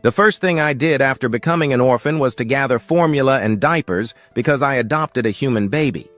The first thing I did after becoming an orphan was to gather formula and diapers because I adopted a human baby.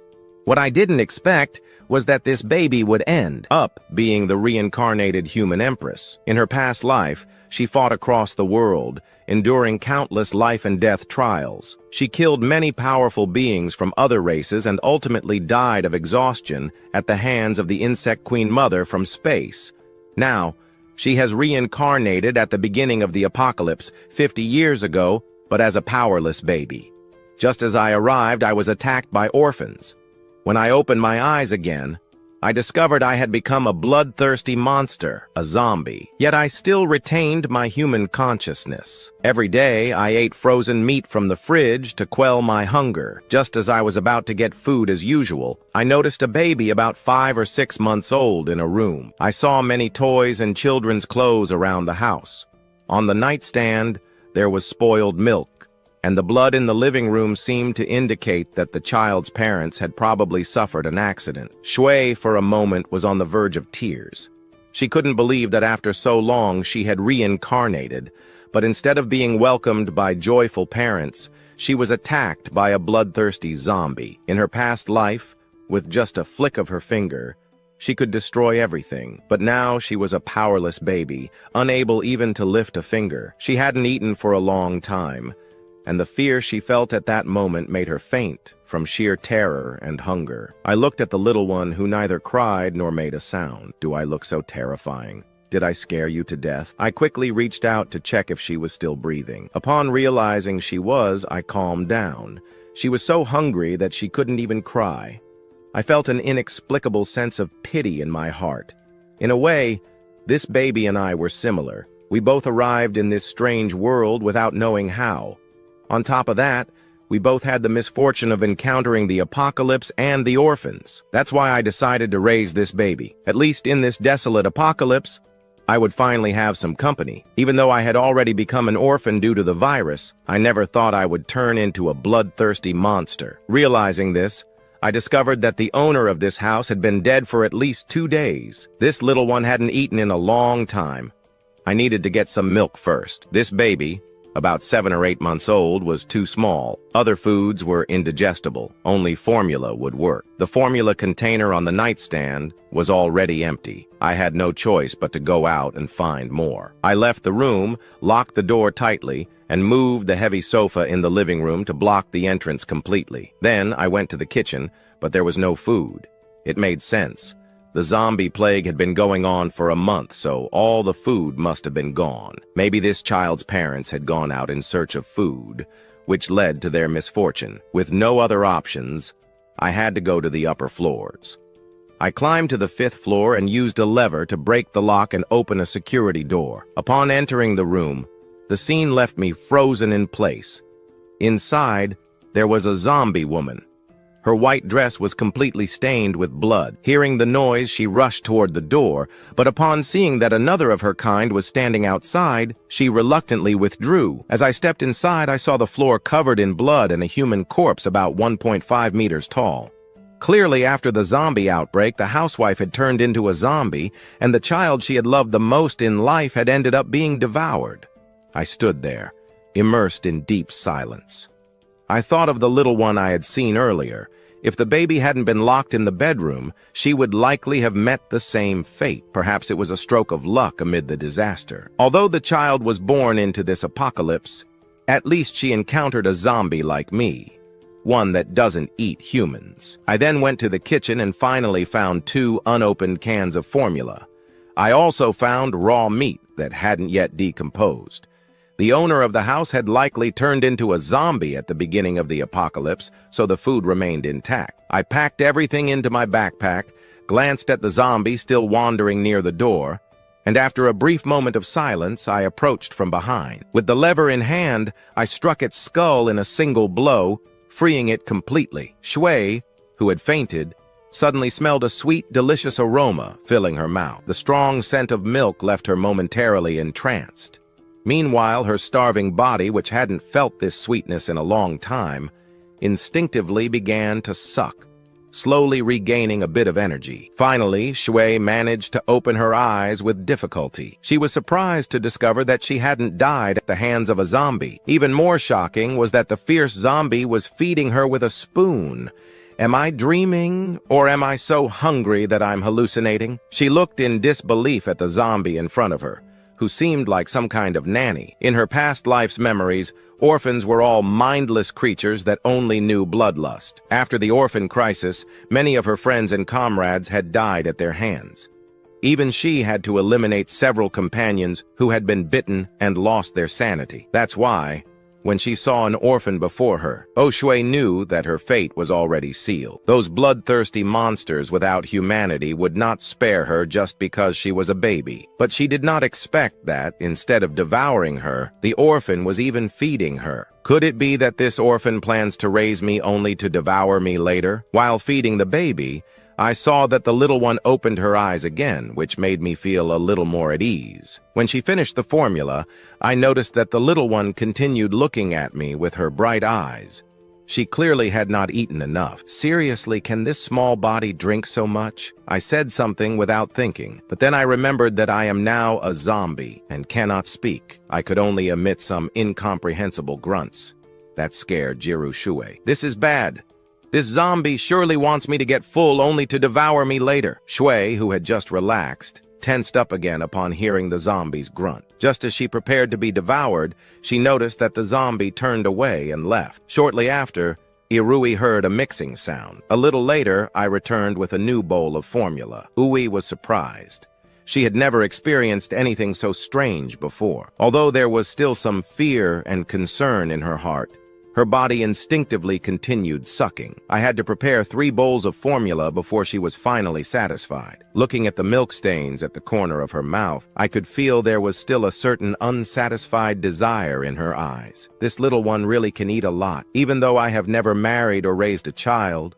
What I didn't expect was that this baby would end up being the reincarnated human empress. In her past life, she fought across the world, enduring countless life and death trials. She killed many powerful beings from other races and ultimately died of exhaustion at the hands of the insect queen mother from space. Now, she has reincarnated at the beginning of the apocalypse 50 years ago, but as a powerless baby. Just as I arrived, I was attacked by orphans. When I opened my eyes again, I discovered I had become a bloodthirsty monster, a zombie. Yet I still retained my human consciousness. Every day, I ate frozen meat from the fridge to quell my hunger. Just as I was about to get food as usual, I noticed a baby about 5 or 6 months old in a room. I saw many toys and children's clothes around the house. On the nightstand, there was spoiled milk, and the blood in the living room seemed to indicate that the child's parents had probably suffered an accident. Shui, for a moment, was on the verge of tears. She couldn't believe that after so long she had reincarnated, but instead of being welcomed by joyful parents, she was attacked by a bloodthirsty zombie. In her past life, with just a flick of her finger, she could destroy everything, but now she was a powerless baby, unable even to lift a finger. She hadn't eaten for a long time, and the fear she felt at that moment made her faint from sheer terror and hunger. I looked at the little one who neither cried nor made a sound. Do I look so terrifying? Did I scare you to death? I quickly reached out to check if she was still breathing. Upon realizing she was, I calmed down. She was so hungry that she couldn't even cry. I felt an inexplicable sense of pity in my heart. In a way, this baby and I were similar. We both arrived in this strange world without knowing how. On top of that, we both had the misfortune of encountering the apocalypse and the orphans. That's why I decided to raise this baby. At least in this desolate apocalypse, I would finally have some company. Even though I had already become an orphan due to the virus, I never thought I would turn into a bloodthirsty monster. Realizing this, I discovered that the owner of this house had been dead for at least 2 days. This little one hadn't eaten in a long time. I needed to get some milk first. This baby, about 7 or 8 months old, was too small. Other foods were indigestible. Only formula would work. The formula container on the nightstand was already empty. I had no choice but to go out and find more. I left the room, locked the door tightly, and moved the heavy sofa in the living room to block the entrance completely. Then I went to the kitchen, but there was no food. It made sense. The zombie plague had been going on for a month, so all the food must have been gone. Maybe this child's parents had gone out in search of food, which led to their misfortune. With no other options, I had to go to the upper floors. I climbed to the 5th floor and used a lever to break the lock and open a security door. Upon entering the room, the scene left me frozen in place. Inside, there was a zombie woman. Her white dress was completely stained with blood. Hearing the noise, she rushed toward the door, but upon seeing that another of her kind was standing outside, she reluctantly withdrew. As I stepped inside, I saw the floor covered in blood and a human corpse about 1.5 meters tall. Clearly, after the zombie outbreak, the housewife had turned into a zombie, and the child she had loved the most in life had ended up being devoured. I stood there, immersed in deep silence. I thought of the little one I had seen earlier. If the baby hadn't been locked in the bedroom, she would likely have met the same fate. Perhaps it was a stroke of luck amid the disaster. Although the child was born into this apocalypse, at least she encountered a zombie like me, one that doesn't eat humans. I then went to the kitchen and finally found 2 unopened cans of formula. I also found raw meat that hadn't yet decomposed. The owner of the house had likely turned into a zombie at the beginning of the apocalypse, so the food remained intact. I packed everything into my backpack, glanced at the zombie still wandering near the door, and after a brief moment of silence, I approached from behind. With the lever in hand, I struck its skull in a single blow, freeing it completely. Shui, who had fainted, suddenly smelled a sweet, delicious aroma filling her mouth. The strong scent of milk left her momentarily entranced. Meanwhile, her starving body, which hadn't felt this sweetness in a long time, instinctively began to suck. slowly regaining a bit of energy. Finally, Shui managed to open her eyes with difficulty. She was surprised to discover that she hadn't died at the hands of a zombie. Even more shocking was that the fierce zombie was feeding her with a spoon. Am I dreaming, or am I so hungry that I'm hallucinating? She looked in disbelief at the zombie in front of her, who seemed like some kind of nanny. In her past life's memories, orphans were all mindless creatures that only knew bloodlust. After the orphan crisis, many of her friends and comrades had died at their hands. Even she had to eliminate several companions who had been bitten and lost their sanity. That's why, when she saw an orphan before her, Shui knew that her fate was already sealed. Those bloodthirsty monsters without humanity would not spare her just because she was a baby. But she did not expect that, instead of devouring her, the orphan was even feeding her. Could it be that this orphan plans to raise me only to devour me later? While feeding the baby, I saw that the little one opened her eyes again, which made me feel a little more at ease. When she finished the formula, I noticed that the little one continued looking at me with her bright eyes. She clearly had not eaten enough. Seriously, can this small body drink so much? I said something without thinking, but then I remembered that I am now a zombie and cannot speak. I could only emit some incomprehensible grunts. That scared Jiru Shui. This is bad. This zombie surely wants me to get full only to devour me later. Shui, who had just relaxed, tensed up again upon hearing the zombie's grunt. Just as she prepared to be devoured, she noticed that the zombie turned away and left. Shortly after, Irui heard a mixing sound. A little later, I returned with a new bowl of formula. Ui was surprised. She had never experienced anything so strange before. Although there was still some fear and concern in her heart, her body instinctively continued sucking. I had to prepare 3 bowls of formula before she was finally satisfied. Looking at the milk stains at the corner of her mouth, I could feel there was still a certain unsatisfied desire in her eyes. This little one really can eat a lot, even though I have never married or raised a child.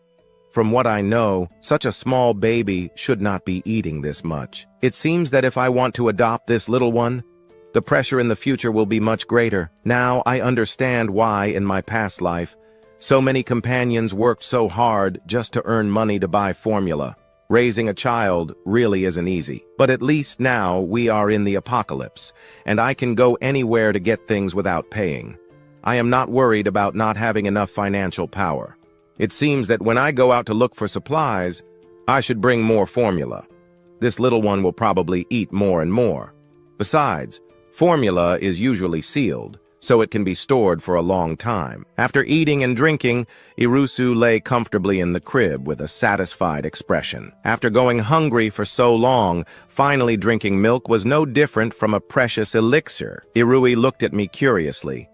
From what I know, such a small baby should not be eating this much. It seems that if I want to adopt this little one, the pressure in the future will be much greater. Now I understand why, in my past life, so many companions worked so hard just to earn money to buy formula. Raising a child really isn't easy. But at least now we are in the apocalypse, and I can go anywhere to get things without paying. I am not worried about not having enough financial power. It seems that when I go out to look for supplies, I should bring more formula. This little one will probably eat more and more. Besides, formula is usually sealed, so it can be stored for a long time. After eating and drinking, Irusu lay comfortably in the crib with a satisfied expression. After going hungry for so long, finally drinking milk was no different from a precious elixir. Irui looked at me curiously.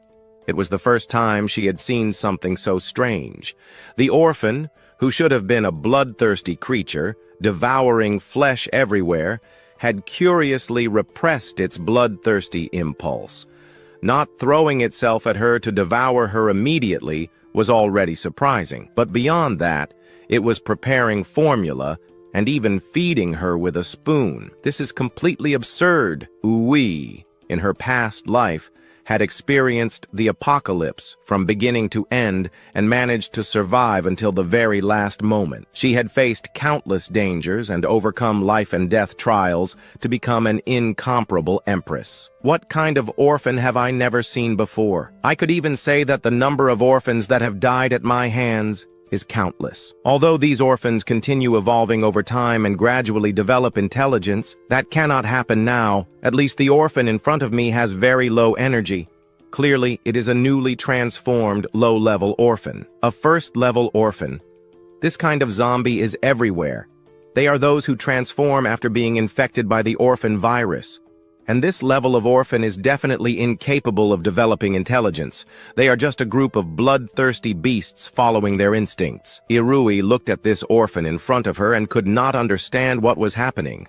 It was the first time she had seen something so strange. The orphan, who should have been a bloodthirsty creature, devouring flesh everywhere, had curiously repressed its bloodthirsty impulse. Not throwing itself at her to devour her immediately was already surprising, but beyond that, it was preparing formula and even feeding her with a spoon. This is completely absurd. Ui, in her past life, had experienced the apocalypse from beginning to end and managed to survive until the very last moment. She had faced countless dangers and overcome life and death trials to become an incomparable empress. What kind of orphan have I never seen before? I could even say that the number of orphans that have died at my hands is countless. Although these orphans continue evolving over time and gradually develop intelligence, that cannot happen now. At least the orphan in front of me has very low energy. Clearly, it is a newly transformed low-level orphan. A first-level orphan. This kind of zombie is everywhere. They are those who transform after being infected by the orphan virus. And this level of orphan is definitely incapable of developing intelligence. They are just a group of bloodthirsty beasts following their instincts. Irui looked at this orphan in front of her and could not understand what was happening.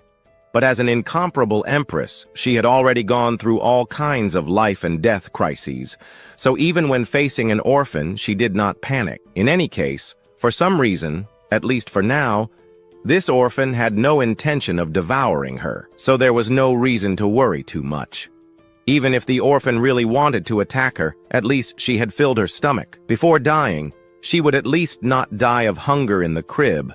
But as an incomparable empress, she had already gone through all kinds of life and death crises. So even when facing an orphan, she did not panic. In any case, for some reason, at least for now, this orphan had no intention of devouring her, so there was no reason to worry too much. Even if the orphan really wanted to attack her, at least she had filled her stomach. Before dying, she would at least not die of hunger in the crib.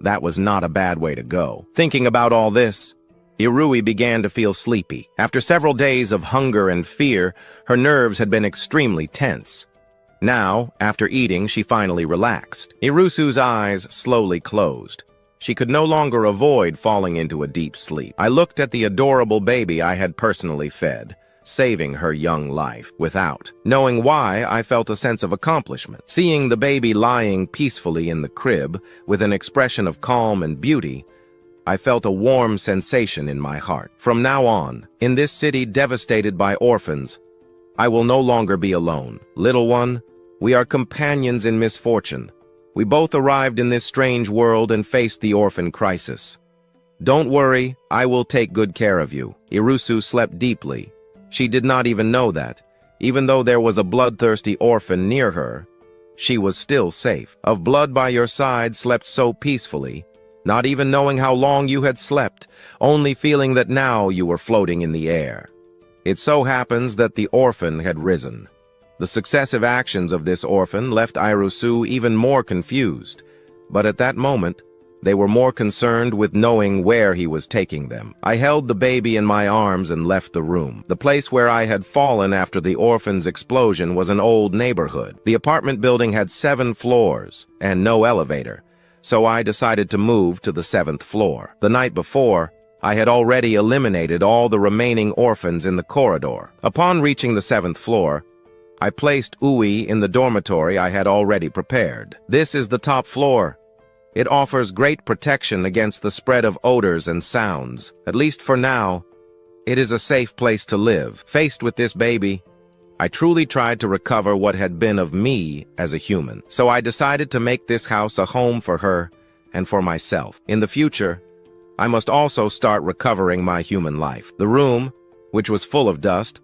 That was not a bad way to go. Thinking about all this, Irui began to feel sleepy. After several days of hunger and fear, her nerves had been extremely tense. Now, after eating, she finally relaxed. Irusu's eyes slowly closed. She could no longer avoid falling into a deep sleep. I looked at the adorable baby I had personally fed, saving her young life. Without knowing why, I felt a sense of accomplishment. Seeing the baby lying peacefully in the crib, with an expression of calm and beauty, I felt a warm sensation in my heart. From now on, in this city devastated by orphans, I will no longer be alone. Little one, we are companions in misfortune. We both arrived in this strange world and faced the orphan crisis. Don't worry, I will take good care of you. Irusu slept deeply. She did not even know that. Even though there was a bloodthirsty orphan near her, she was still safe. Of blood by your side slept so peacefully, not even knowing how long you had slept, only feeling that now you were floating in the air. It so happens that the orphan had risen. The successive actions of this orphan left Irusu even more confused, but at that moment, they were more concerned with knowing where he was taking them. I held the baby in my arms and left the room. The place where I had fallen after the orphan's explosion was an old neighborhood. The apartment building had 7 floors and no elevator, so I decided to move to the 7th floor. The night before, I had already eliminated all the remaining orphans in the corridor. Upon reaching the 7th floor, I placed Ui in the dormitory I had already prepared. This is the top floor. It offers great protection against the spread of odors and sounds. At least for now, it is a safe place to live. Faced with this baby, I truly tried to recover what had been of me as a human. So I decided to make this house a home for her and for myself. In the future, I must also start recovering my human life. The room, which was full of dust,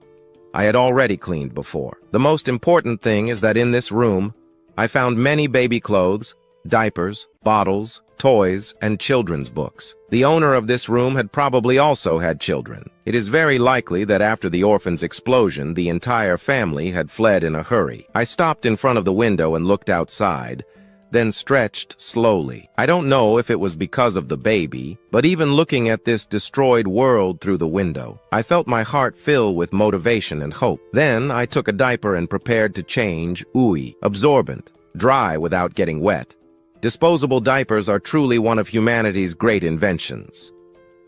I had already cleaned before. The most important thing is that in this room, I found many baby clothes, diapers, bottles, toys, and children's books. The owner of this room had probably also had children. It is very likely that after the orphan's explosion, the entire family had fled in a hurry. I stopped in front of the window and looked outside, then stretched slowly. I don't know if it was because of the baby, but even looking at this destroyed world through the window, I felt my heart fill with motivation and hope. Then I took a diaper and prepared to change Ui, absorbent, dry without getting wet. Disposable diapers are truly one of humanity's great inventions.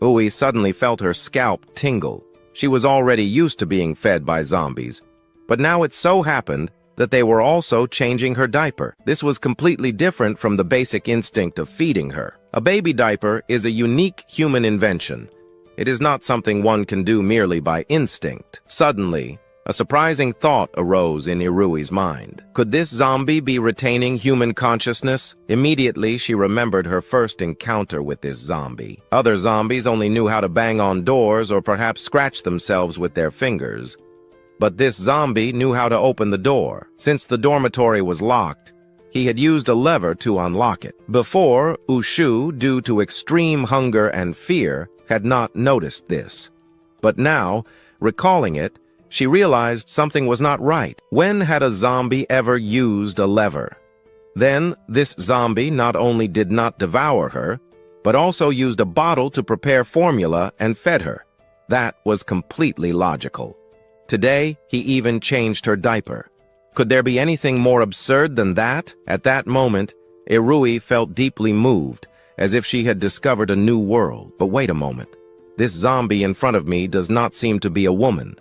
Ui suddenly felt her scalp tingle. She was already used to being fed by zombies, but now it so happened that they were also changing her diaper. This was completely different from the basic instinct of feeding her. A baby diaper is a unique human invention. It is not something one can do merely by instinct. Suddenly, a surprising thought arose in Irui's mind. Could this zombie be retaining human consciousness? Immediately, she remembered her first encounter with this zombie. Other zombies only knew how to bang on doors or perhaps scratch themselves with their fingers. But this zombie knew how to open the door. Since the dormitory was locked, he had used a lever to unlock it. Before, Ushu, due to extreme hunger and fear, had not noticed this. But now, recalling it, she realized something was not right. When had a zombie ever used a lever? Then, this zombie not only did not devour her, but also used a bottle to prepare formula and fed her. That was completely logical. Today, he even changed her diaper. Could there be anything more absurd than that? At that moment, Irui felt deeply moved, as if she had discovered a new world. But wait a moment. This zombie in front of me does not seem to be a woman.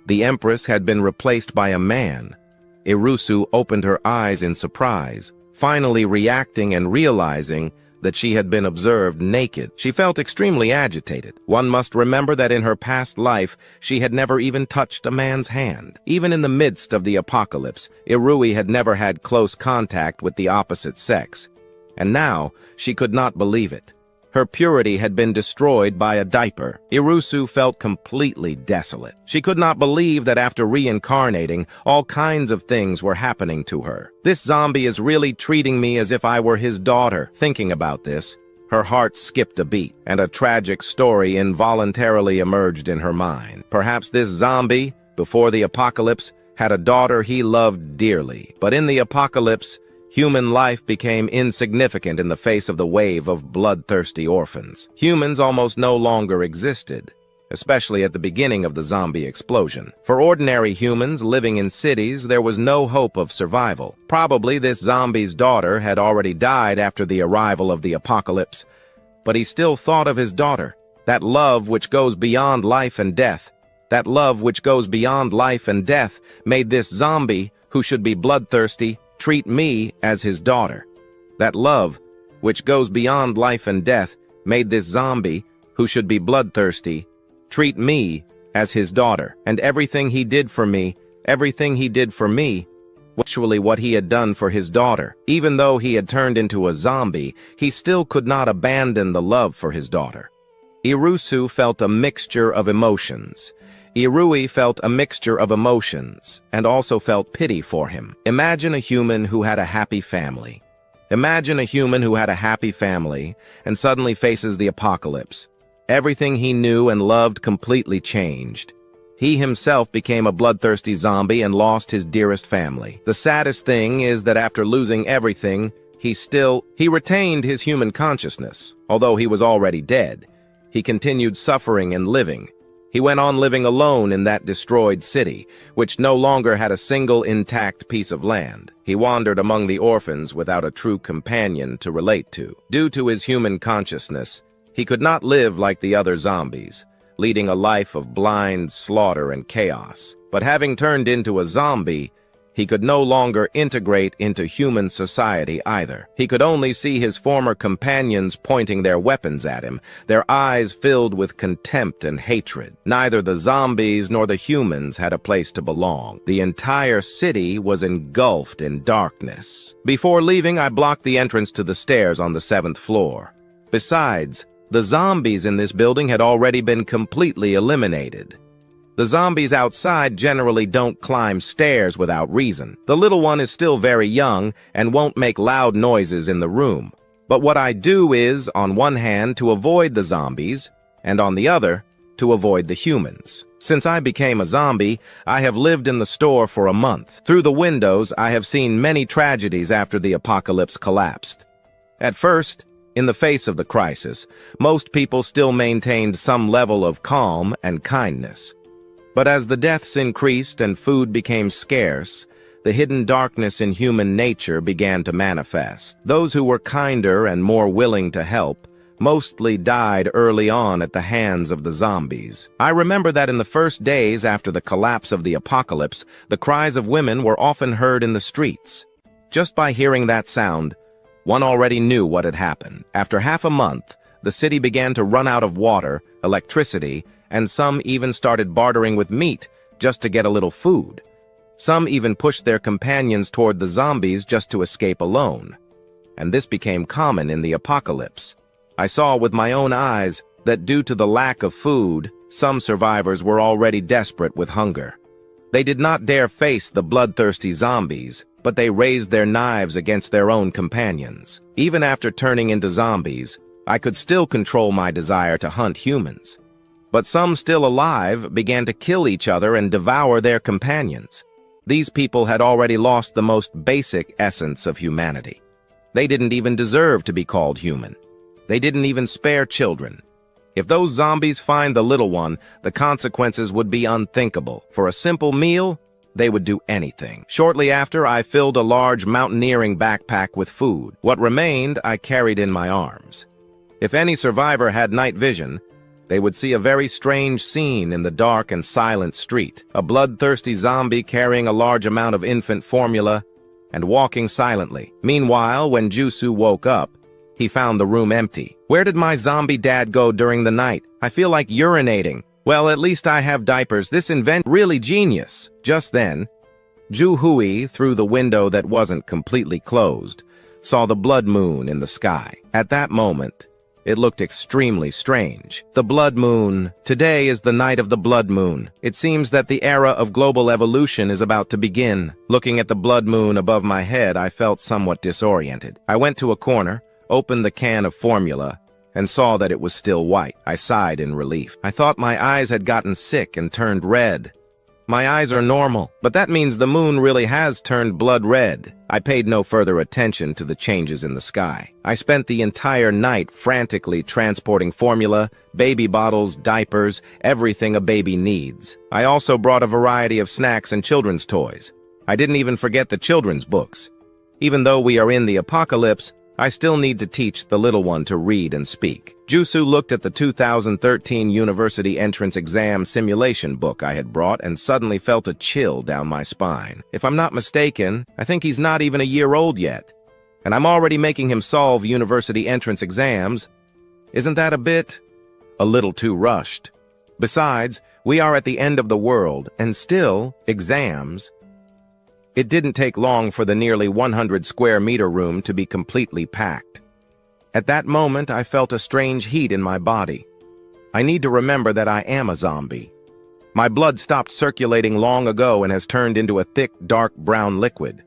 The empress had been replaced by a man. Irusu opened her eyes in surprise, finally reacting and realizing that she had been observed naked. She felt extremely agitated. One must remember that in her past life, she had never even touched a man's hand. Even in the midst of the apocalypse, Irui had never had close contact with the opposite sex. And now, she could not believe it. Her purity had been destroyed by a diaper. Irusu felt completely desolate. She could not believe that after reincarnating, all kinds of things were happening to her. This zombie is really treating me as if I were his daughter. Thinking about this, her heart skipped a beat, and a tragic story involuntarily emerged in her mind. Perhaps this zombie, before the apocalypse, had a daughter he loved dearly. But in the apocalypse, Human life became insignificant in the face of the wave of bloodthirsty orphans. Humans almost no longer existed, especially at the beginning of the zombie explosion. For ordinary humans living in cities, there was no hope of survival. Probably this zombie's daughter had already died after the arrival of the apocalypse, but he still thought of his daughter, that love which goes beyond life and death. That love which goes beyond life and death made this zombie, who should be bloodthirsty, treat me as his daughter. That love, which goes beyond life and death, made this zombie, who should be bloodthirsty, treat me as his daughter. And everything he did for me, actually what he had done for his daughter. Even though he had turned into a zombie, he still could not abandon the love for his daughter. Irusu felt a mixture of emotions. Irui felt a mixture of emotions and also felt pity for him. Imagine a human who had a happy family. Imagine a human who had a happy family and suddenly faces the apocalypse. Everything he knew and loved completely changed. He himself became a bloodthirsty zombie and lost his dearest family. The saddest thing is that after losing everything, he retained his human consciousness. Although he was already dead, he continued suffering and living. He went on living alone in that destroyed city, which no longer had a single intact piece of land. He wandered among the orphans without a true companion to relate to. Due to his human consciousness, he could not live like the other zombies, leading a life of blind slaughter and chaos. But having turned into a zombie, he could no longer integrate into human society either. He could only see his former companions pointing their weapons at him, their eyes filled with contempt and hatred. Neither the zombies nor the humans had a place to belong. The entire city was engulfed in darkness. Before leaving, I blocked the entrance to the stairs on the 7th floor. Besides, the zombies in this building had already been completely eliminated. The zombies outside generally don't climb stairs without reason. The little one is still very young and won't make loud noises in the room. But what I do is, on one hand, to avoid the zombies, and on the other, to avoid the humans. Since I became a zombie, I have lived in the store for a month. Through the windows, I have seen many tragedies after the apocalypse collapsed. At first, in the face of the crisis, most people still maintained some level of calm and kindness. But as the deaths increased and food became scarce, the hidden darkness in human nature began to manifest. Those who were kinder and more willing to help mostly died early on at the hands of the zombies. I remember that in the first days after the collapse of the apocalypse, the cries of women were often heard in the streets. Just by hearing that sound, one already knew what had happened. After half a month, the city began to run out of water, electricity, and some even started bartering with meat just to get a little food. Some even pushed their companions toward the zombies just to escape alone. And this became common in the apocalypse. I saw with my own eyes that due to the lack of food, some survivors were already desperate with hunger. They did not dare face the bloodthirsty zombies, but they raised their knives against their own companions. Even after turning into zombies, I could still control my desire to hunt humans. But some still alive began to kill each other and devour their companions. These people had already lost the most basic essence of humanity. They didn't even deserve to be called human. They didn't even spare children. If those zombies find the little one, the consequences would be unthinkable. For a simple meal, they would do anything. Shortly after, I filled a large mountaineering backpack with food. What remained, I carried in my arms. If any survivor had night vision, they would see a very strange scene in the dark and silent street. A bloodthirsty zombie carrying a large amount of infant formula and walking silently. Meanwhile, when Jusu woke up, he found the room empty. Where did my zombie dad go during the night? I feel like urinating. Well, at least I have diapers. This invention really genius. Just then, Ju Hui, through the window that wasn't completely closed, saw the blood moon in the sky. At that moment, it looked extremely strange. The blood moon. Today is the night of the blood moon. It seems that the era of global evolution is about to begin. Looking at the blood moon above my head, I felt somewhat disoriented. I went to a corner, opened the can of formula, and saw that it was still white. I sighed in relief. I thought my eyes had gotten sick and turned red. My eyes are normal, but that means the moon really has turned blood red. I paid no further attention to the changes in the sky. I spent the entire night frantically transporting formula, baby bottles, diapers, everything a baby needs. I also brought a variety of snacks and children's toys. I didn't even forget the children's books. Even though we are in the apocalypse, I still need to teach the little one to read and speak. Jusu looked at the 2013 university entrance exam simulation book I had brought and suddenly felt a chill down my spine. If I'm not mistaken, I think he's not even a year old yet. And I'm already making him solve university entrance exams. Isn't that a little too rushed? Besides, we are at the end of the world, and still, exams. It didn't take long for the nearly 100 square meter room to be completely packed. At that moment, I felt a strange heat in my body. I need to remember that I am a zombie. My blood stopped circulating long ago and has turned into a thick, dark brown liquid.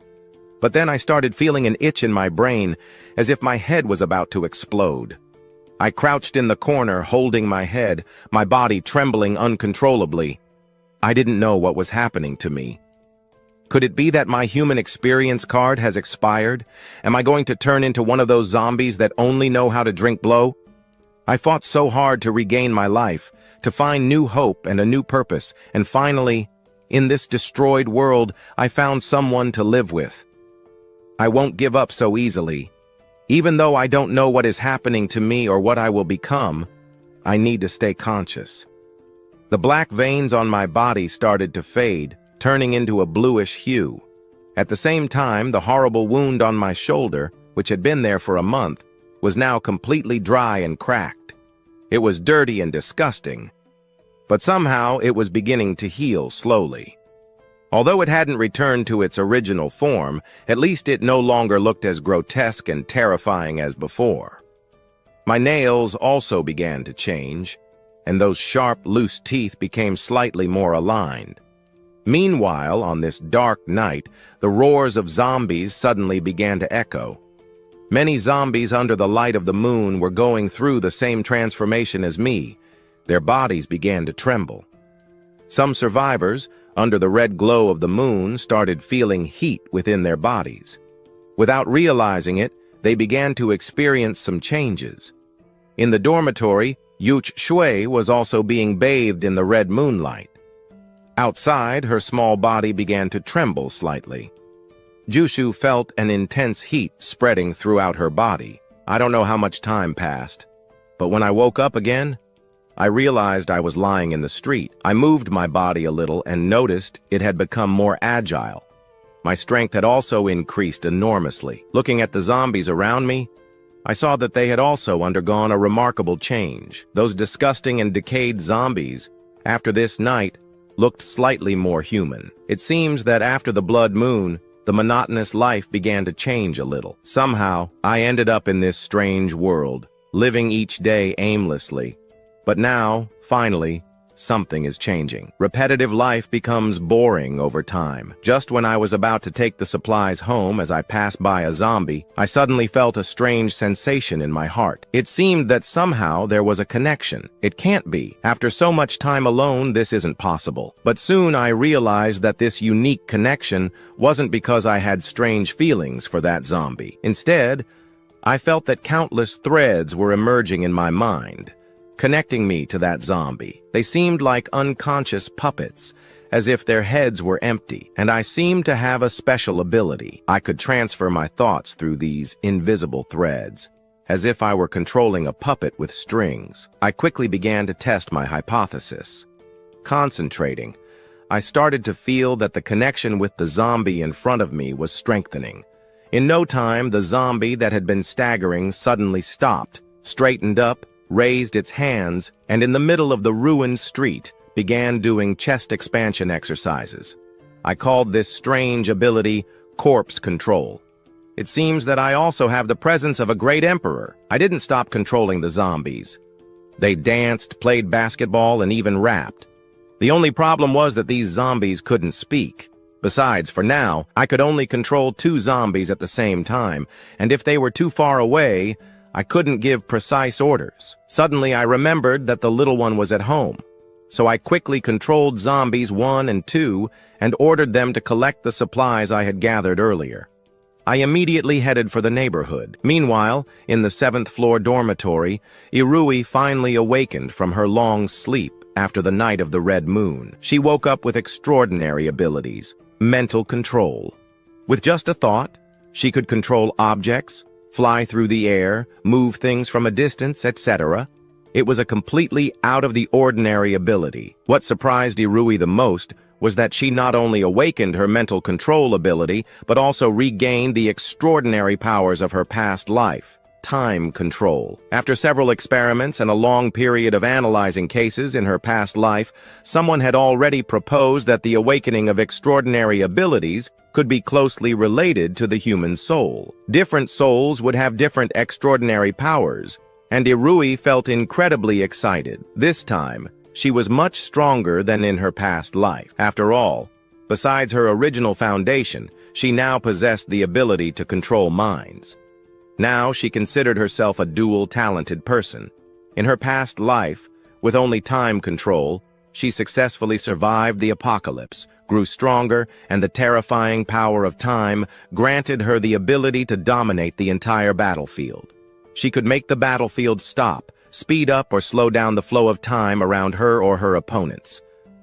But then I started feeling an itch in my brain, as if my head was about to explode. I crouched in the corner, holding my head, my body trembling uncontrollably. I didn't know what was happening to me. Could it be that my human experience card has expired? Am I going to turn into one of those zombies that only know how to drink blow? I fought so hard to regain my life, to find new hope and a new purpose, and finally, in this destroyed world, I found someone to live with. I won't give up so easily. Even though I don't know what is happening to me or what I will become, I need to stay conscious. The black veins on my body started to fade, turning into a bluish hue. At the same time, the horrible wound on my shoulder, which had been there for a month, was now completely dry and cracked. It was dirty and disgusting, but somehow it was beginning to heal slowly. Although it hadn't returned to its original form, at least it no longer looked as grotesque and terrifying as before. My nails also began to change, and those sharp, loose teeth became slightly more aligned. Meanwhile, on this dark night, the roars of zombies suddenly began to echo. Many zombies under the light of the moon were going through the same transformation as me. Their bodies began to tremble. Some survivors, under the red glow of the moon, started feeling heat within their bodies. Without realizing it, they began to experience some changes. In the dormitory, Yuch Shui was also being bathed in the red moonlight. Outside, her small body began to tremble slightly. Jushu felt an intense heat spreading throughout her body. I don't know how much time passed, but when I woke up again, I realized I was lying in the street. I moved my body a little and noticed it had become more agile. My strength had also increased enormously. Looking at the zombies around me, I saw that they had also undergone a remarkable change. Those disgusting and decayed zombies, after this night, looked slightly more human. It seems that after the blood moon, the monotonous life began to change a little. Somehow, I ended up in this strange world, living each day aimlessly. But now, finally, something is changing. Repetitive life becomes boring over time. Just when I was about to take the supplies home as I passed by a zombie, I suddenly felt a strange sensation in my heart. It seemed that somehow there was a connection. It can't be. After so much time alone, this isn't possible. But soon I realized that this unique connection wasn't because I had strange feelings for that zombie. Instead, I felt that countless threads were emerging in my mind, connecting me to that zombie. They seemed like unconscious puppets, as if their heads were empty, and I seemed to have a special ability. I could transfer my thoughts through these invisible threads, as if I were controlling a puppet with strings. I quickly began to test my hypothesis. Concentrating, I started to feel that the connection with the zombie in front of me was strengthening. In no time, the zombie that had been staggering suddenly stopped, straightened up, raised its hands, and in the middle of the ruined street, began doing chest expansion exercises. I called this strange ability corpse control. It seems that I also have the presence of a great emperor. I didn't stop controlling the zombies. They danced, played basketball, and even rapped. The only problem was that these zombies couldn't speak. Besides, for now, I could only control 2 zombies at the same time, and if they were too far away, I couldn't give precise orders. Suddenly, I remembered that the little one was at home. so I quickly controlled zombies 1 and 2 and ordered them to collect the supplies I had gathered earlier. I immediately headed for the neighborhood. Meanwhile, in the 7th-floor dormitory, Irui finally awakened from her long sleep after the night of the red moon. She woke up with extraordinary abilities, mental control. With just a thought, she could control objects, fly through the air, move things from a distance, etc. It was a completely out-of-the-ordinary ability. What surprised Irui the most was that she not only awakened her mental control ability, but also regained the extraordinary powers of her past life, time control. After several experiments and a long period of analyzing cases in her past life, someone had already proposed that the awakening of extraordinary abilities could be closely related to the human soul. Different souls would have different extraordinary powers, and Irui felt incredibly excited. This time, she was much stronger than in her past life. After all, besides her original foundation, she now possessed the ability to control minds. Now she considered herself a dual-talented person. In her past life, with only time control, she successfully survived the apocalypse, grew stronger, and the terrifying power of time granted her the ability to dominate the entire battlefield. She could make the battlefield stop, speed up or slow down the flow of time around her or her opponents.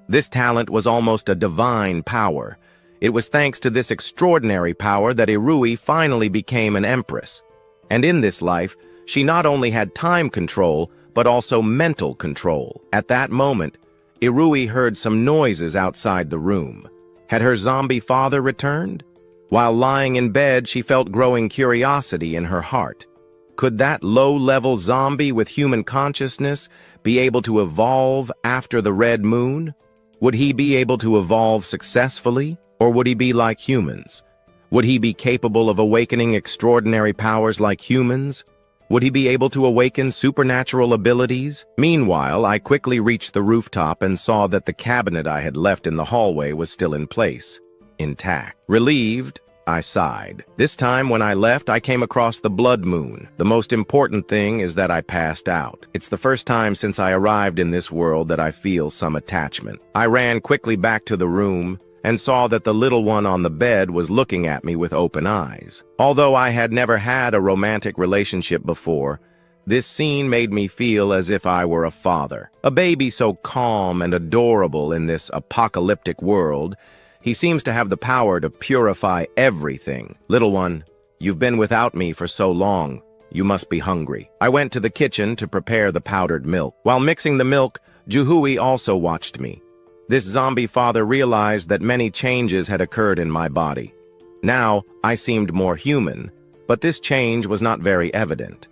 This talent was almost a divine power. It was thanks to this extraordinary power that Irui finally became an empress. And in this life, she not only had time control, but also mental control. At that moment, Irui heard some noises outside the room. Had her zombie father returned? While lying in bed, she felt growing curiosity in her heart. Could that low-level zombie with human consciousness be able to evolve after the red moon? Would he be able to evolve successfully, or would he be like humans? Would he be capable of awakening extraordinary powers like humans? Would he be able to awaken supernatural abilities? Meanwhile, I quickly reached the rooftop and saw that the cabinet I had left in the hallway was still in place, intact. Relieved, I sighed. This time when I left, I came across the blood moon. The most important thing is that I passed out. It's the first time since I arrived in this world that I feel some attachment. I ran quickly back to the room and saw that the little one on the bed was looking at me with open eyes. Although I had never had a romantic relationship before, this scene made me feel as if I were a father. A baby so calm and adorable in this apocalyptic world. He seems to have the power to purify everything. Little one, you've been without me for so long. You must be hungry. I went to the kitchen to prepare the powdered milk. While mixing the milk, Juhui also watched me. This zombie father realized that many changes had occurred in my body. Now, I seemed more human, but this change was not very evident.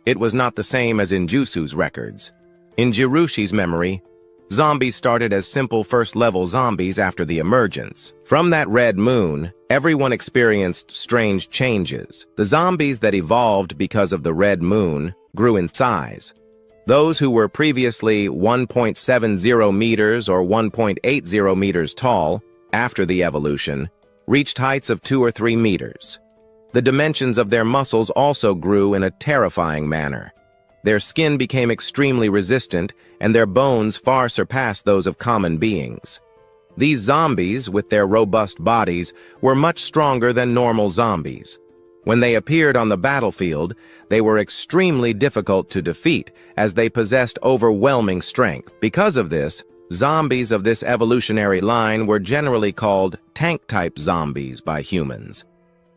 It was not the same as in Jusu's records. In Jirushi's memory, zombies started as simple first-level zombies after the emergence. From that red moon, everyone experienced strange changes. The zombies that evolved because of the red moon grew in size. Those who were previously 1.70 meters or 1.80 meters tall after the evolution reached heights of 2 or 3 meters. The dimensions of their muscles also grew in a terrifying manner. Their skin became extremely resistant, and their bones far surpassed those of common beings. These zombies, with their robust bodies, were much stronger than normal zombies. When they appeared on the battlefield, they were extremely difficult to defeat, as they possessed overwhelming strength. Because of this, zombies of this evolutionary line were generally called tank-type zombies by humans.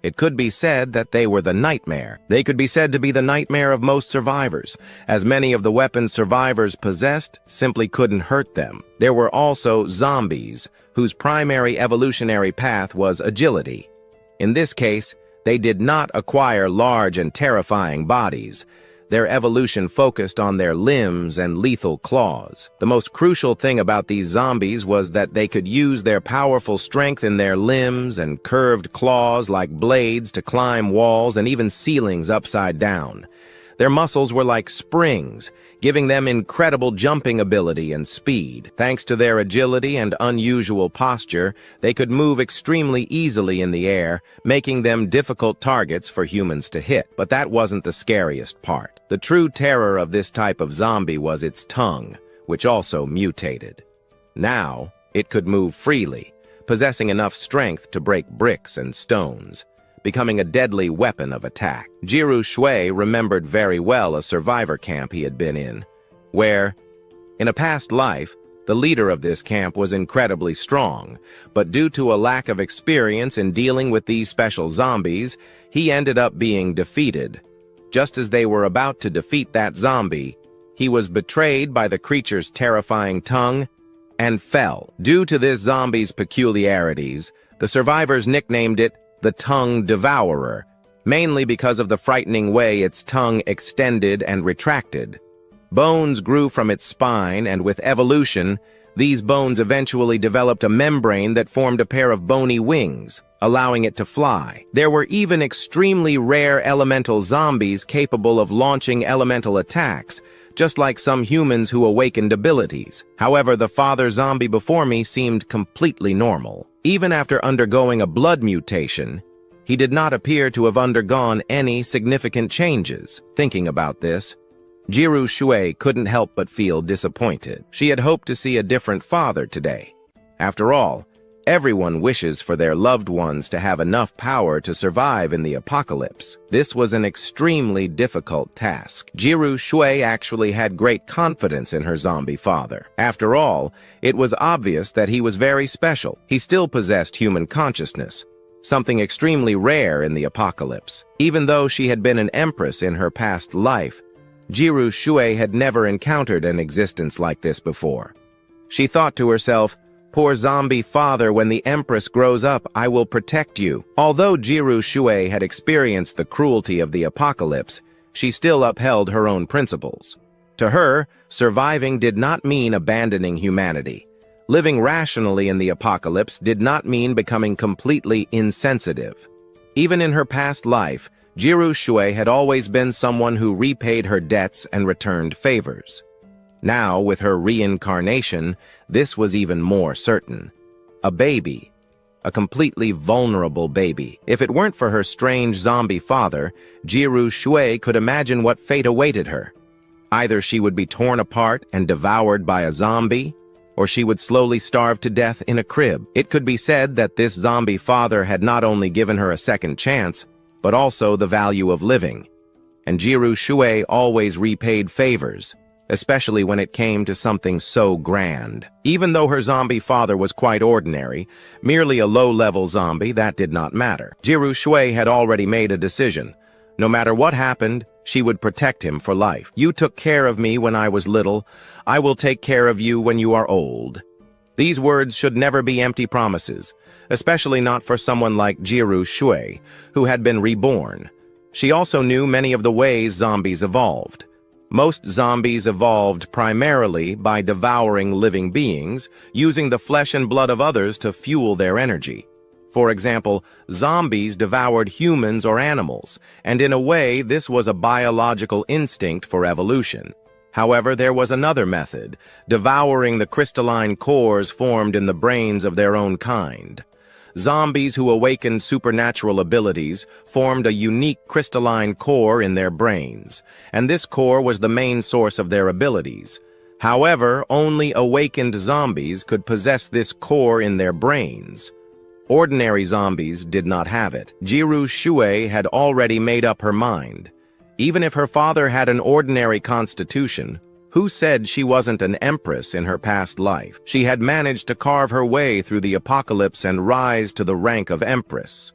It could be said that they were the nightmare. They could be said to be the nightmare of most survivors, as many of the weapons survivors possessed simply couldn't hurt them. There were also zombies, whose primary evolutionary path was agility. In this case, they did not acquire large and terrifying bodies. Their evolution focused on their limbs and lethal claws. The most crucial thing about these zombies was that they could use their powerful strength in their limbs and curved claws like blades to climb walls and even ceilings upside down. Their muscles were like springs, giving them incredible jumping ability and speed. Thanks to their agility and unusual posture, they could move extremely easily in the air, making them difficult targets for humans to hit. But that wasn't the scariest part. The true terror of this type of zombie was its tongue, which also mutated. Now, it could move freely, possessing enough strength to break bricks and stones, becoming a deadly weapon of attack. Jiru Shui remembered very well a survivor camp he had been in, where, in a past life, the leader of this camp was incredibly strong, but due to a lack of experience in dealing with these special zombies, he ended up being defeated. Just as they were about to defeat that zombie, he was betrayed by the creature's terrifying tongue and fell. Due to this zombie's peculiarities, the survivors nicknamed it the Tongue Devourer, mainly because of the frightening way its tongue extended and retracted. Bones grew from its spine, and with evolution, these bones eventually developed a membrane that formed a pair of bony wings, allowing it to fly. There were even extremely rare elemental zombies capable of launching elemental attacks, just like some humans who awakened abilities. However, the father zombie before me seemed completely normal. Even after undergoing a blood mutation, he did not appear to have undergone any significant changes. Thinking about this, Jiru Shui couldn't help but feel disappointed. She had hoped to see a different father today. After all, everyone wishes for their loved ones to have enough power to survive in the apocalypse. This was an extremely difficult task. Jiru Shui actually had great confidence in her zombie father. After all, it was obvious that he was very special. He still possessed human consciousness, something extremely rare in the apocalypse. Even though she had been an empress in her past life, Jiru Shui had never encountered an existence like this before. She thought to herself, "Poor zombie father, when the empress grows up, I will protect you." Although Jiru Shui had experienced the cruelty of the apocalypse, she still upheld her own principles. To her, surviving did not mean abandoning humanity. Living rationally in the apocalypse did not mean becoming completely insensitive. Even in her past life, Jiru Shui had always been someone who repaid her debts and returned favors. Now, with her reincarnation, this was even more certain. A baby. A completely vulnerable baby. If it weren't for her strange zombie father, Jiru Shui could imagine what fate awaited her. Either she would be torn apart and devoured by a zombie, or she would slowly starve to death in a crib. It could be said that this zombie father had not only given her a second chance, but also the value of living. And Jiru Shui always repaid favors, especially when it came to something so grand. Even though her zombie father was quite ordinary, merely a low-level zombie, that did not matter. Jiru Shui had already made a decision. No matter what happened, she would protect him for life. "You took care of me when I was little. I will take care of you when you are old." These words should never be empty promises, especially not for someone like Jiru Shui, who had been reborn. She also knew many of the ways zombies evolved. Most zombies evolved primarily by devouring living beings, using the flesh and blood of others to fuel their energy. For example, zombies devoured humans or animals, and in a way this was a biological instinct for evolution. However, there was another method, devouring the crystalline cores formed in the brains of their own kind. Zombies who awakened supernatural abilities formed a unique crystalline core in their brains, and this core was the main source of their abilities. However, only awakened zombies could possess this core in their brains. Ordinary zombies did not have it. Jiru Shui had already made up her mind. Even if her father had an ordinary constitution, who said she wasn't an empress in her past life? She had managed to carve her way through the apocalypse and rise to the rank of empress.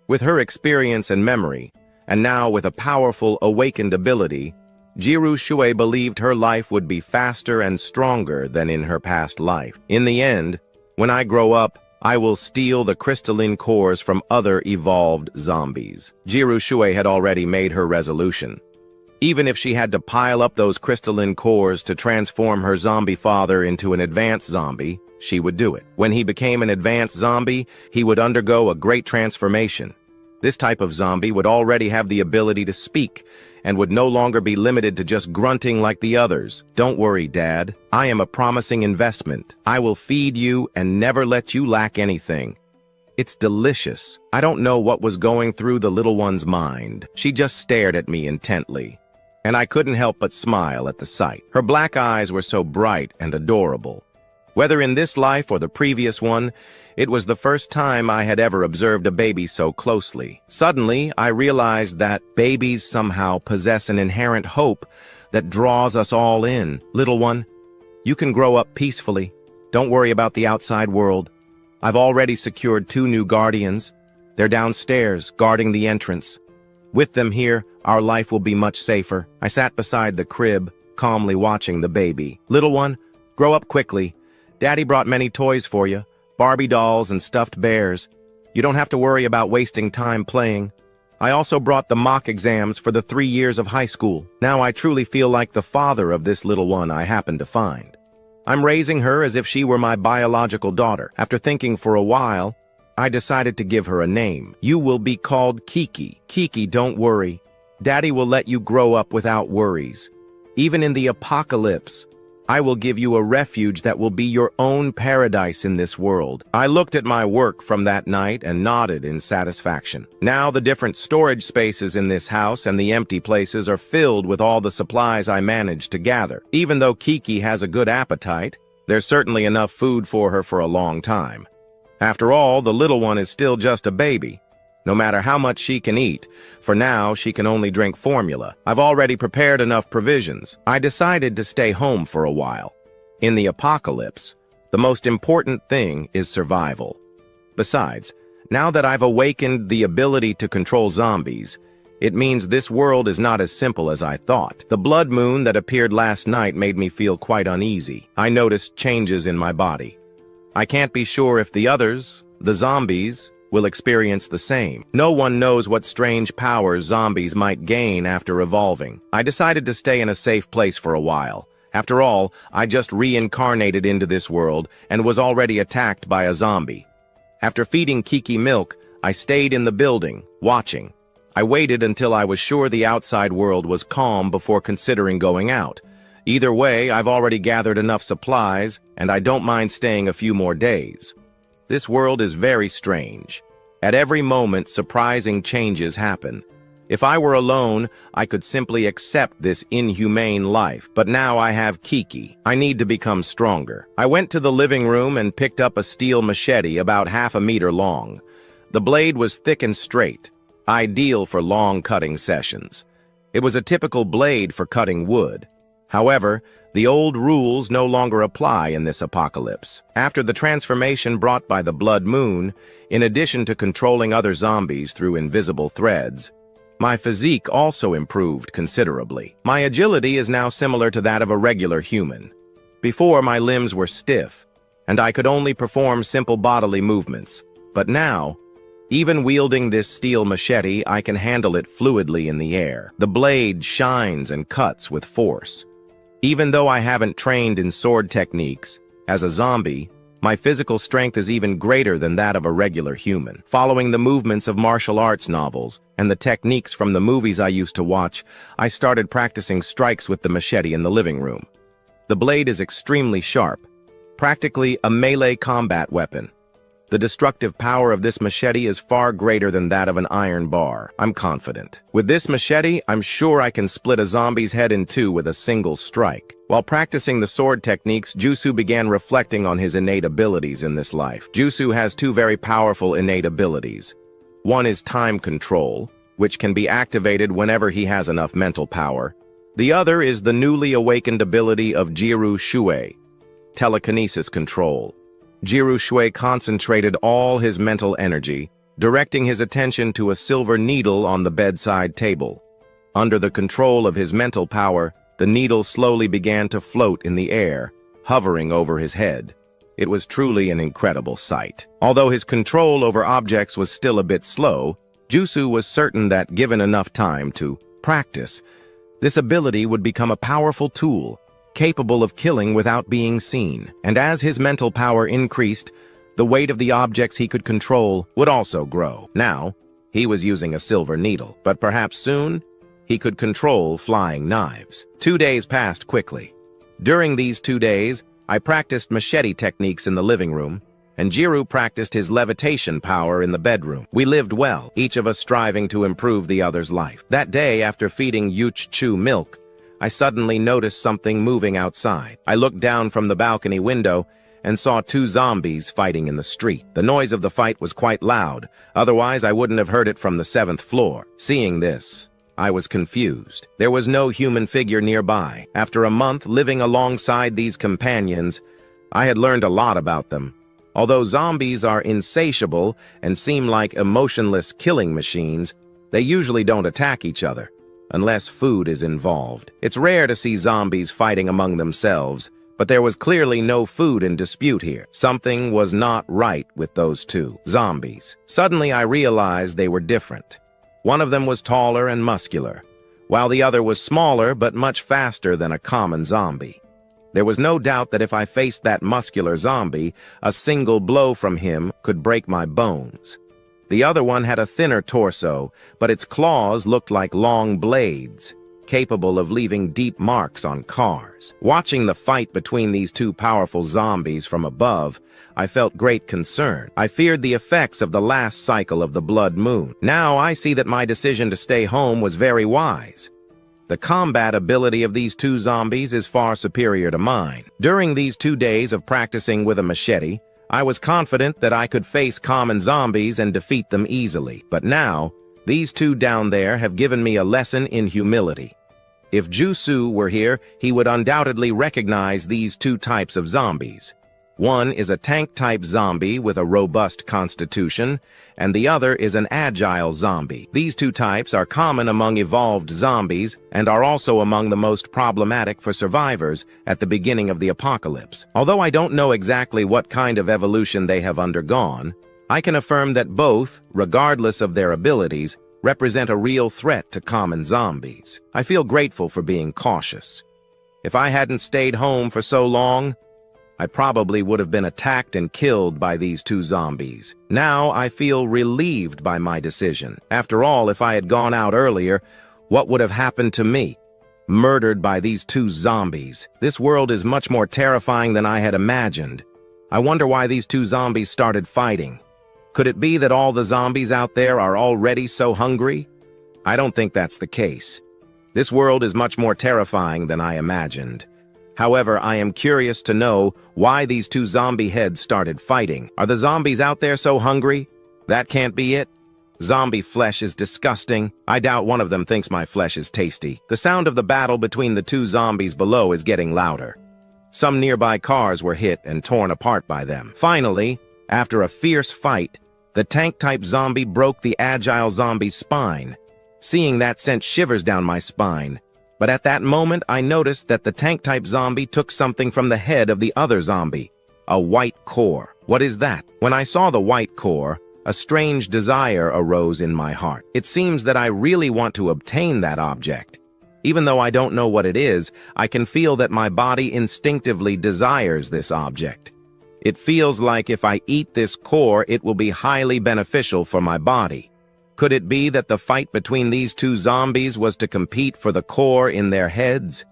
With her experience and memory, and now with a powerful awakened ability, Jiru Shui believed her life would be faster and stronger than in her past life. In the end, when I grow up, I will steal the crystalline cores from other evolved zombies. Jiru Shui had already made her resolution. Even if she had to pile up those crystalline cores to transform her zombie father into an advanced zombie, she would do it. When he became an advanced zombie, he would undergo a great transformation. This type of zombie would already have the ability to speak and would no longer be limited to just grunting like the others. "Don't worry, Dad. I am a promising investment. I will feed you and never let you lack anything. It's delicious." I don't know what was going through the little one's mind. She just stared at me intently. and I couldn't help but smile at the sight. Her black eyes were so bright and adorable. Whether in this life or the previous one, it was the first time I had ever observed a baby so closely. Suddenly, I realized that babies somehow possess an inherent hope that draws us all in. Little one, you can grow up peacefully. Don't worry about the outside world. I've already secured 2 new guardians. They're downstairs, guarding the entrance. With them here, our life will be much safer. I sat beside the crib, calmly watching the baby. Little one, grow up quickly. Daddy brought many toys for you, Barbie dolls and stuffed bears. You don't have to worry about wasting time playing. I also brought the mock exams for the 3 years of high school. Now I truly feel like the father of this little one I happened to find. I'm raising her as if she were my biological daughter. After thinking for a while, I decided to give her a name. You will be called Kiki. Kiki, don't worry. Daddy will let you grow up without worries. Even in the apocalypse, I will give you a refuge that will be your own paradise in this world. I looked at my work from that night and nodded in satisfaction. Now the different storage spaces in this house and the empty places are filled with all the supplies I managed to gather. Even though Kiki has a good appetite, there's certainly enough food for her for a long time. After all, the little one is still just a baby. No matter how much she can eat, for now she can only drink formula. I've already prepared enough provisions. I decided to stay home for a while. In the apocalypse, the most important thing is survival. Besides, now that I've awakened the ability to control zombies, it means this world is not as simple as I thought. The blood moon that appeared last night made me feel quite uneasy. I noticed changes in my body. I can't be sure if the others, the zombies, will experience the same. No one knows what strange powers zombies might gain after evolving. I decided to stay in a safe place for a while. After all, I just reincarnated into this world and was already attacked by a zombie. After feeding Kiki milk, I stayed in the building, watching. I waited until I was sure the outside world was calm before considering going out. Either way, I've already gathered enough supplies, and I don't mind staying a few more days. This world is very strange. At every moment, surprising changes happen. If I were alone, I could simply accept this inhumane life, but now I have Kiki. I need to become stronger. I went to the living room and picked up a steel machete about half a meter long. The blade was thick and straight, ideal for long cutting sessions. It was a typical blade for cutting wood. However, the old rules no longer apply in this apocalypse. After the transformation brought by the blood moon, in addition to controlling other zombies through invisible threads, my physique also improved considerably. My agility is now similar to that of a regular human. Before, my limbs were stiff, and I could only perform simple bodily movements. But now, even wielding this steel machete, I can handle it fluidly in the air. The blade shines and cuts with force. Even though I haven't trained in sword techniques, as a zombie, my physical strength is even greater than that of a regular human. Following the movements of martial arts novels and the techniques from the movies I used to watch, I started practicing strikes with the machete in the living room. The blade is extremely sharp, practically a melee combat weapon. The destructive power of this machete is far greater than that of an iron bar. I'm confident. With this machete, I'm sure I can split a zombie's head in two with a single strike. While practicing the sword techniques, Jusu began reflecting on his innate abilities in this life. Jusu has 2 very powerful innate abilities. One is time control, which can be activated whenever he has enough mental power. The other is the newly awakened ability of Jiru Shui, telekinesis control. Jiru Shui concentrated all his mental energy, directing his attention to a silver needle on the bedside table. Under the control of his mental power, the needle slowly began to float in the air, hovering over his head. It was truly an incredible sight. Although his control over objects was still a bit slow, Jusu was certain that given enough time to practice, this ability would become a powerful tool, capable of killing without being seen. And as his mental power increased, the weight of the objects he could control would also grow. Now, he was using a silver needle, but perhaps soon, he could control flying knives. 2 days passed quickly. During these 2 days, I practiced machete techniques in the living room, and Jiru practiced his levitation power in the bedroom. We lived well, each of us striving to improve the other's life. That day, after feeding Yuch-Chu milk, I suddenly noticed something moving outside. I looked down from the balcony window and saw two zombies fighting in the street. The noise of the fight was quite loud, otherwise I wouldn't have heard it from the 7th floor. Seeing this, I was confused. There was no human figure nearby. After a month living alongside these companions, I had learned a lot about them. Although zombies are insatiable and seem like emotionless killing machines, they usually don't attack each other, unless food is involved. It's rare to see zombies fighting among themselves, but there was clearly no food in dispute here. Something was not right with those two zombies. Suddenly I realized they were different. One of them was taller and muscular, while the other was smaller but much faster than a common zombie. There was no doubt that if I faced that muscular zombie, a single blow from him could break my bones. The other one had a thinner torso, but its claws looked like long blades, capable of leaving deep marks on cars. Watching the fight between these two powerful zombies from above, I felt great concern. I feared the effects of the last cycle of the blood moon. Now I see that my decision to stay home was very wise. The combat ability of these two zombies is far superior to mine. During these 2 days of practicing with a machete, I was confident that I could face common zombies and defeat them easily. But now, these two down there have given me a lesson in humility. If Jusu were here, he would undoubtedly recognize these two types of zombies. One is a tank-type zombie with a robust constitution, and the other is an agile zombie. These two types are common among evolved zombies and are also among the most problematic for survivors at the beginning of the apocalypse. Although I don't know exactly what kind of evolution they have undergone, I can affirm that both, regardless of their abilities, represent a real threat to common zombies. I feel grateful for being cautious. If I hadn't stayed home for so long, I probably would have been attacked and killed by these two zombies. Now I feel relieved by my decision. After all, if I had gone out earlier, what would have happened to me? Murdered by these two zombies. This world is much more terrifying than I had imagined. I wonder why these two zombies started fighting. Could it be that all the zombies out there are already so hungry? I don't think that's the case. This world is much more terrifying than I imagined. However, I am curious to know why these two zombie heads started fighting. Are the zombies out there so hungry? That can't be it. Zombie flesh is disgusting. I doubt one of them thinks my flesh is tasty. The sound of the battle between the two zombies below is getting louder. Some nearby cars were hit and torn apart by them. Finally, after a fierce fight, the tank-type zombie broke the agile zombie's spine. Seeing that sent shivers down my spine. But at that moment, I noticed that the tank-type zombie took something from the head of the other zombie, a white core. What is that? When I saw the white core, a strange desire arose in my heart. It seems that I really want to obtain that object. Even though I don't know what it is, I can feel that my body instinctively desires this object. It feels like if I eat this core, it will be highly beneficial for my body. Could it be that the fight between these two zombies was to compete for the core in their heads?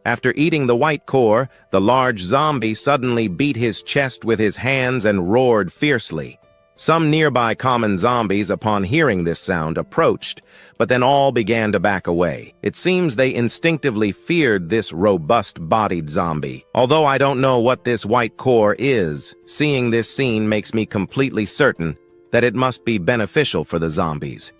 After eating the white core, the large zombie suddenly beat his chest with his hands and roared fiercely. Some nearby common zombies, upon hearing this sound, approached, but then all began to back away. It seems they instinctively feared this robust-bodied zombie. Although I don't know what this white core is, seeing this scene makes me completely certain that it must be beneficial for the zombies.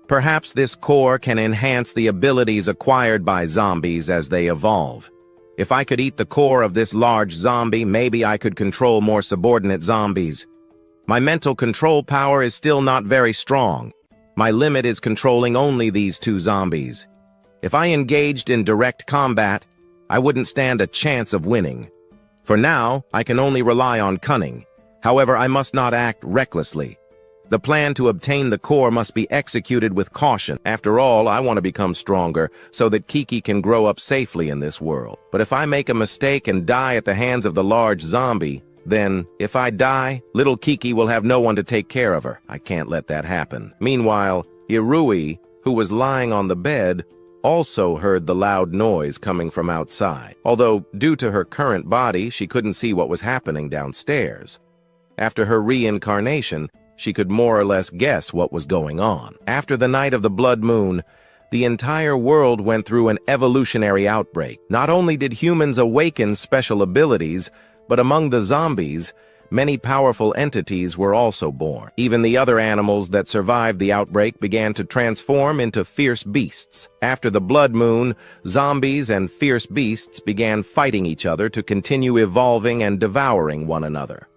Perhaps this core can enhance the abilities acquired by zombies as they evolve. If I could eat the core of this large zombie, maybe I could control more subordinate zombies. My mental control power is still not very strong. My limit is controlling only these two zombies. If I engaged in direct combat, I wouldn't stand a chance of winning. For now, I can only rely on cunning. However, I must not act recklessly. The plan to obtain the core must be executed with caution. After all, I want to become stronger so that Kiki can grow up safely in this world. But if I make a mistake and die at the hands of the large zombie, then, if I die, little Kiki will have no one to take care of her. I can't let that happen. Meanwhile, Irui, who was lying on the bed, also heard the loud noise coming from outside. Although, due to her current body, she couldn't see what was happening downstairs. After her reincarnation, she could more or less guess what was going on. After the night of the blood moon, the entire world went through an evolutionary outbreak. Not only did humans awaken special abilities, but among the zombies, many powerful entities were also born. Even the other animals that survived the outbreak began to transform into fierce beasts. After the blood moon, zombies and fierce beasts began fighting each other to continue evolving and devouring one another.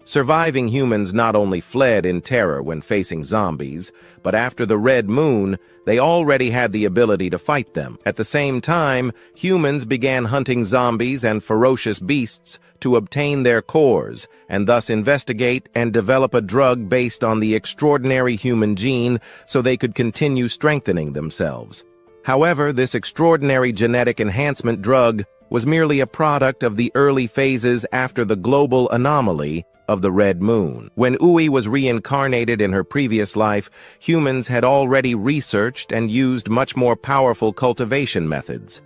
Surviving humans not only fled in terror when facing zombies, but after the red moon, they already had the ability to fight them. At the same time, humans began hunting zombies and ferocious beasts to obtain their cores, and thus investigate and develop a drug based on the extraordinary human gene so they could continue strengthening themselves. However, this extraordinary genetic enhancement drug was merely a product of the early phases after the global anomaly of the red moon. When Ui was reincarnated in her previous life, humans had already researched and used much more powerful cultivation methods.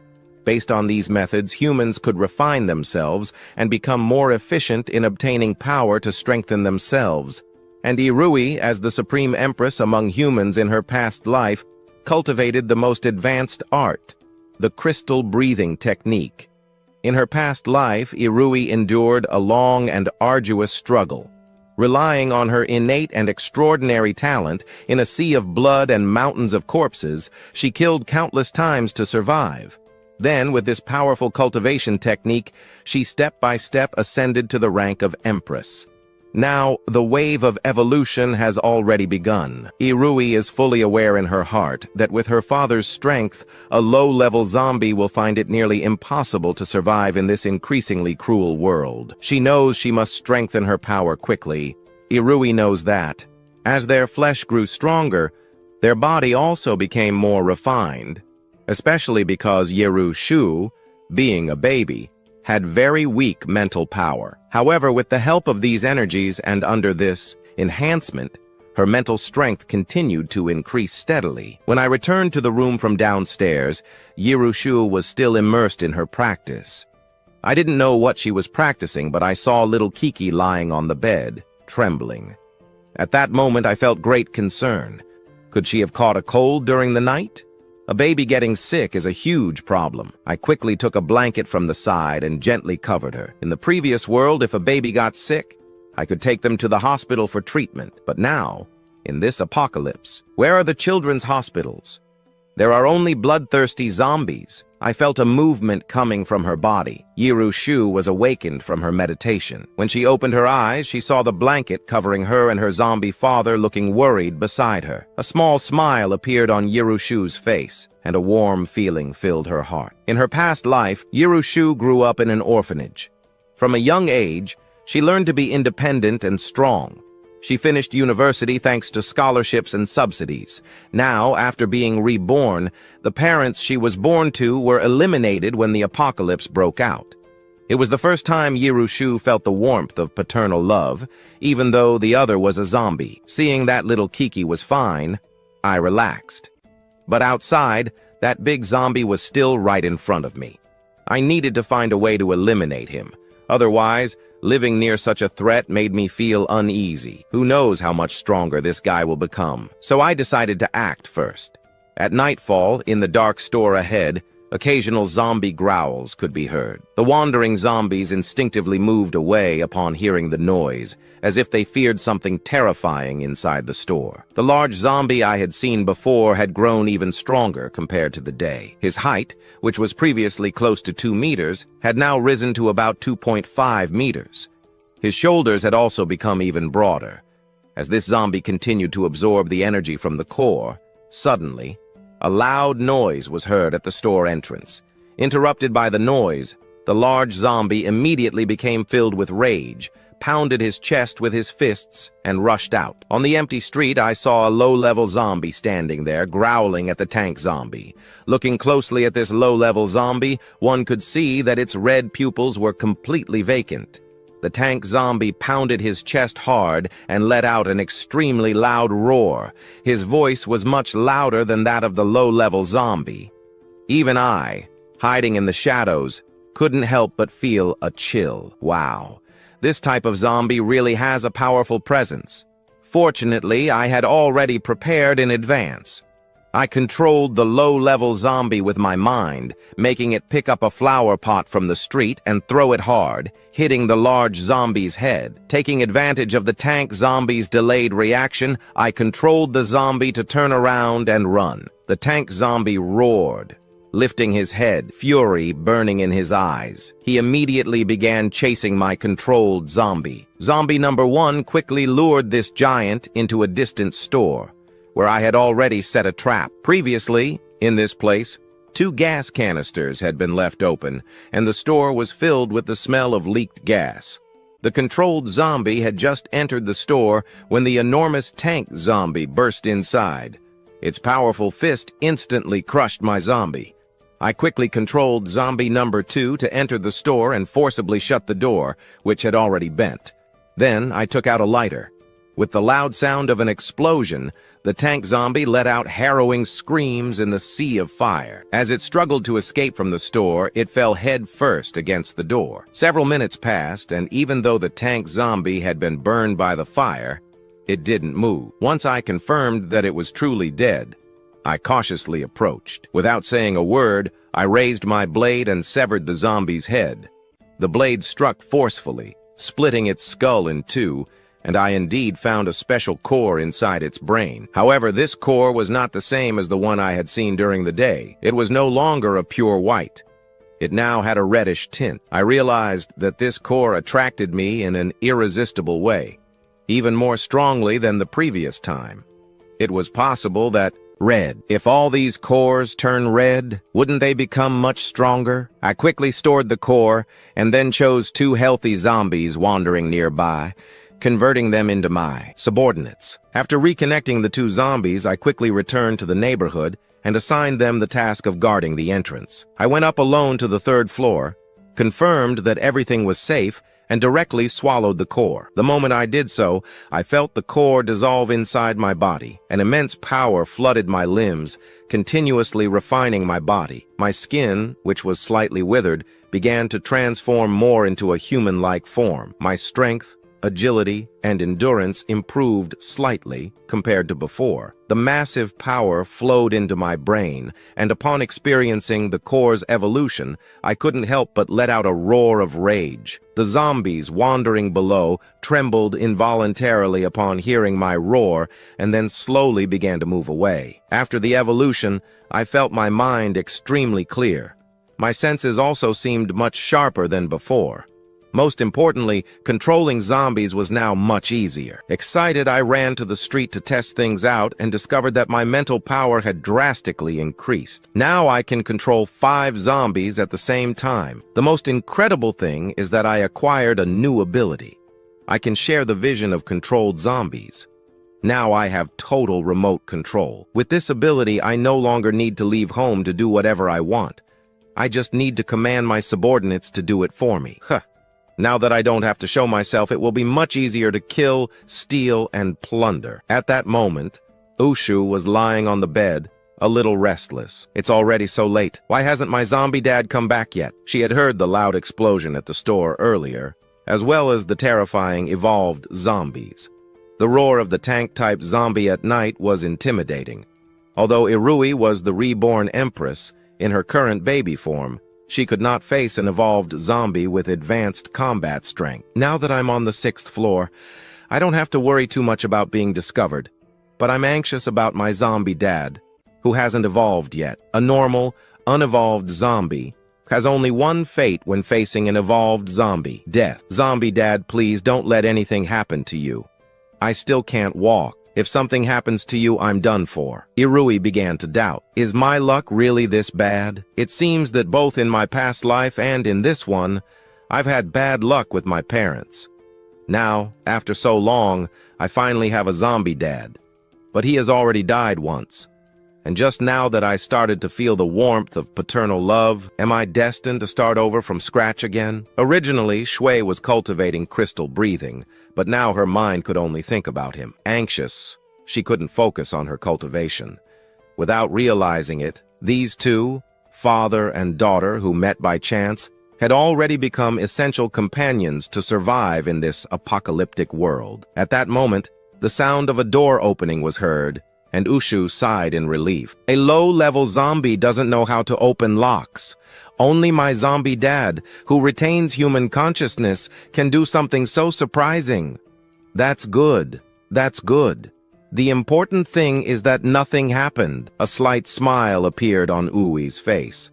Based on these methods, humans could refine themselves and become more efficient in obtaining power to strengthen themselves. And Irui, as the supreme empress among humans in her past life, cultivated the most advanced art, the crystal breathing technique. In her past life, Irui endured a long and arduous struggle. Relying on her innate and extraordinary talent, in a sea of blood and mountains of corpses, she killed countless times to survive. Then, with this powerful cultivation technique, she step by step ascended to the rank of empress. Now, the wave of evolution has already begun. Irui is fully aware in her heart that with her father's strength, a low-level zombie will find it nearly impossible to survive in this increasingly cruel world. She knows she must strengthen her power quickly. Irui knows that. As their flesh grew stronger, their body also became more refined, especially because Yeru Shu, being a baby, had very weak mental power. However, with the help of these energies and under this enhancement, her mental strength continued to increase steadily. When I returned to the room from downstairs, Yerushu was still immersed in her practice. I didn't know what she was practicing, but I saw little Kiki lying on the bed, trembling. At that moment, I felt great concern. Could she have caught a cold during the night? A baby getting sick is a huge problem. I quickly took a blanket from the side and gently covered her. In the previous world, if a baby got sick, I could take them to the hospital for treatment. But now, in this apocalypse, where are the children's hospitals? There are only bloodthirsty zombies. I felt a movement coming from her body. Yiru Shu was awakened from her meditation. When she opened her eyes, she saw the blanket covering her and her zombie father looking worried beside her. A small smile appeared on Yiru Shu's face, and a warm feeling filled her heart. In her past life, Yiru Shu grew up in an orphanage. From a young age, she learned to be independent and strong. She finished university thanks to scholarships and subsidies. Now, after being reborn, the parents she was born to were eliminated when the apocalypse broke out. It was the first time Yiru Shu felt the warmth of paternal love, even though the other was a zombie. Seeing that little Kiki was fine, I relaxed. But outside, that big zombie was still right in front of me. I needed to find a way to eliminate him. Otherwise, living near such a threat made me feel uneasy. Who knows how much stronger this guy will become? So I decided to act first. At nightfall, in the dark store ahead, occasional zombie growls could be heard. The wandering zombies instinctively moved away upon hearing the noise, as if they feared something terrifying inside the store. The large zombie I had seen before had grown even stronger compared to the day. His height, which was previously close to 2 meters, had now risen to about 2.5 meters. His shoulders had also become even broader. As this zombie continued to absorb the energy from the core, suddenly, a loud noise was heard at the store entrance. Interrupted by the noise, the large zombie immediately became filled with rage, pounded his chest with his fists, and rushed out. On the empty street, I saw a low-level zombie standing there, growling at the tank zombie. Looking closely at this low-level zombie, one could see that its red pupils were completely vacant. The tank zombie pounded his chest hard and let out an extremely loud roar. His voice was much louder than that of the low-level zombie. Even I, hiding in the shadows, couldn't help but feel a chill. Wow. This type of zombie really has a powerful presence. Fortunately, I had already prepared in advance. I controlled the low-level zombie with my mind, making it pick up a flower pot from the street and throw it hard, hitting the large zombie's head. Taking advantage of the tank zombie's delayed reaction, I controlled the zombie to turn around and run. The tank zombie roared, lifting his head, fury burning in his eyes. He immediately began chasing my controlled zombie. Zombie number 1 quickly lured this giant into a distant store, where I had already set a trap. Previously, in this place, 2 gas canisters had been left open, and the store was filled with the smell of leaked gas. The controlled zombie had just entered the store when the enormous tank zombie burst inside. Its powerful fist instantly crushed my zombie. I quickly controlled zombie number 2 to enter the store and forcibly shut the door, which had already bent. Then I took out a lighter. With the loud sound of an explosion, the tank zombie let out harrowing screams in the sea of fire. As it struggled to escape from the store, it fell head first against the door. Several minutes passed, and even though the tank zombie had been burned by the fire, it didn't move. Once I confirmed that it was truly dead, I cautiously approached. Without saying a word, I raised my blade and severed the zombie's head. The blade struck forcefully, splitting its skull in two, and I indeed found a special core inside its brain. However, this core was not the same as the one I had seen during the day. It was no longer a pure white. It now had a reddish tint. I realized that this core attracted me in an irresistible way, even more strongly than the previous time. It was possible that red. If all these cores turn red, wouldn't they become much stronger? I quickly stored the core and then chose 2 healthy zombies wandering nearby, converting them into my subordinates. After reconnecting the 2 zombies, I quickly returned to the neighborhood and assigned them the task of guarding the entrance. I went up alone to the 3rd floor, confirmed that everything was safe, and directly swallowed the core. The moment I did so, I felt the core dissolve inside my body. An immense power flooded my limbs, continuously refining my body. My skin, which was slightly withered, began to transform more into a human-like form. My strength, agility, and endurance improved slightly compared to before. The massive power flowed into my brain, and upon experiencing the core's evolution, I couldn't help but let out a roar of rage. The zombies wandering below trembled involuntarily upon hearing my roar and then slowly began to move away. After the evolution, I felt my mind extremely clear. My senses also seemed much sharper than before. Most importantly, controlling zombies was now much easier. Excited, I ran to the street to test things out and discovered that my mental power had drastically increased. Now I can control 5 zombies at the same time. The most incredible thing is that I acquired a new ability. I can share the vision of controlled zombies. Now I have total remote control. With this ability, I no longer need to leave home to do whatever I want. I just need to command my subordinates to do it for me. Now that I don't have to show myself, it will be much easier to kill, steal, and plunder. At that moment, Ushu was lying on the bed, a little restless. It's already so late. Why hasn't my zombie dad come back yet? She had heard the loud explosion at the store earlier, as well as the terrifying evolved zombies. The roar of the tank-type zombie at night was intimidating. Although Irui was the reborn empress, in her current baby form, she could not face an evolved zombie with advanced combat strength. Now that I'm on the 6th floor, I don't have to worry too much about being discovered, but I'm anxious about my zombie dad, who hasn't evolved yet. A normal, unevolved zombie has only one fate when facing an evolved zombie: death. Zombie dad, please don't let anything happen to you. I still can't walk. If something happens to you, I'm done for. Irui began to doubt. Is my luck really this bad? It seems that both in my past life and in this one, I've had bad luck with my parents. Now, after so long, I finally have a zombie dad. But he has already died once. And just now that I started to feel the warmth of paternal love, am I destined to start over from scratch again? Originally, Shui was cultivating crystal breathing, but now her mind could only think about him. Anxious, she couldn't focus on her cultivation. Without realizing it, these two, father and daughter who met by chance, had already become essential companions to survive in this apocalyptic world. At that moment, the sound of a door opening was heard, and Ushu sighed in relief. A low-level zombie doesn't know how to open locks. Only my zombie dad, who retains human consciousness, can do something so surprising. That's good. That's good. The important thing is that nothing happened. A slight smile appeared on Ui's face.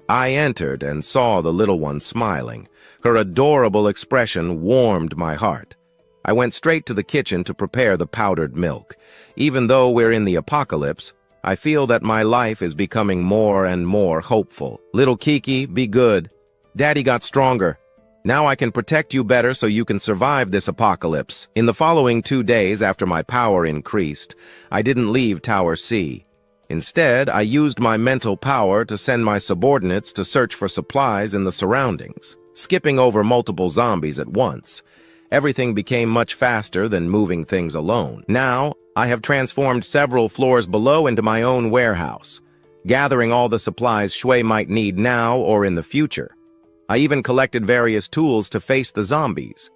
I entered and saw the little one smiling. Her adorable expression warmed my heart. I went straight to the kitchen to prepare the powdered milk. Even though we're in the apocalypse, I feel that my life is becoming more and more hopeful. Little Kiki, be good. Daddy got stronger. Now I can protect you better so you can survive this apocalypse. In the following 2 days after my power increased, I didn't leave Tower C. Instead, I used my mental power to send my subordinates to search for supplies in the surroundings, skipping over multiple zombies at once. Everything became much faster than moving things alone. Now, I have transformed several floors below into my own warehouse, gathering all the supplies Shui might need now or in the future. I even collected various tools to face the zombies.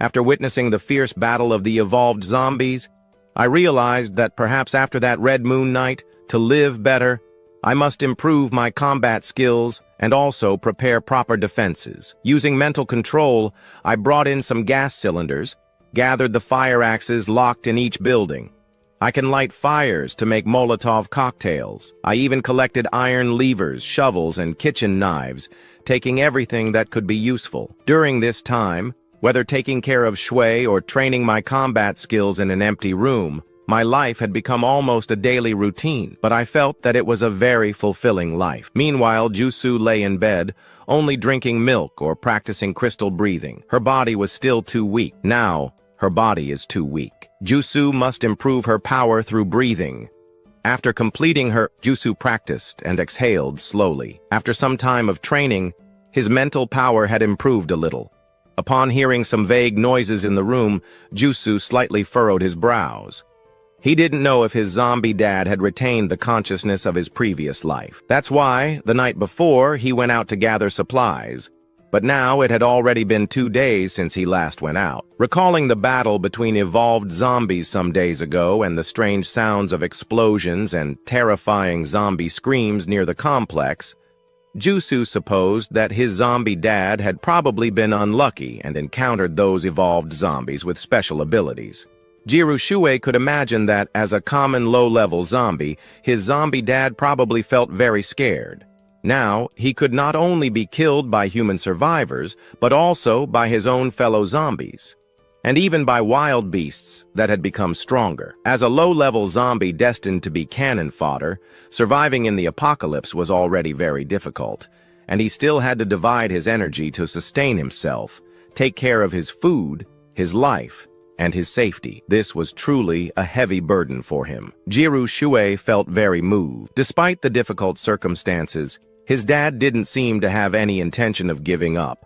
After witnessing the fierce battle of the evolved zombies, I realized that perhaps after that Red Moon night, to live better, I must improve my combat skills and also prepare proper defenses. Using mental control, I brought in some gas cylinders, gathered the fire axes locked in each building. I can light fires to make Molotov cocktails. I even collected iron levers, shovels, and kitchen knives, taking everything that could be useful. During this time, whether taking care of Shui or training my combat skills in an empty room, my life had become almost a daily routine, but I felt that it was a very fulfilling life. Meanwhile, Jusu lay in bed, only drinking milk or practicing crystal breathing. Her body was still too weak. Now, her body is too weak. Jusu must improve her power through breathing. After completing her, Jusu practiced and exhaled slowly. After some time of training, his mental power had improved a little. Upon hearing some vague noises in the room, Jusu slightly furrowed his brows. He didn't know if his zombie dad had retained the consciousness of his previous life. That's why, the night before, he went out to gather supplies. But now it had already been 2 days since he last went out. Recalling the battle between evolved zombies some days ago and the strange sounds of explosions and terrifying zombie screams near the complex, Jusu supposed that his zombie dad had probably been unlucky and encountered those evolved zombies with special abilities. Jiru Shui could imagine that, as a common low-level zombie, his zombie dad probably felt very scared. Now, he could not only be killed by human survivors, but also by his own fellow zombies, and even by wild beasts that had become stronger. As a low-level zombie destined to be cannon fodder, surviving in the apocalypse was already very difficult, and he still had to divide his energy to sustain himself, take care of his food, his life, and his safety. This was truly a heavy burden for him. Jiru Shui felt very moved. Despite the difficult circumstances, his dad didn't seem to have any intention of giving up.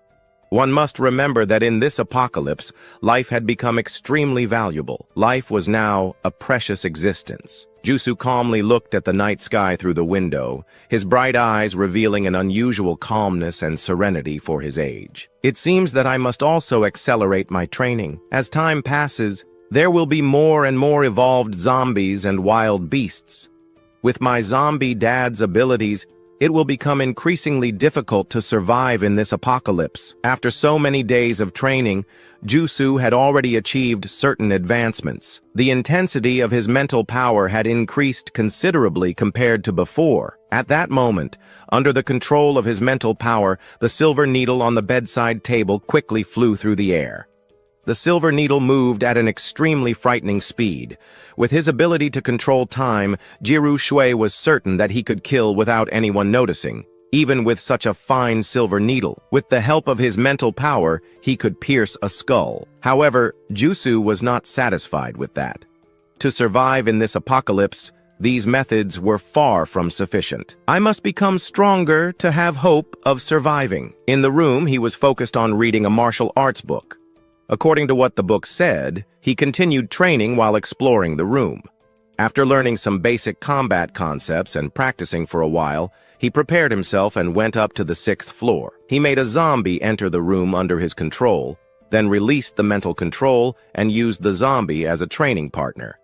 One must remember that in this apocalypse, life had become extremely valuable. Life was now a precious existence. Jusu calmly looked at the night sky through the window, his bright eyes revealing an unusual calmness and serenity for his age. It seems that I must also accelerate my training. As time passes, there will be more and more evolved zombies and wild beasts. With my zombie dad's abilities, it will become increasingly difficult to survive in this apocalypse. After so many days of training, Jusu had already achieved certain advancements. The intensity of his mental power had increased considerably compared to before. At that moment, under the control of his mental power, the silver needle on the bedside table quickly flew through the air. The silver needle moved at an extremely frightening speed. With his ability to control time, Jiru Shui was certain that he could kill without anyone noticing, even with such a fine silver needle. With the help of his mental power, he could pierce a skull. However, Jusu was not satisfied with that. To survive in this apocalypse, these methods were far from sufficient. I must become stronger to have hope of surviving. In the room, he was focused on reading a martial arts book. According to what the book said, he continued training while exploring the room. After learning some basic combat concepts and practicing for a while, he prepared himself and went up to the 6th floor. He made a zombie enter the room under his control, then released the mental control and used the zombie as a training partner.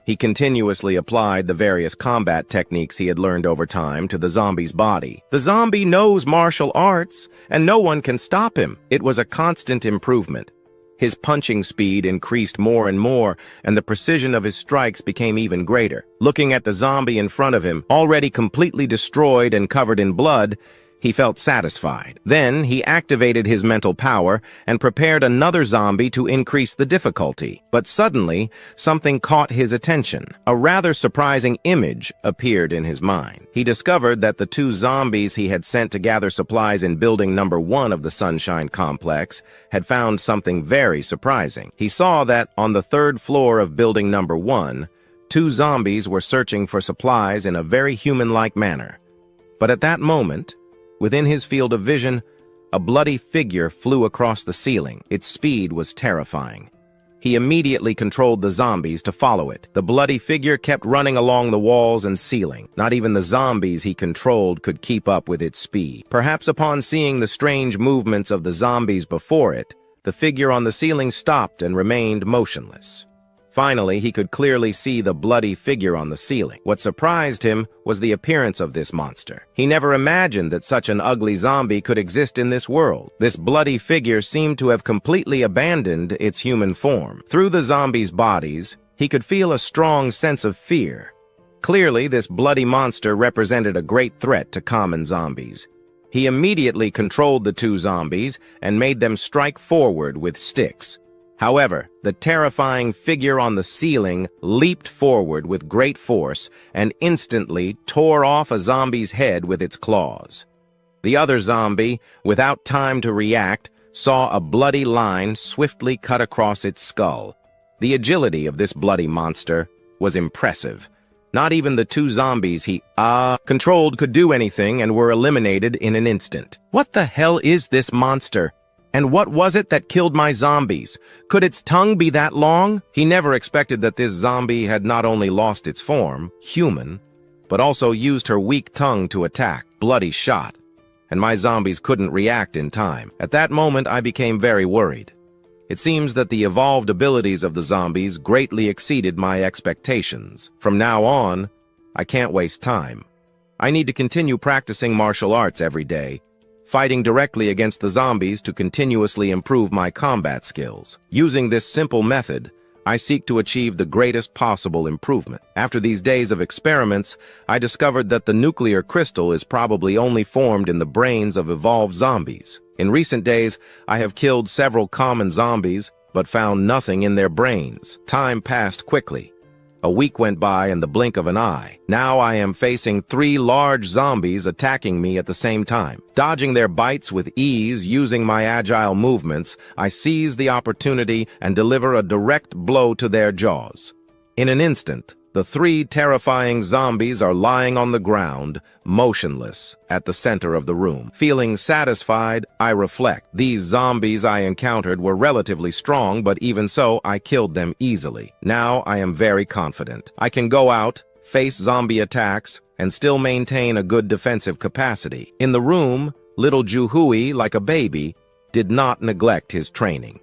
He continuously applied the various combat techniques he had learned over time to the zombie's body. The zombie knows martial arts, and no one can stop him. It was a constant improvement. His punching speed increased more and more, and the precision of his strikes became even greater. Looking at the zombie in front of him, already completely destroyed and covered in blood, he felt satisfied. Then he activated his mental power and prepared another zombie to increase the difficulty. But suddenly, something caught his attention. A rather surprising image appeared in his mind. He discovered that the 2 zombies he had sent to gather supplies in building number 1 of the Sunshine Complex had found something very surprising. He saw that on the 3rd floor of building number 1, 2 zombies were searching for supplies in a very human-like manner. But at that moment, within his field of vision, a bloody figure flew across the ceiling. Its speed was terrifying. He immediately controlled the zombies to follow it. The bloody figure kept running along the walls and ceiling. Not even the zombies he controlled could keep up with its speed. Perhaps upon seeing the strange movements of the zombies before it, the figure on the ceiling stopped and remained motionless. Finally, he could clearly see the bloody figure on the ceiling. What surprised him was the appearance of this monster. He never imagined that such an ugly zombie could exist in this world. This bloody figure seemed to have completely abandoned its human form. Through the zombies' bodies, he could feel a strong sense of fear. Clearly, this bloody monster represented a great threat to common zombies. He immediately controlled the 2 zombies and made them strike forward with sticks. However, the terrifying figure on the ceiling leaped forward with great force and instantly tore off a zombie's head with its claws. The other zombie, without time to react, saw a bloody line swiftly cut across its skull. The agility of this bloody monster was impressive. Not even the 2 zombies he controlled could do anything and were eliminated in an instant. What the hell is this monster? And what was it that killed my zombies? Could its tongue be that long? He never expected that this zombie had not only lost its form, human, but also used her weak tongue to attack. Bloody shot. And my zombies couldn't react in time. At that moment, I became very worried. It seems that the evolved abilities of the zombies greatly exceeded my expectations. From now on, I can't waste time. I need to continue practicing martial arts every day, fighting directly against the zombies to continuously improve my combat skills. Using this simple method, I seek to achieve the greatest possible improvement. After these days of experiments, I discovered that the nuclear crystal is probably only formed in the brains of evolved zombies. In recent days, I have killed several common zombies, but found nothing in their brains. Time passed quickly. A week went by in the blink of an eye. Now I am facing 3 large zombies attacking me at the same time. Dodging their bites with ease, using my agile movements, I seize the opportunity and deliver a direct blow to their jaws. In an instant, the 3 terrifying zombies are lying on the ground, motionless, at the center of the room. Feeling satisfied, I reflect. These zombies I encountered were relatively strong, but even so, I killed them easily. Now I am very confident. I can go out, face zombie attacks, and still maintain a good defensive capacity. In the room, little Juhui, like a baby, did not neglect his training.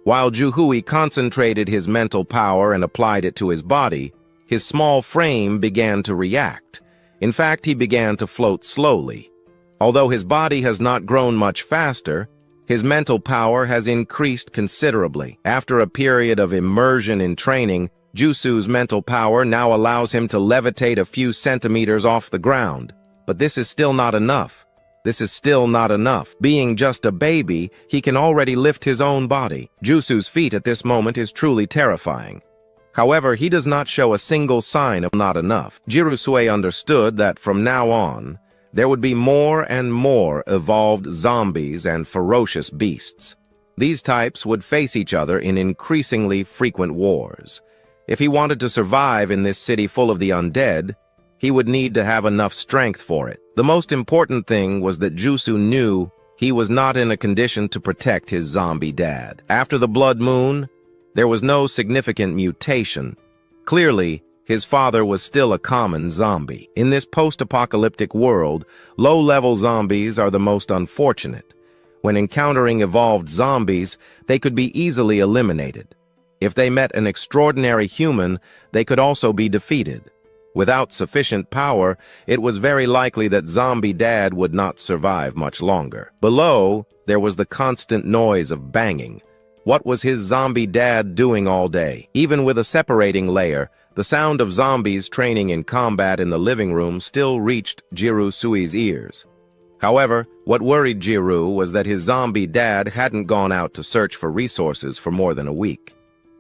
While Juhui concentrated his mental power and applied it to his body, his small frame began to react. In fact, he began to float slowly. Although his body has not grown much faster, his mental power has increased considerably. After a period of immersion in training, Jusu's mental power now allows him to levitate a few centimeters off the ground. But this is still not enough. This is still not enough. Being just a baby, he can already lift his own body. Jusu's feat at this moment is truly terrifying. However, he does not show a single sign of not enough. Jirusue understood that from now on, there would be more and more evolved zombies and ferocious beasts. These types would face each other in increasingly frequent wars. If he wanted to survive in this city full of the undead, he would need to have enough strength for it. The most important thing was that Jusu knew he was not in a condition to protect his zombie dad. After the blood moon, there was no significant mutation. Clearly, His father was still a common zombie. In this post-apocalyptic world, low-level zombies are the most unfortunate. When encountering evolved zombies, they could be easily eliminated. If they met an extraordinary human, they could also be defeated. Without sufficient power, it was very likely that Zombie Dad would not survive much longer. Below, there was the constant noise of banging. What was his zombie dad doing all day? Even with a separating layer, the sound of zombies training in combat in the living room still reached Jiru Sui's ears. However, what worried Jiru was that his zombie dad hadn't gone out to search for resources for more than a week.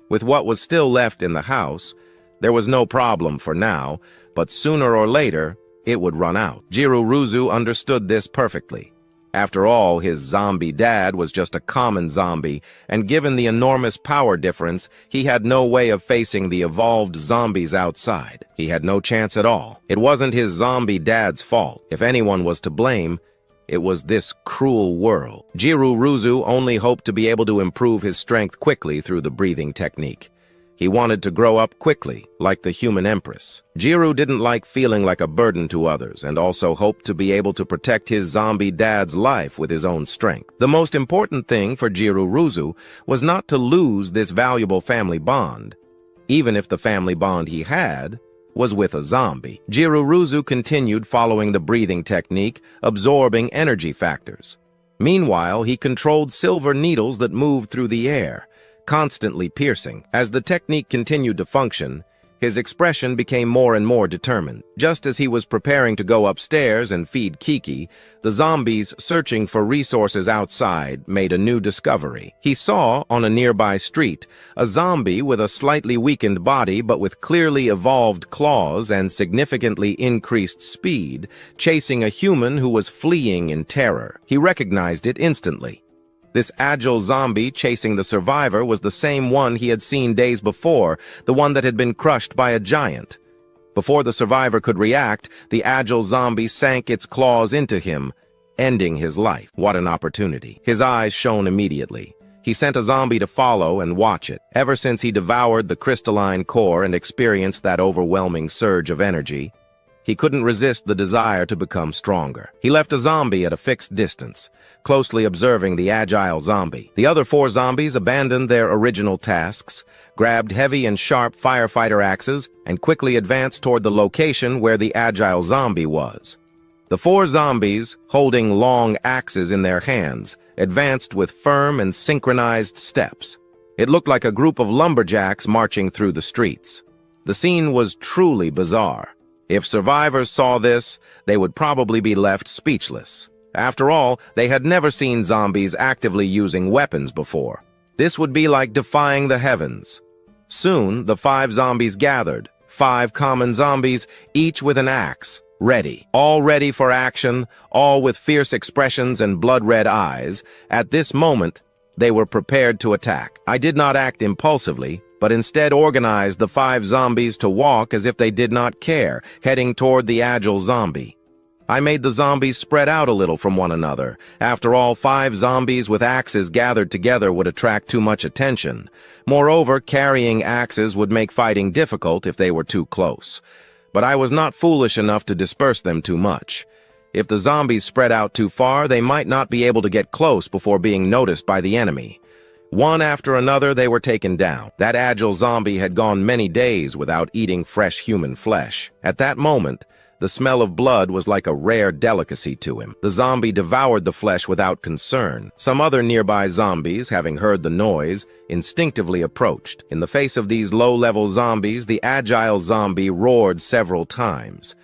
With what was still left in the house, there was no problem for now, but sooner or later, it would run out. Jiru understood this perfectly. After all, his zombie dad was just a common zombie, and given the enormous power difference, he had no way of facing the evolved zombies outside. He had no chance at all. It wasn't his zombie dad's fault. If anyone was to blame, it was this cruel world. Jiru only hoped to be able to improve his strength quickly through the breathing technique. He wanted to grow up quickly, like the human empress. Jiru didn't like feeling like a burden to others, and also hoped to be able to protect his zombie dad's life with his own strength. The most important thing for Jiru was not to lose this valuable family bond, even if the family bond he had was with a zombie. Jiru continued following the breathing technique, absorbing energy factors. Meanwhile, he controlled silver needles that moved through the air, constantly piercing. As the technique continued to function, his expression became more and more determined. Just as he was preparing to go upstairs and feed Kiki, the zombies searching for resources outside made a new discovery. He saw, on a nearby street, a zombie with a slightly weakened body but with clearly evolved claws and significantly increased speed, chasing a human who was fleeing in terror. He recognized it instantly. This agile zombie chasing the survivor was the same one he had seen days before, the one that had been crushed by a giant. Before the survivor could react, the agile zombie sank its claws into him, ending his life. What an opportunity. His eyes shone immediately. He sent a zombie to follow and watch it. Ever since he devoured the crystalline core and experienced that overwhelming surge of energy, he couldn't resist the desire to become stronger. He left a zombie at a fixed distance, closely observing the agile zombie. The other 4 zombies abandoned their original tasks, grabbed heavy and sharp firefighter axes, and quickly advanced toward the location where the agile zombie was. The 4 zombies, holding long axes in their hands, advanced with firm and synchronized steps. It looked like a group of lumberjacks marching through the streets. The scene was truly bizarre. If survivors saw this, they would probably be left speechless. After all, they had never seen zombies actively using weapons before. This would be like defying the heavens. Soon, the 5 zombies gathered, 5 common zombies, each with an axe, ready. All ready for action, all with fierce expressions and blood-red eyes. At this moment, they were prepared to attack. I did not act impulsively, but instead organized the 5 zombies to walk as if they did not care, heading toward the agile zombie. I made the zombies spread out a little from one another. After all, 5 zombies with axes gathered together would attract too much attention. Moreover, carrying axes would make fighting difficult if they were too close. But I was not foolish enough to disperse them too much. If the zombies spread out too far, they might not be able to get close before being noticed by the enemy. One after another, they were taken down. That agile zombie had gone many days without eating fresh human flesh. At that moment, the smell of blood was like a rare delicacy to him. The zombie devoured the flesh without concern. Some other nearby zombies, having heard the noise, instinctively approached. In the face of these low-level zombies, the agile zombie roared several times.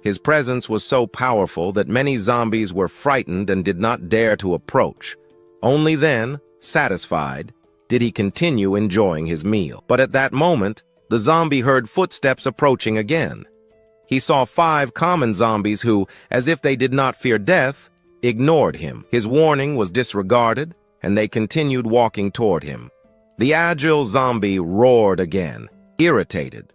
His presence was so powerful that many zombies were frightened and did not dare to approach. Only then, satisfied, did he continue enjoying his meal. But at that moment, the zombie heard footsteps approaching again. He saw 5 common zombies who, as if they did not fear death, ignored him. His warning was disregarded, and they continued walking toward him. The agile zombie roared again, irritated,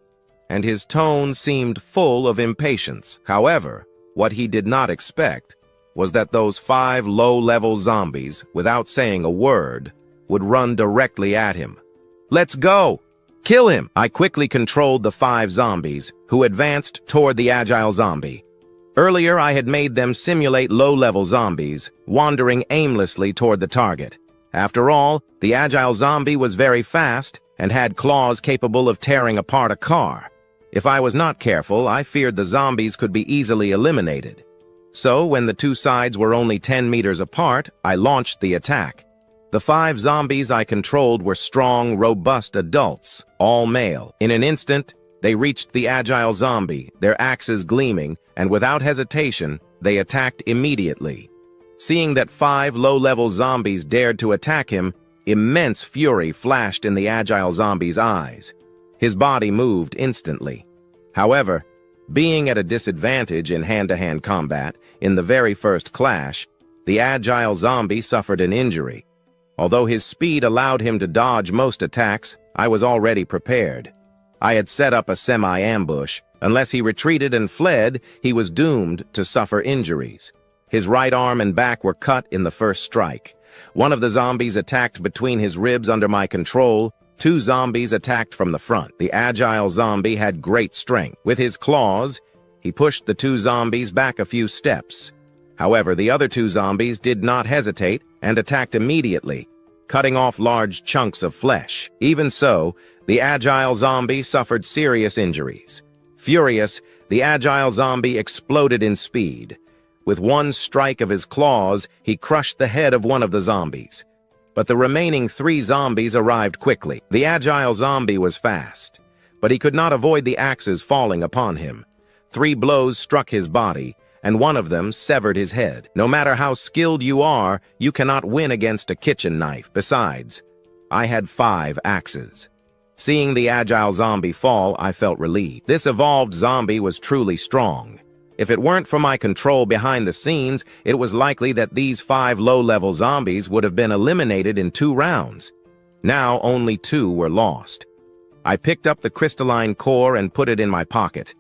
and his tone seemed full of impatience. However, what he did not expect was that those 5 low-level zombies, without saying a word, would run directly at him. "Let's go!" Kill him! I quickly controlled the 5 zombies, who advanced toward the agile zombie. Earlier, I had made them simulate low-level zombies, wandering aimlessly toward the target. After all, the agile zombie was very fast and had claws capable of tearing apart a car. If I was not careful, I feared the zombies could be easily eliminated. So, when the 2 sides were only 10 meters apart, I launched the attack. The 5 zombies I controlled were strong, robust adults, all male. In an instant, they reached the agile zombie, their axes gleaming, and without hesitation, they attacked immediately. Seeing that 5 low-level zombies dared to attack him, immense fury flashed in the agile zombie's eyes. His body moved instantly. However, being at a disadvantage in hand-to-hand combat, in the very first clash, the agile zombie suffered an injury. Although his speed allowed him to dodge most attacks, I was already prepared. I had set up a semi-ambush. Unless he retreated and fled, he was doomed to suffer injuries. His right arm and back were cut in the first strike. One of the zombies attacked between his ribs under my control. 2 zombies attacked from the front. The agile zombie had great strength. With his claws, he pushed the 2 zombies back a few steps. However, the other 2 zombies did not hesitate and attacked immediately, cutting off large chunks of flesh. Even so, the agile zombie suffered serious injuries. Furious, the agile zombie exploded in speed. With one strike of his claws, he crushed the head of one of the zombies. But the remaining 3 zombies arrived quickly. The agile zombie was fast, but he could not avoid the axes falling upon him. 3 blows struck his body, and one of them severed his head. No matter how skilled you are, you cannot win against a kitchen knife. Besides, I had 5 axes. Seeing the agile zombie fall, I felt relieved. This evolved zombie was truly strong. If it weren't for my control behind the scenes, it was likely that these 5 low-level zombies would have been eliminated in 2 rounds. Now only 2 were lost. I picked up the crystalline core and put it in my pocket.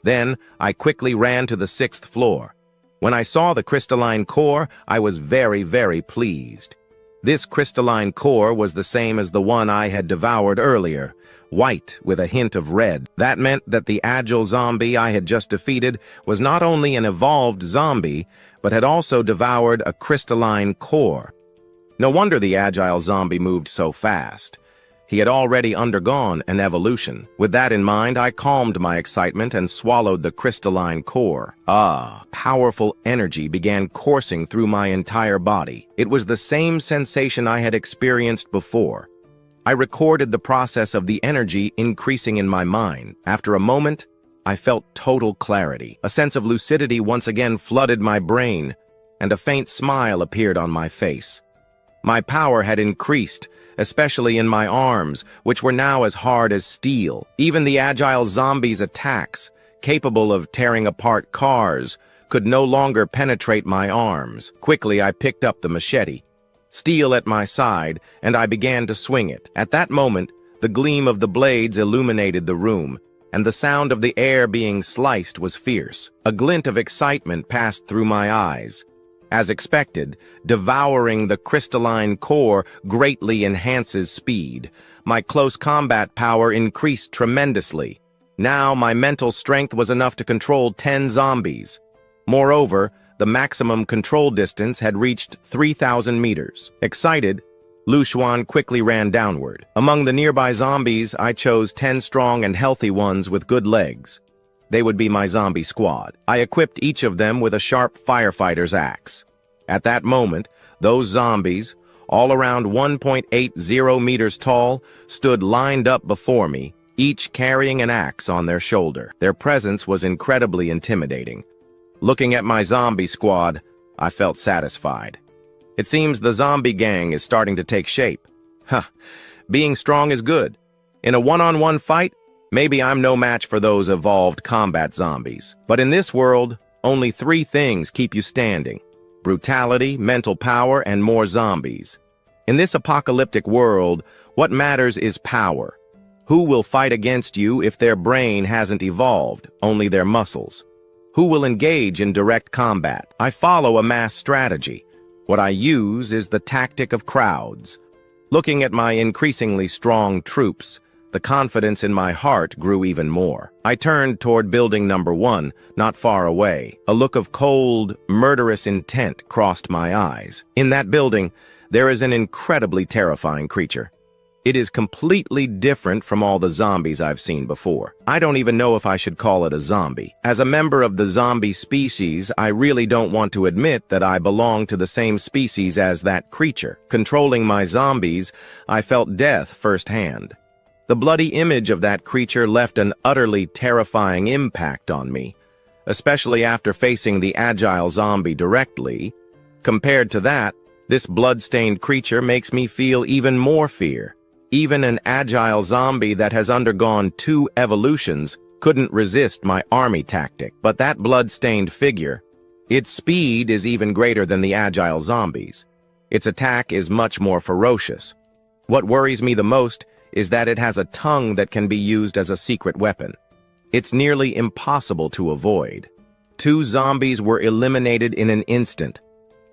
Then, I quickly ran to the 6th floor. When I saw the crystalline core, I was very, very pleased. This crystalline core was the same as the one I had devoured earlier, white with a hint of red. That meant that the agile zombie I had just defeated was not only an evolved zombie, but had also devoured a crystalline core. No wonder the agile zombie moved so fast. He had already undergone an evolution. With that in mind, I calmed my excitement and swallowed the crystalline core. Powerful energy began coursing through my entire body. It was the same sensation I had experienced before. I recorded the process of the energy increasing in my mind. After a moment, I felt total clarity. A sense of lucidity once again flooded my brain, and a faint smile appeared on my face. My power had increased, especially in my arms, which were now as hard as steel. Even the agile zombie's attacks, capable of tearing apart cars, could no longer penetrate my arms. Quickly, I picked up the machete, steel at my side, and I began to swing it. At that moment, the gleam of the blades illuminated the room, and the sound of the air being sliced was fierce. A glint of excitement passed through my eyes. As expected, devouring the crystalline core greatly enhances speed. My close combat power increased tremendously. Now my mental strength was enough to control 10 zombies. Moreover, the maximum control distance had reached 3,000 meters. Excited, Lu Xuan quickly ran downward. Among the nearby zombies, I chose 10 strong and healthy ones with good legs. They would be my zombie squad. I equipped each of them with a sharp firefighter's axe. At that moment, those zombies, all around 1.80 meters tall, stood lined up before me, each carrying an axe on their shoulder. Their presence was incredibly intimidating. Looking at my zombie squad, I felt satisfied. It seems the zombie gang is starting to take shape. Being strong is good. In a one-on-one fight, maybe I'm no match for those evolved combat zombies. But in this world, only 3 things keep you standing: brutality, mental power, and more zombies. In this apocalyptic world, what matters is power. Who will fight against you if their brain hasn't evolved, only their muscles? Who will engage in direct combat? I follow a mass strategy. What I use is the tactic of crowds. Looking at my increasingly strong troops, the confidence in my heart grew even more. I turned toward building number 1, not far away. A look of cold, murderous intent crossed my eyes. In that building, there is an incredibly terrifying creature. It is completely different from all the zombies I've seen before. I don't even know if I should call it a zombie. As a member of the zombie species, I really don't want to admit that I belong to the same species as that creature. Controlling my zombies, I felt death firsthand. The bloody image of that creature left an utterly terrifying impact on me, especially after facing the agile zombie directly. Compared to that, this blood-stained creature makes me feel even more fear. Even an agile zombie that has undergone 2 evolutions couldn't resist my army tactic. But that blood-stained figure, its speed is even greater than the agile zombies. Its attack is much more ferocious. What worries me the most is that it has a tongue that can be used as a secret weapon. It's nearly impossible to avoid. 2 zombies were eliminated in an instant.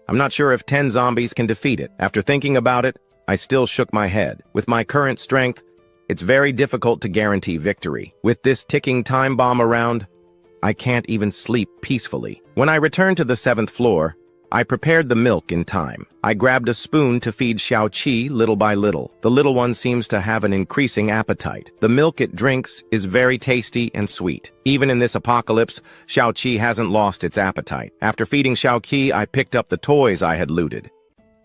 I'm not sure if 10 zombies can defeat it. After thinking about it, I still shook my head. With my current strength, it's very difficult to guarantee victory. With this ticking time bomb around, I can't even sleep peacefully. When I returned to the 7th floor, I prepared the milk in time. I grabbed a spoon to feed Xiaoqi little by little. The little one seems to have an increasing appetite. The milk it drinks is very tasty and sweet. Even in this apocalypse, Xiaoqi hasn't lost its appetite. After feeding Xiaoqi, I picked up the toys I had looted.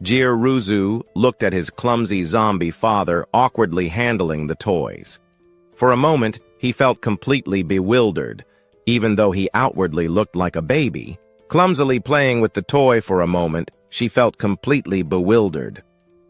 Jiruzu looked at his clumsy zombie father awkwardly handling the toys. For a moment, he felt completely bewildered, even though he outwardly looked like a baby. Clumsily playing with the toy for a moment, she felt completely bewildered.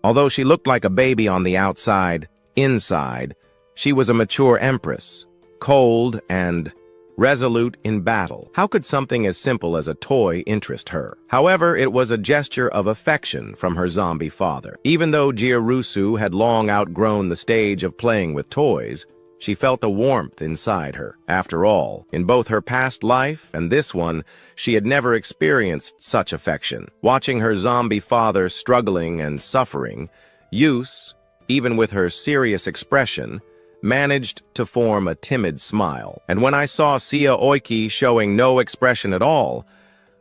Although she looked like a baby on the outside, inside, she was a mature empress, cold and resolute in battle. How could something as simple as a toy interest her? However, it was a gesture of affection from her zombie father. Even though Jirusu had long outgrown the stage of playing with toys, she felt a warmth inside her. After all, in both her past life and this one, she had never experienced such affection. Watching her zombie father struggling and suffering, Yus, even with her serious expression, managed to form a timid smile. And when I saw Sia Oiki showing no expression at all,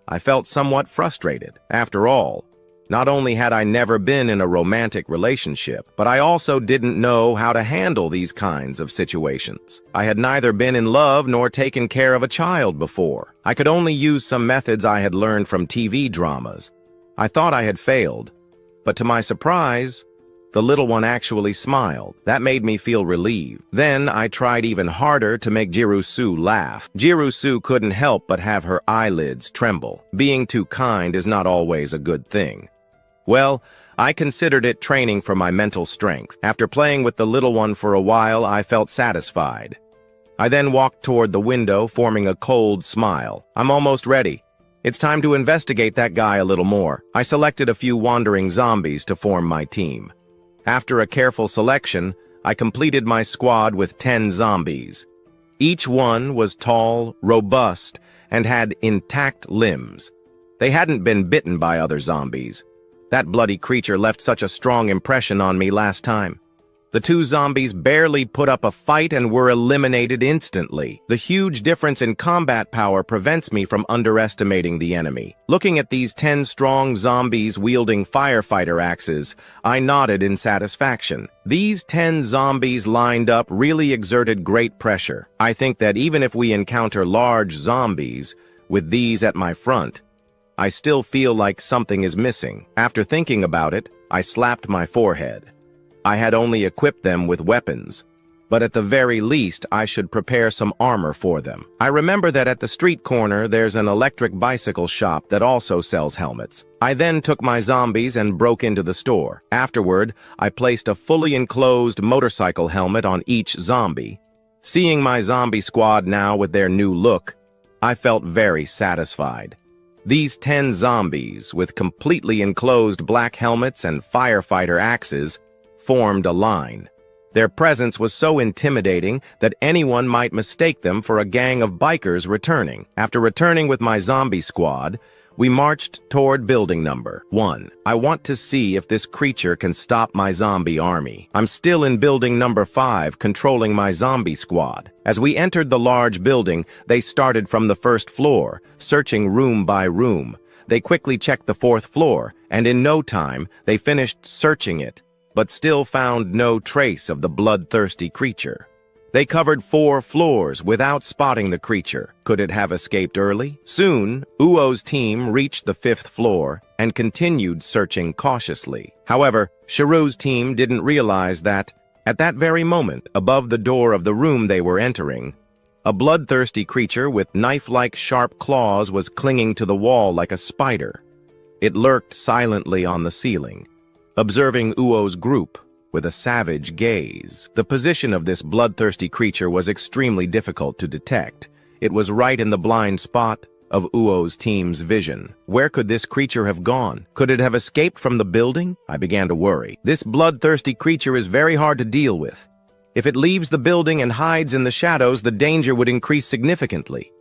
I felt somewhat frustrated. After all, not only had I never been in a romantic relationship, but I also didn't know how to handle these kinds of situations. I had neither been in love nor taken care of a child before. I could only use some methods I had learned from TV dramas. I thought I had failed, but to my surprise, the little one actually smiled. That made me feel relieved. Then I tried even harder to make Jirusu laugh. Jirusu couldn't help but have her eyelids tremble. Being too kind is not always a good thing. Well, I considered it training for my mental strength. After playing with the little one for a while, I felt satisfied. I then walked toward the window, forming a cold smile. I'm almost ready. It's time to investigate that guy a little more. I selected a few wandering zombies to form my team. After a careful selection, I completed my squad with 10 zombies. Each one was tall, robust, and had intact limbs. They hadn't been bitten by other zombies. That bloody creature left such a strong impression on me last time. The 2 zombies barely put up a fight and were eliminated instantly. The huge difference in combat power prevents me from underestimating the enemy. Looking at these 10 strong zombies wielding firefighter axes, I nodded in satisfaction. These 10 zombies lined up really exerted great pressure. I think that even if we encounter large zombies, with these at my front, I still feel like something is missing. After thinking about it, I slapped my forehead. I had only equipped them with weapons, but at the very least I should prepare some armor for them. I remember that at the street corner there's an electric bicycle shop that also sells helmets. I then took my zombies and broke into the store. Afterward, I placed a fully enclosed motorcycle helmet on each zombie. Seeing my zombie squad now with their new look, I felt very satisfied. These 10 zombies, with completely enclosed black helmets and firefighter axes, formed a line. Their presence was so intimidating that anyone might mistake them for a gang of bikers returning. After returning with my zombie squad, We marched toward building number 1. I want to see if this creature can stop my zombie army. I'm still in building number 5, controlling my zombie squad. As we entered the large building, they started from the first floor, searching room by room. They quickly checked the 4th floor, and in no time, they finished searching it, but still found no trace of the bloodthirsty creature. They covered 4 floors without spotting the creature. Could it have escaped early? Soon, Uo's team reached the 5th floor and continued searching cautiously. However, Shiru's team didn't realize that, at that very moment, above the door of the room they were entering, a bloodthirsty creature with knife-like sharp claws was clinging to the wall like a spider. It lurked silently on the ceiling, observing Uo's group with a savage gaze. The position of this bloodthirsty creature was extremely difficult to detect. It was right in the blind spot of Uo's team's vision. Where could this creature have gone? Could it have escaped from the building? I began to worry. This bloodthirsty creature is very hard to deal with. If it leaves the building and hides in the shadows, the danger would increase significantly.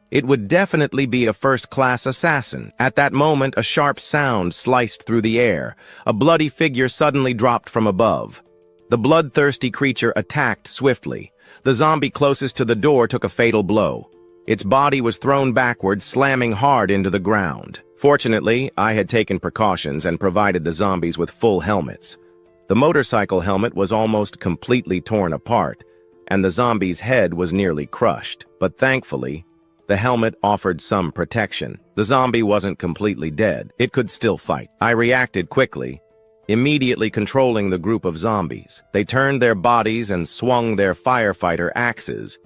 It would definitely be a first-class assassin. At that moment, a sharp sound sliced through the air. A bloody figure suddenly dropped from above. The bloodthirsty creature attacked swiftly. The zombie closest to the door took a fatal blow. Its body was thrown backward, slamming hard into the ground. Fortunately, I had taken precautions and provided the zombies with full helmets. The motorcycle helmet was almost completely torn apart, and the zombie's head was nearly crushed. But thankfully, the helmet offered some protection. The zombie wasn't completely dead. It could still fight. I reacted quickly, immediately controlling the group of zombies. They turned their bodies and swung their firefighter axes,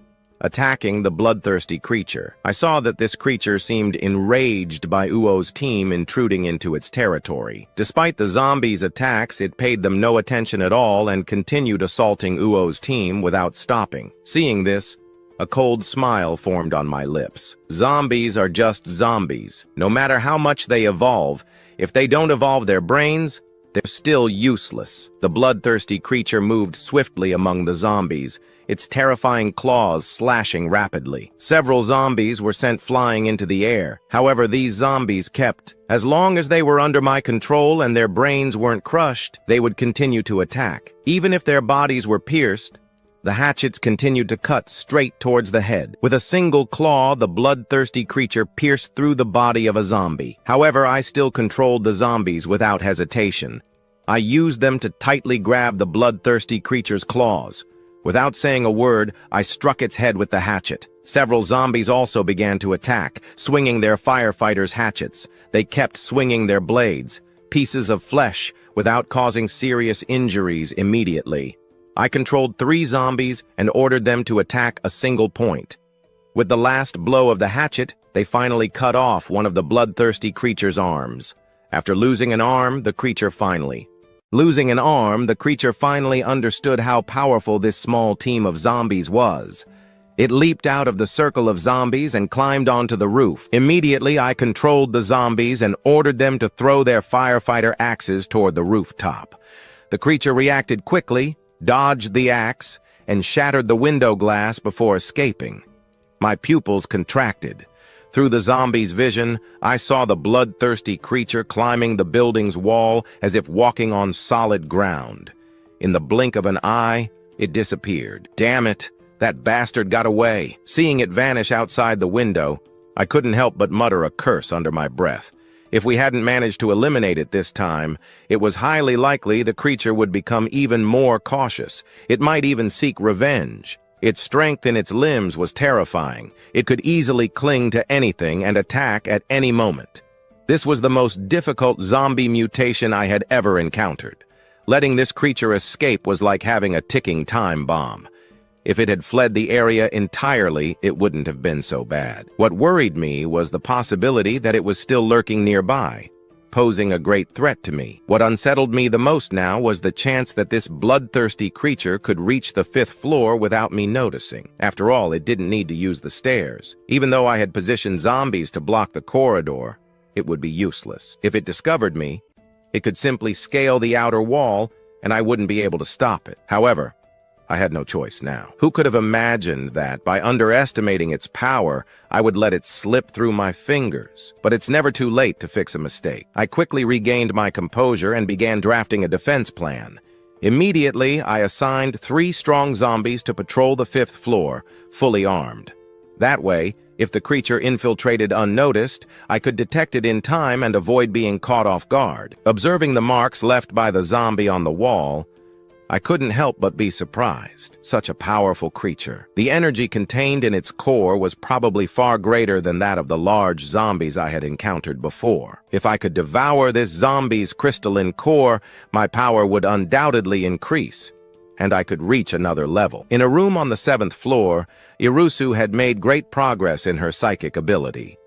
attacking the bloodthirsty creature. I saw that this creature seemed enraged by Uo's team intruding into its territory. Despite the zombies' attacks, it paid them no attention at all and continued assaulting Uo's team without stopping. Seeing this, a cold smile formed on my lips. Zombies are just zombies. No matter how much they evolve, if they don't evolve their brains, they're still useless. The bloodthirsty creature moved swiftly among the zombies, its terrifying claws slashing rapidly. Several zombies were sent flying into the air. However, these zombies kept. As long as they were under my control and their brains weren't crushed, they would continue to attack. Even if their bodies were pierced, the hatchets continued to cut straight towards the head. With a single claw, the bloodthirsty creature pierced through the body of a zombie. However, I still controlled the zombies without hesitation. I used them to tightly grab the bloodthirsty creature's claws. Without saying a word, I struck its head with the hatchet. Several zombies also began to attack, swinging their firefighters' hatchets. They kept swinging their blades, pieces of flesh, without causing serious injuries immediately. I controlled 3 zombies and ordered them to attack a single point. With the last blow of the hatchet, they finally cut off one of the bloodthirsty creature's arms. After losing an arm, the creature finally understood how powerful this small team of zombies was. It leaped out of the circle of zombies and climbed onto the roof. Immediately, I controlled the zombies and ordered them to throw their firefighter axes toward the rooftop. The creature reacted quickly, dodged the axe, and shattered the window glass before escaping. My pupils contracted. Through the zombie's vision, I saw the bloodthirsty creature climbing the building's wall as if walking on solid ground. In the blink of an eye, it disappeared. Damn it, that bastard got away. Seeing it vanish outside the window, I couldn't help but mutter a curse under my breath. If we hadn't managed to eliminate it this time, it was highly likely the creature would become even more cautious. It might even seek revenge. Its strength in its limbs was terrifying. It could easily cling to anything and attack at any moment. This was the most difficult zombie mutation I had ever encountered. Letting this creature escape was like having a ticking time bomb. If it had fled the area entirely, it wouldn't have been so bad. What worried me was the possibility that it was still lurking nearby, posing a great threat to me. What unsettled me the most now was the chance that this bloodthirsty creature could reach the 5th floor without me noticing. After all, it didn't need to use the stairs. Even though I had positioned zombies to block the corridor, it would be useless. If it discovered me, it could simply scale the outer wall, and I wouldn't be able to stop it. However, I had no choice now. Who could have imagined that, by underestimating its power, I would let it slip through my fingers? But it's never too late to fix a mistake. I quickly regained my composure and began drafting a defense plan. Immediately, I assigned 3 strong zombies to patrol the 5th floor, fully armed. That way, if the creature infiltrated unnoticed, I could detect it in time and avoid being caught off guard. Observing the marks left by the zombie on the wall, I couldn't help but be surprised. Such a powerful creature. The energy contained in its core was probably far greater than that of the large zombies I had encountered before. If I could devour this zombie's crystalline core, my power would undoubtedly increase, and I could reach another level. In a room on the 7th floor, Irusu had made great progress in her psychic ability.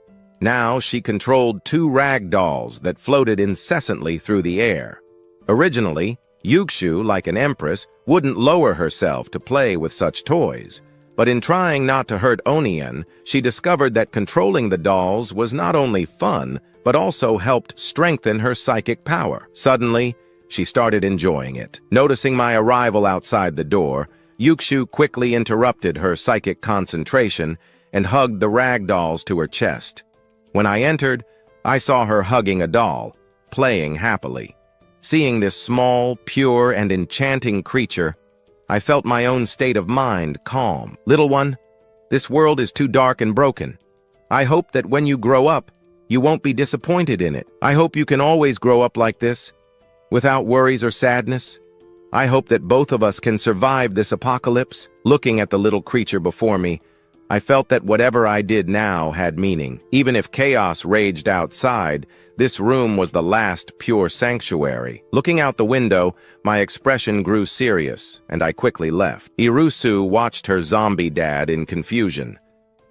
Now she controlled 2 rag dolls that floated incessantly through the air. Originally, Yukshu, like an empress, wouldn't lower herself to play with such toys. But in trying not to hurt Onion, she discovered that controlling the dolls was not only fun, but also helped strengthen her psychic power. Suddenly, she started enjoying it. Noticing my arrival outside the door, Yukshu quickly interrupted her psychic concentration and hugged the rag dolls to her chest. When I entered, I saw her hugging a doll, playing happily. Seeing this small, pure, and enchanting creature, I felt my own state of mind calm. Little one, this world is too dark and broken. I hope that when you grow up, you won't be disappointed in it. I hope you can always grow up like this, without worries or sadness. I hope that both of us can survive this apocalypse. Looking at the little creature before me, I felt that whatever I did now had meaning. Even if chaos raged outside, this room was the last pure sanctuary. Looking out the window, my expression grew serious, and I quickly left. Irusu watched her zombie dad in confusion.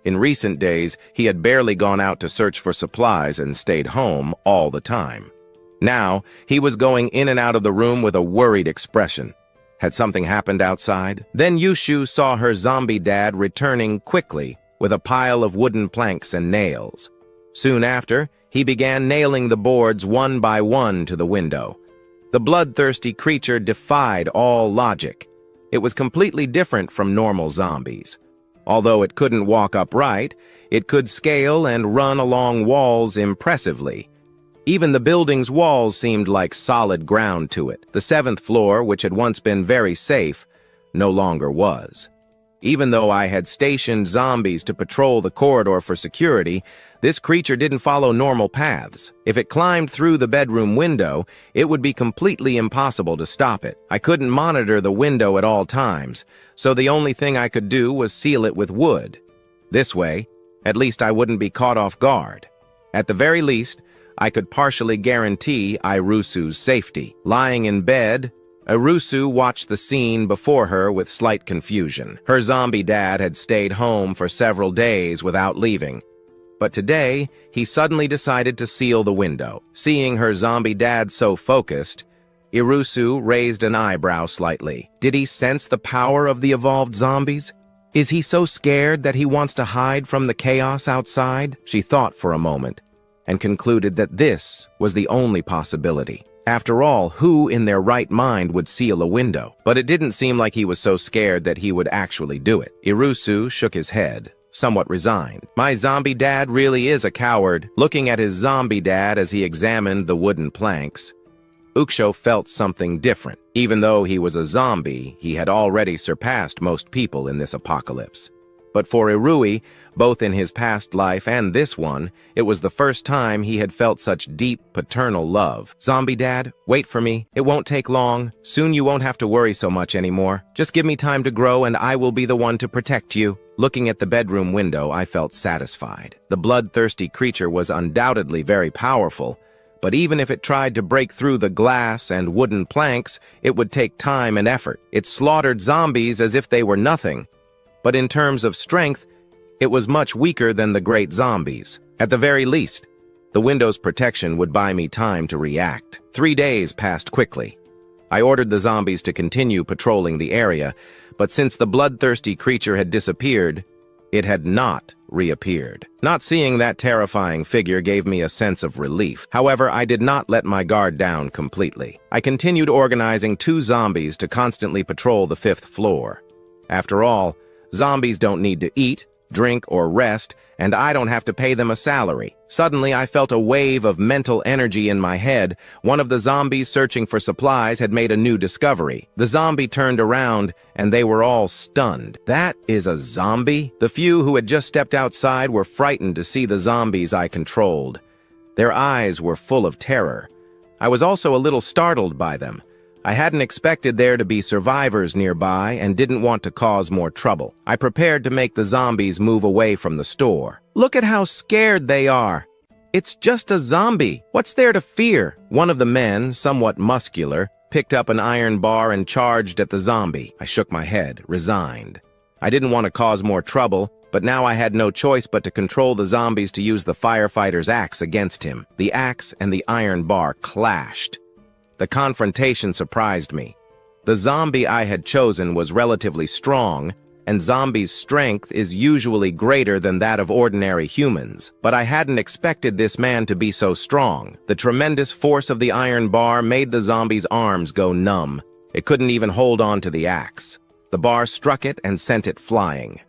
In recent days, he had barely gone out to search for supplies and stayed home all the time. Now, he was going in and out of the room with a worried expression. Had something happened outside? Then Yushu saw her zombie dad returning quickly with a pile of wooden planks and nails. Soon after, he began nailing the boards one by one to the window. The bloodthirsty creature defied all logic. It was completely different from normal zombies. Although it couldn't walk upright, it could scale and run along walls impressively. Even the building's walls seemed like solid ground to it. The 7th floor, which had once been very safe, no longer was. Even though I had stationed zombies to patrol the corridor for security, this creature didn't follow normal paths. If it climbed through the bedroom window, it would be completely impossible to stop it. I couldn't monitor the window at all times, so the only thing I could do was seal it with wood. This way, at least I wouldn't be caught off guard. At the very least, I could partially guarantee Irusu's safety. Lying in bed, Irusu watched the scene before her with slight confusion. Her zombie dad had stayed home for several days without leaving. But today, he suddenly decided to seal the window. Seeing her zombie dad so focused, Irusu raised an eyebrow slightly. Did he sense the power of the evolved zombies? Is he so scared that he wants to hide from the chaos outside? She thought for a moment, and concluded that this was the only possibility. After all, who in their right mind would seal a window? But it didn't seem like he was so scared that he would actually do it. Irusu shook his head, somewhat resigned. My zombie dad really is a coward. Looking at his zombie dad as he examined the wooden planks, Uksho felt something different. Even though he was a zombie, he had already surpassed most people in this apocalypse. But for Irui, both in his past life and this one, it was the first time he had felt such deep paternal love. Zombie dad, wait for me. It won't take long. Soon you won't have to worry so much anymore. Just give me time to grow and I will be the one to protect you. Looking at the bedroom window, I felt satisfied. The bloodthirsty creature was undoubtedly very powerful, but even if it tried to break through the glass and wooden planks, it would take time and effort. It slaughtered zombies as if they were nothing. But in terms of strength, it was much weaker than the great zombies. At the very least, the window's protection would buy me time to react. 3 days passed quickly. I ordered the zombies to continue patrolling the area, but since the bloodthirsty creature had disappeared, it had not reappeared. Not seeing that terrifying figure gave me a sense of relief. However, I did not let my guard down completely. I continued organizing 2 zombies to constantly patrol the 5th floor. After all, zombies don't need to eat, drink, or rest, and I don't have to pay them a salary. Suddenly, I felt a wave of mental energy in my head. One of the zombies searching for supplies had made a new discovery. The zombie turned around, and they were all stunned. That is a zombie? The few who had just stepped outside were frightened to see the zombies I controlled. Their eyes were full of terror. I was also a little startled by them. I hadn't expected there to be survivors nearby and didn't want to cause more trouble. I prepared to make the zombies move away from the store. Look at how scared they are. It's just a zombie. What's there to fear? One of the men, somewhat muscular, picked up an iron bar and charged at the zombie. I shook my head, resigned. I didn't want to cause more trouble, but now I had no choice but to control the zombies to use the firefighter's axe against him. The axe and the iron bar clashed. The confrontation surprised me. The zombie I had chosen was relatively strong, and zombies' strength is usually greater than that of ordinary humans. But I hadn't expected this man to be so strong. The tremendous force of the iron bar made the zombie's arms go numb. It couldn't even hold on to the axe. The bar struck it and sent it flying.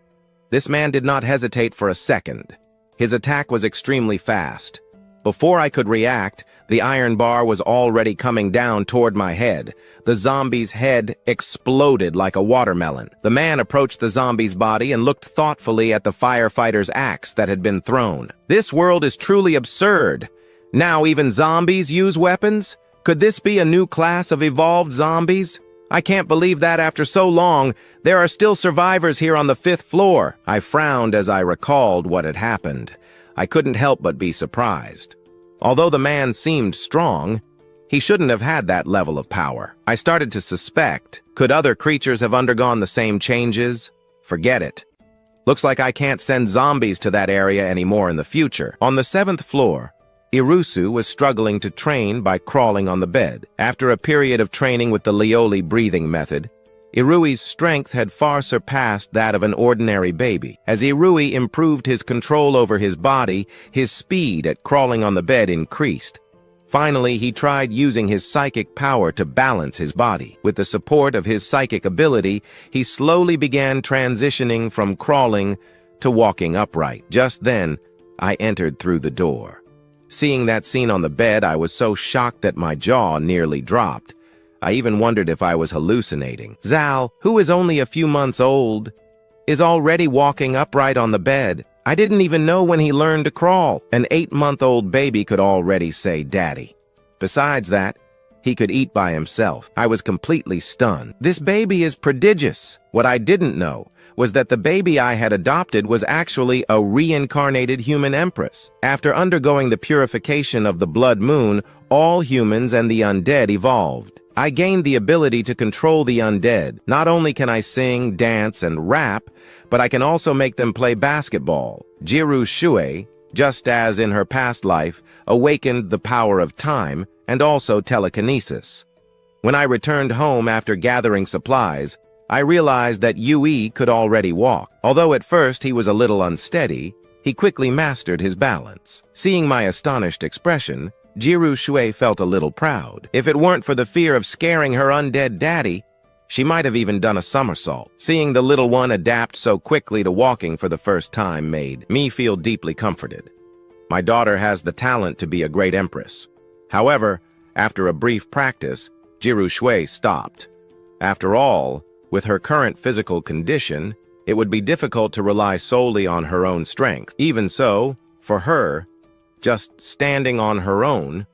This man did not hesitate for a second. His attack was extremely fast. Before I could react, the iron bar was already coming down toward my head. The zombie's head exploded like a watermelon. The man approached the zombie's body and looked thoughtfully at the firefighter's axe that had been thrown. This world is truly absurd. Now even zombies use weapons? Could this be a new class of evolved zombies? I can't believe that after so long, there are still survivors here on the 5th floor. I frowned as I recalled what had happened. I couldn't help but be surprised. Although the man seemed strong, he shouldn't have had that level of power. I started to suspect, could other creatures have undergone the same changes? Forget it. Looks like I can't send zombies to that area anymore in the future. On the 7th floor, Irusu was struggling to train by crawling on the bed. After a period of training with the Lioli breathing method, Irui's strength had far surpassed that of an ordinary baby. As Irui improved his control over his body, his speed at crawling on the bed increased. Finally, he tried using his psychic power to balance his body. With the support of his psychic ability, he slowly began transitioning from crawling to walking upright. Just then, I entered through the door. Seeing that scene on the bed, I was so shocked that my jaw nearly dropped. I even wondered if I was hallucinating. Zal, who is only a few months old, is already walking upright on the bed. I didn't even know when he learned to crawl. An 8-month-old baby could already say daddy. Besides that, he could eat by himself. I was completely stunned. This baby is prodigious. What I didn't know was that the baby I had adopted was actually a reincarnated human empress. After undergoing the purification of the blood moon, all humans and the undead evolved. I gained the ability to control the undead. Not only can I sing, dance, and rap, but I can also make them play basketball. Jiru Shui, just as in her past life, awakened the power of time and also telekinesis. When I returned home after gathering supplies, I realized that Yui could already walk. Although at first he was a little unsteady, he quickly mastered his balance. Seeing my astonished expression, Jiru Shui felt a little proud. If it weren't for the fear of scaring her undead daddy, she might have even done a somersault. Seeing the little one adapt so quickly to walking for the first time made me feel deeply comforted. My daughter has the talent to be a great empress. However, after a brief practice, Jiru Shui stopped. After all, with her current physical condition, it would be difficult to rely solely on her own strength. Even so, for her, just standing on her own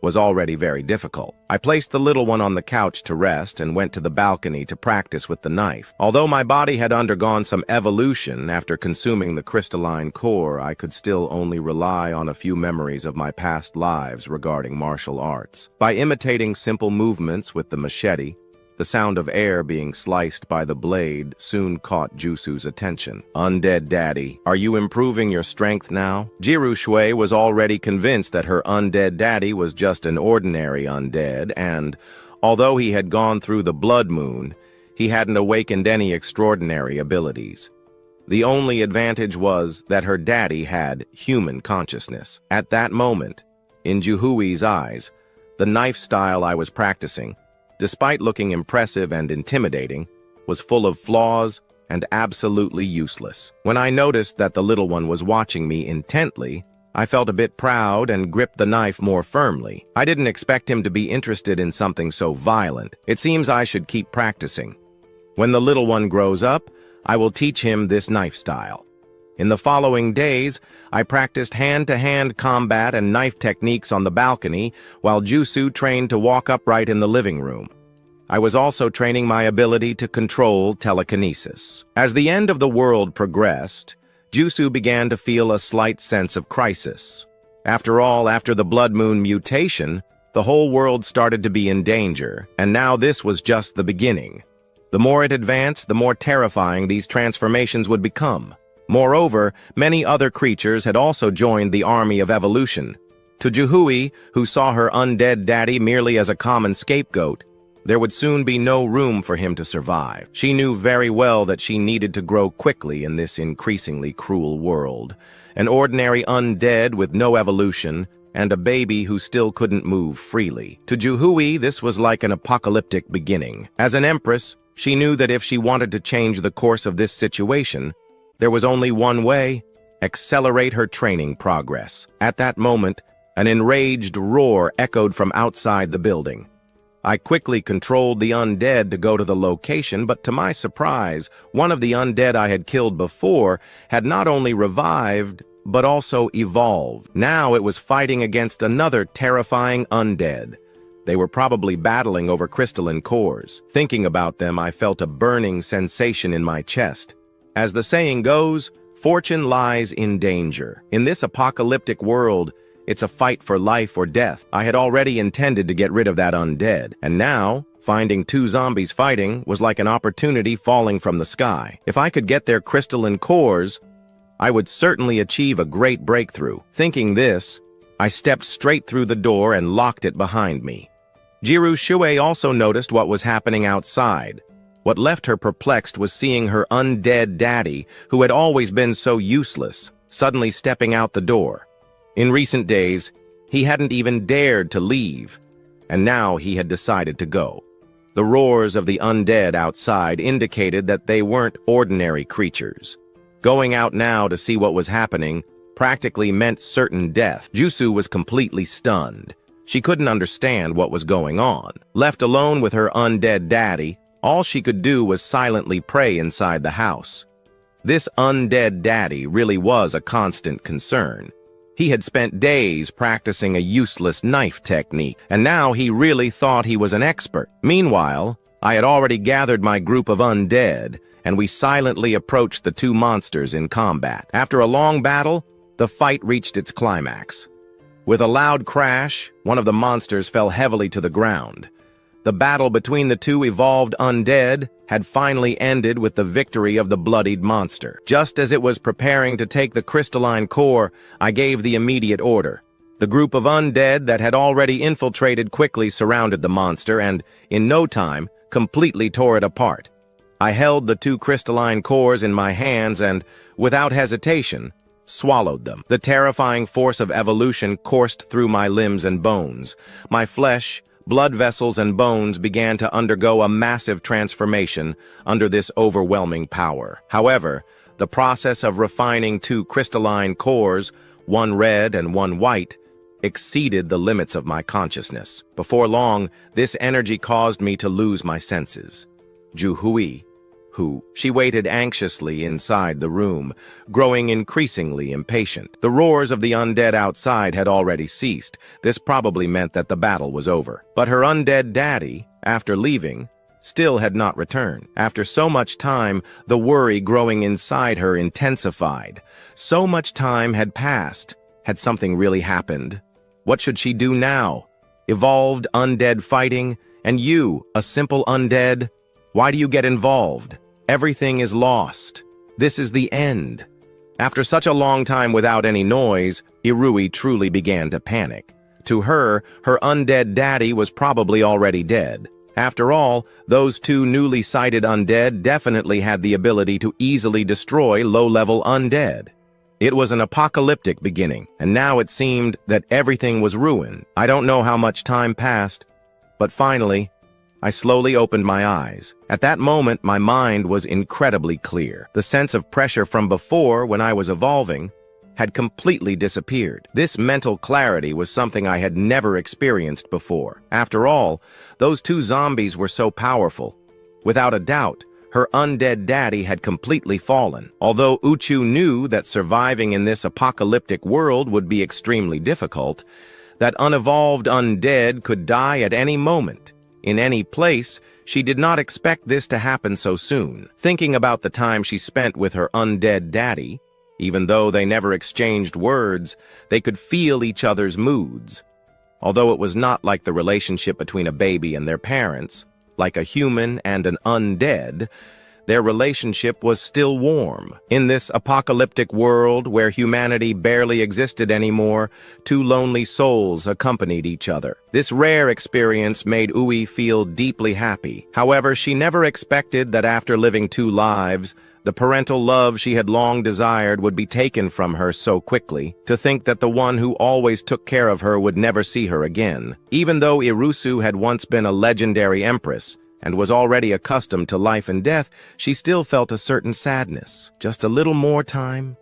was already very difficult. I placed the little one on the couch to rest and went to the balcony to practice with the knife. Although my body had undergone some evolution after consuming the crystalline core, I could still only rely on a few memories of my past lives regarding martial arts. By imitating simple movements with the machete, the sound of air being sliced by the blade soon caught Jusu's attention. Undead daddy, are you improving your strength now? Jiru Shui was already convinced that her undead daddy was just an ordinary undead, and, although he had gone through the blood moon, he hadn't awakened any extraordinary abilities. The only advantage was that her daddy had human consciousness. At that moment, in Juhui's eyes, the knife style I was practicing, despite looking impressive and intimidating, was full of flaws and absolutely useless. When I noticed that the little one was watching me intently, I felt a bit proud and gripped the knife more firmly. I didn't expect him to be interested in something so violent. It seems I should keep practicing. When the little one grows up, I will teach him this knife style. In the following days, I practiced hand-to-hand combat and knife techniques on the balcony, while Jusu trained to walk upright in the living room. I was also training my ability to control telekinesis. As the end of the world progressed, Jusu began to feel a slight sense of crisis. After all, after the blood moon mutation, the whole world started to be in danger, and now this was just the beginning. The more it advanced, the more terrifying these transformations would become. Moreover, many other creatures had also joined the army of evolution. To Juhui, who saw her undead daddy merely as a common scapegoat, there would soon be no room for him to survive. She knew very well that she needed to grow quickly in this increasingly cruel world. An ordinary undead with no evolution, and a baby who still couldn't move freely. To Juhui, this was like an apocalyptic beginning. As an empress, she knew that if she wanted to change the course of this situation, there was only one way: accelerate her training progress. At that moment, an enraged roar echoed from outside the building. I quickly controlled the undead to go to the location, but to my surprise, one of the undead I had killed before had not only revived, but also evolved. Now it was fighting against another terrifying undead. They were probably battling over crystalline cores. Thinking about them, I felt a burning sensation in my chest. As the saying goes, fortune lies in danger. In this apocalyptic world, it's a fight for life or death. I had already intended to get rid of that undead, and now, finding two zombies fighting was like an opportunity falling from the sky. If I could get their crystalline cores, I would certainly achieve a great breakthrough. Thinking this, I stepped straight through the door and locked it behind me. Jiru Shuei also noticed what was happening outside. What left her perplexed was seeing her undead daddy, who had always been so useless, suddenly stepping out the door. In recent days, he hadn't even dared to leave, and now he had decided to go. The roars of the undead outside indicated that they weren't ordinary creatures. Going out now to see what was happening practically meant certain death. Jusu was completely stunned. She couldn't understand what was going on. Left alone with her undead daddy, all she could do was silently pray inside the house. This undead daddy really was a constant concern. He had spent days practicing a useless knife technique, and now he really thought he was an expert. Meanwhile, I had already gathered my group of undead, and we silently approached the two monsters in combat. After a long battle, the fight reached its climax. With a loud crash, one of the monsters fell heavily to the ground. The battle between the two evolved undead had finally ended with the victory of the bloodied monster. Just as it was preparing to take the crystalline core, I gave the immediate order. The group of undead that had already infiltrated quickly surrounded the monster and, in no time, completely tore it apart. I held the two crystalline cores in my hands and, without hesitation, swallowed them. The terrifying force of evolution coursed through my limbs and bones. My flesh, blood vessels, and bones began to undergo a massive transformation under this overwhelming power. However, the process of refining two crystalline cores, one red and one white, exceeded the limits of my consciousness. Before long, this energy caused me to lose my senses. Juhui, she waited anxiously inside the room, growing increasingly impatient. The roars of the undead outside had already ceased. This probably meant that the battle was over. But her undead daddy, after leaving, still had not returned. After so much time, the worry growing inside her intensified. So much time had passed. Had something really happened? What should she do now? Evolved undead fighting, and you, a simple undead? Why do you get involved? Everything is lost. This is the end. After such a long time without any noise, Irui truly began to panic. To her, her undead daddy was probably already dead. After all, those two newly sighted undead definitely had the ability to easily destroy low-level undead. It was an apocalyptic beginning, and now it seemed that everything was ruined. I don't know how much time passed, but finally, I slowly opened my eyes. At that moment, my mind was incredibly clear. The sense of pressure from before, when I was evolving, had completely disappeared. This mental clarity was something I had never experienced before. After all, those two zombies were so powerful. Without a doubt, her undead daddy had completely fallen. Although Uchu knew that surviving in this apocalyptic world would be extremely difficult, that unevolved undead could die at any moment, in any place, she did not expect this to happen so soon. Thinking about the time she spent with her undead daddy, even though they never exchanged words, they could feel each other's moods. Although it was not like the relationship between a baby and their parents, like a human and an undead, their relationship was still warm. In this apocalyptic world where humanity barely existed anymore, two lonely souls accompanied each other. This rare experience made Ui feel deeply happy. However, she never expected that after living two lives, the parental love she had long desired would be taken from her so quickly. To think that the one who always took care of her would never see her again. Even though Irusu had once been a legendary empress, and was already accustomed to life and death, she still felt a certain sadness. Just a little more time,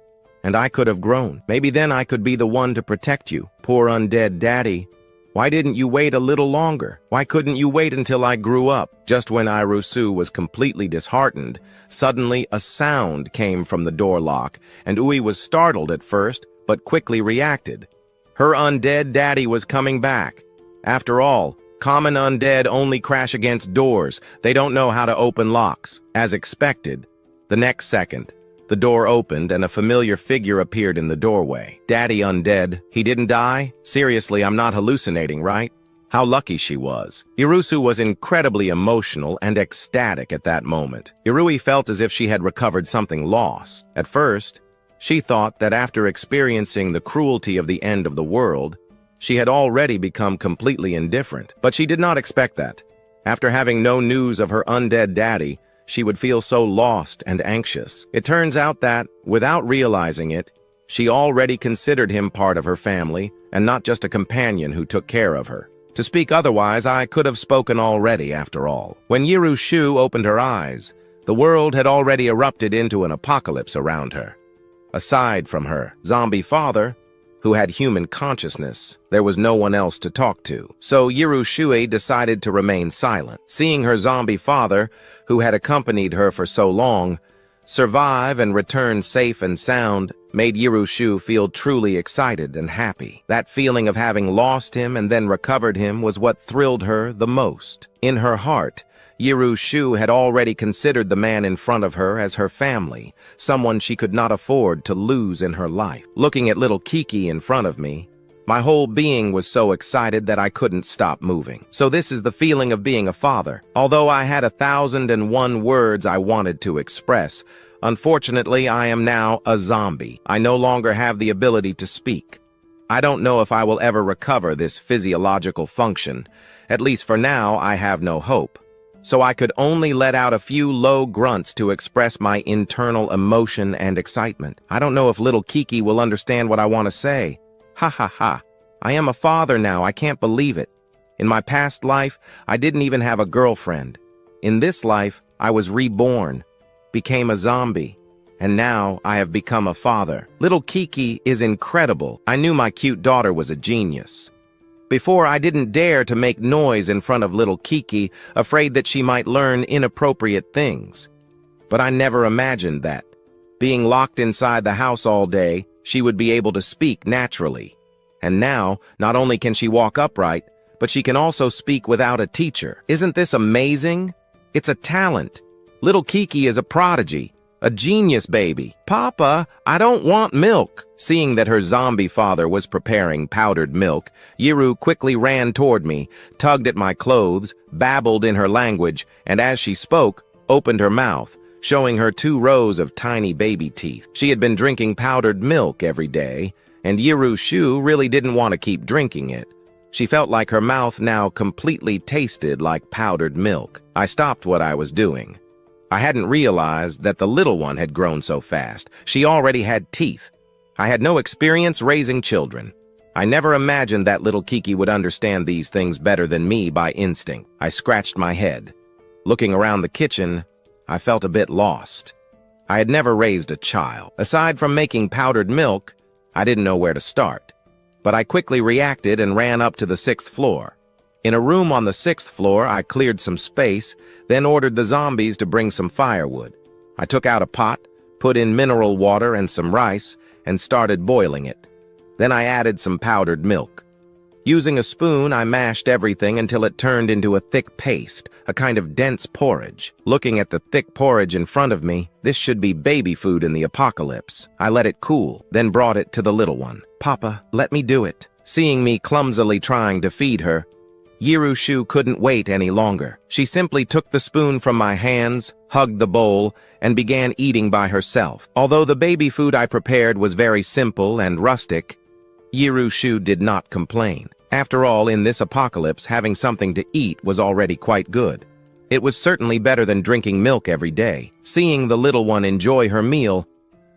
and I could have grown. Maybe then I could be the one to protect you. Poor undead daddy. Why didn't you wait a little longer? Why couldn't you wait until I grew up? Just when Irusu was completely disheartened, suddenly a sound came from the door lock, and Ui was startled at first, but quickly reacted. Her undead daddy was coming back. After all, common undead only crash against doors. They don't know how to open locks. As expected, the next second, the door opened and a familiar figure appeared in the doorway. Daddy undead. He didn't die? Seriously, I'm not hallucinating, right? How lucky she was. Irusu was incredibly emotional and ecstatic at that moment. Irui felt as if she had recovered something lost. At first, she thought that after experiencing the cruelty of the end of the world, she had already become completely indifferent, but she did not expect that. After having no news of her undead daddy, she would feel so lost and anxious. It turns out that, without realizing it, she already considered him part of her family and not just a companion who took care of her. To speak otherwise, I could have spoken already, after all. When Yiru Shu opened her eyes, the world had already erupted into an apocalypse around her. Aside from her zombie father, who had human consciousness, there was no one else to talk to. So Yiru Shui decided to remain silent. Seeing her zombie father, who had accompanied her for so long, survive and return safe and sound, made Yiru Shu feel truly excited and happy. That feeling of having lost him and then recovered him was what thrilled her the most. In her heart, Yiru Shu had already considered the man in front of her as her family, someone she could not afford to lose in her life. Looking at little Kiki in front of me, my whole being was so excited that I couldn't stop moving. So this is the feeling of being a father. Although I had 1,001 words I wanted to express, unfortunately I am now a zombie. I no longer have the ability to speak. I don't know if I will ever recover this physiological function. At least for now, I have no hope. So I could only let out a few low grunts to express my internal emotion and excitement. I don't know if little Kiki will understand what I want to say. Ha ha ha. I am a father now, I can't believe it. In my past life, I didn't even have a girlfriend. In this life, I was reborn, became a zombie, and now I have become a father. Little Kiki is incredible. I knew my cute daughter was a genius. Before, I didn't dare to make noise in front of little Kiki, afraid that she might learn inappropriate things. But I never imagined that, being locked inside the house all day, she would be able to speak naturally. And now, not only can she walk upright, but she can also speak without a teacher. Isn't this amazing? It's a talent. Little Kiki is a prodigy. A genius baby. Papa, I don't want milk. Seeing that her zombie father was preparing powdered milk, Yiru quickly ran toward me, tugged at my clothes, babbled in her language, and as she spoke, opened her mouth, showing her 2 rows of tiny baby teeth. She had been drinking powdered milk every day, and Yiru Shu really didn't want to keep drinking it. She felt like her mouth now completely tasted like powdered milk. I stopped what I was doing. I hadn't realized that the little one had grown so fast. She already had teeth. I had no experience raising children. I never imagined that little Kiki would understand these things better than me by instinct. I scratched my head. Looking around the kitchen, I felt a bit lost. I had never raised a child. Aside from making powdered milk, I didn't know where to start. But I quickly reacted and ran up to the 6th floor. In a room on the 6th floor, I cleared some space, then ordered the zombies to bring some firewood. I took out a pot, put in mineral water and some rice, and started boiling it. Then I added some powdered milk. Using a spoon, I mashed everything until it turned into a thick paste, a kind of dense porridge. Looking at the thick porridge in front of me, this should be baby food in the apocalypse. I let it cool, then brought it to the little one. "Papa, let me do it." Seeing me clumsily trying to feed her, Yirushu couldn't wait any longer. She simply took the spoon from my hands, hugged the bowl, and began eating by herself. Although the baby food I prepared was very simple and rustic, Yirushu did not complain. After all, in this apocalypse, having something to eat was already quite good. It was certainly better than drinking milk every day. Seeing the little one enjoy her meal,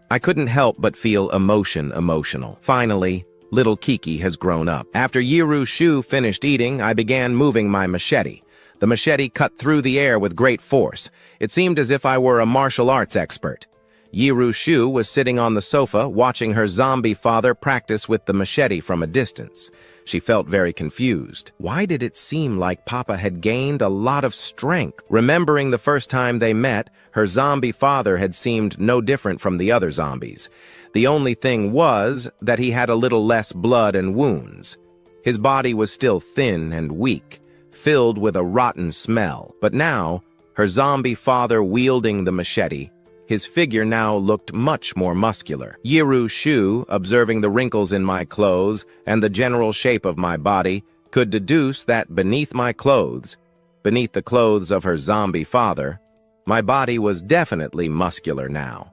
I couldn't help but feel emotional. Finally, little Kiki has grown up. After Yirushu finished eating, I began moving my machete. The machete cut through the air with great force. It seemed as if I were a martial arts expert. Yirushu was sitting on the sofa watching her zombie father practice with the machete from a distance. She felt very confused. Why did it seem like Papa had gained a lot of strength? Remembering the first time they met, her zombie father had seemed no different from the other zombies. The only thing was that he had a little less blood and wounds. His body was still thin and weak, filled with a rotten smell. But now, her zombie father wielding the machete, his figure now looked much more muscular. Yirushu, observing the wrinkles in my clothes and the general shape of my body, could deduce that beneath my clothes, beneath the clothes of her zombie father, my body was definitely muscular now.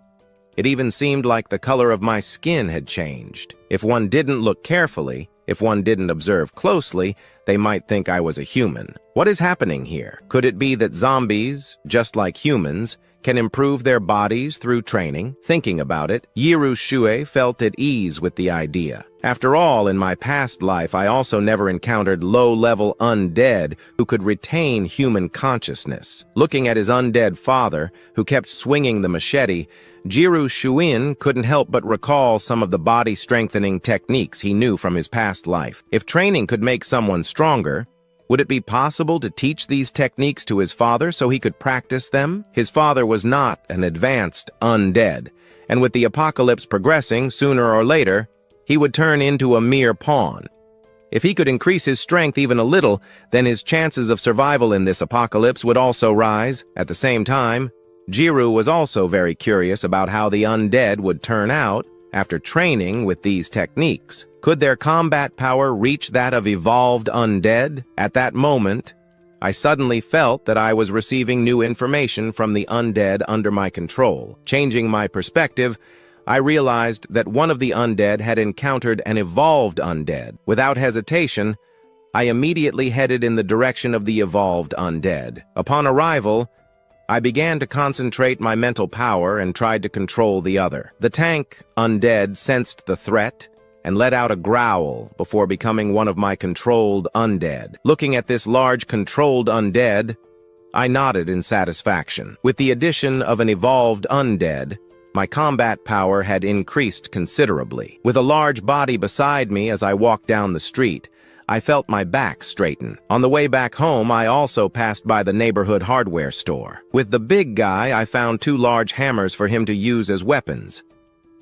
It even seemed like the color of my skin had changed. If one didn't look carefully, if one didn't observe closely, they might think I was a human. What is happening here? Could it be that zombies, just like humans, can improve their bodies through training? Thinking about it, Yirushu felt at ease with the idea. After all, in my past life, I also never encountered low-level undead who could retain human consciousness. Looking at his undead father, who kept swinging the machete, Yirushu couldn't help but recall some of the body-strengthening techniques he knew from his past life. If training could make someone stronger, would it be possible to teach these techniques to his father so he could practice them? His father was not an advanced undead, and with the apocalypse progressing, sooner or later, he would turn into a mere pawn. If he could increase his strength even a little, then his chances of survival in this apocalypse would also rise. At the same time, Jiru was also very curious about how the undead would turn out after training with these techniques. Could their combat power reach that of evolved undead? At that moment, I suddenly felt that I was receiving new information from the undead under my control. Changing my perspective, I realized that one of the undead had encountered an evolved undead. Without hesitation, I immediately headed in the direction of the evolved undead. Upon arrival, I began to concentrate my mental power and tried to control the other. The tank undead sensed the threat and let out a growl before becoming one of my controlled undead. Looking at this large controlled undead, I nodded in satisfaction. With the addition of an evolved undead, my combat power had increased considerably. With a large body beside me as I walked down the street, I felt my back straighten. On the way back home, I also passed by the neighborhood hardware store. With the big guy, I found 2 large hammers for him to use as weapons.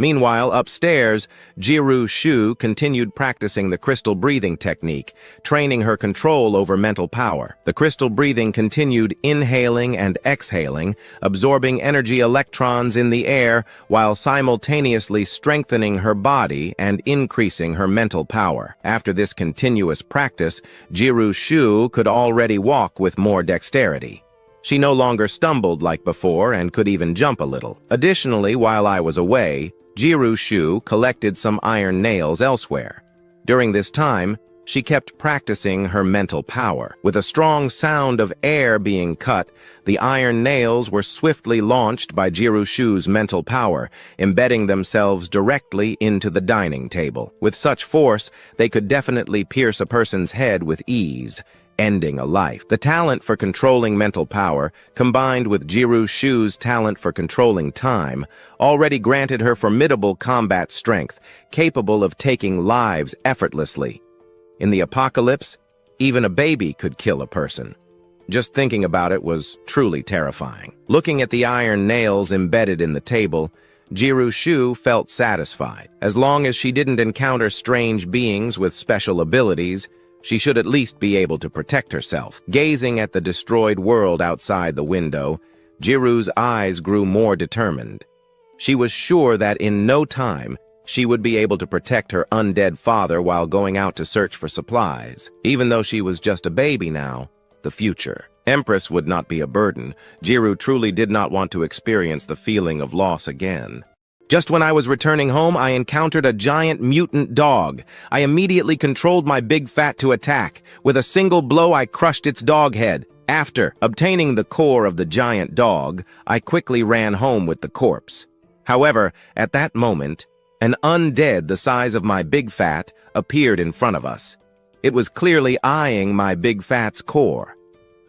Meanwhile, upstairs, Yirushu continued practicing the crystal breathing technique, training her control over mental power. The crystal breathing continued inhaling and exhaling, absorbing energy electrons in the air while simultaneously strengthening her body and increasing her mental power. After this continuous practice, Yirushu could already walk with more dexterity. She no longer stumbled like before and could even jump a little. Additionally, while I was away, Yirushu collected some iron nails elsewhere. During this time, she kept practicing her mental power. With a strong sound of air being cut, the iron nails were swiftly launched by Jirushu's mental power, embedding themselves directly into the dining table. With such force, they could definitely pierce a person's head with ease, ending a life. The talent for controlling mental power, combined with Jirushu's talent for controlling time, already granted her formidable combat strength, capable of taking lives effortlessly. In the apocalypse, even a baby could kill a person. Just thinking about it was truly terrifying. Looking at the iron nails embedded in the table, Jirushu felt satisfied. As long as she didn't encounter strange beings with special abilities, she should at least be able to protect herself. Gazing at the destroyed world outside the window, Jiru's eyes grew more determined. She was sure that in no time, she would be able to protect her undead father while going out to search for supplies. Even though she was just a baby now, the future. Empress would not be a burden. Jiru truly did not want to experience the feeling of loss again. Just when I was returning home, I encountered a giant mutant dog. I immediately controlled my big fat to attack. With a single blow, I crushed its dog head. After obtaining the core of the giant dog, I quickly ran home with the corpse. However, at that moment, an undead the size of my big fat appeared in front of us. It was clearly eyeing my big fat's core.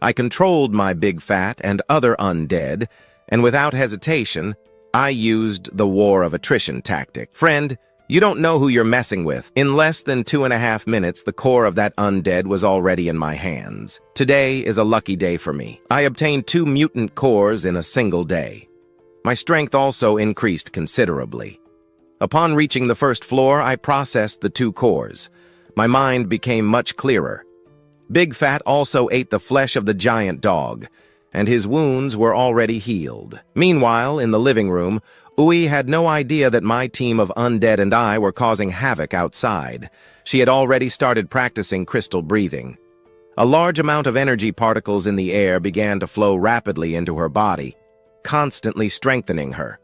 I controlled my big fat and other undead, and without hesitation, I used the war of attrition tactic. Friend, you don't know who you're messing with. In less than 2.5 minutes, the core of that undead was already in my hands. Today is a lucky day for me. I obtained 2 mutant cores in a single day. My strength also increased considerably. Upon reaching the first floor, I processed the 2 cores. My mind became much clearer. Big Fat also ate the flesh of the giant dog, and his wounds were already healed. Meanwhile, in the living room, Ui had no idea that my team of undead and I were causing havoc outside. She had already started practicing crystal breathing. A large amount of energy particles in the air began to flow rapidly into her body, constantly strengthening her.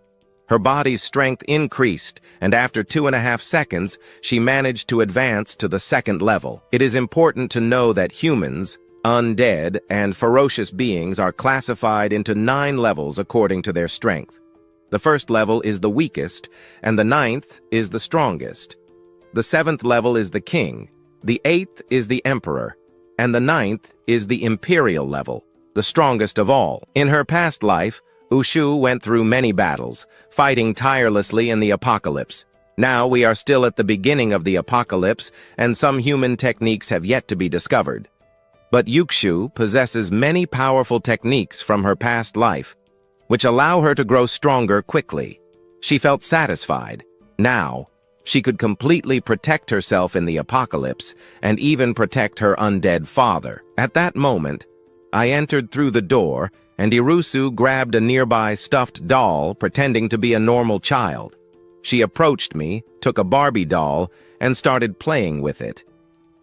Her body's strength increased, and after 2.5 seconds, she managed to advance to the 2nd level. It is important to know that humans, undead, and ferocious beings are classified into 9 levels according to their strength. The 1st level is the weakest, and the 9th is the strongest. The 7th level is the king, the 8th is the emperor, and the 9th is the imperial level, the strongest of all. In her past life, Ushu went through many battles, fighting tirelessly in the apocalypse. Now we are still at the beginning of the apocalypse, and some human techniques have yet to be discovered. But Yukshu possesses many powerful techniques from her past life, which allow her to grow stronger quickly. She felt satisfied. Now, she could completely protect herself in the apocalypse, and even protect her undead father. At that moment, I entered through the door, and Irusu grabbed a nearby stuffed doll, pretending to be a normal child. She approached me, took a Barbie doll, and started playing with it.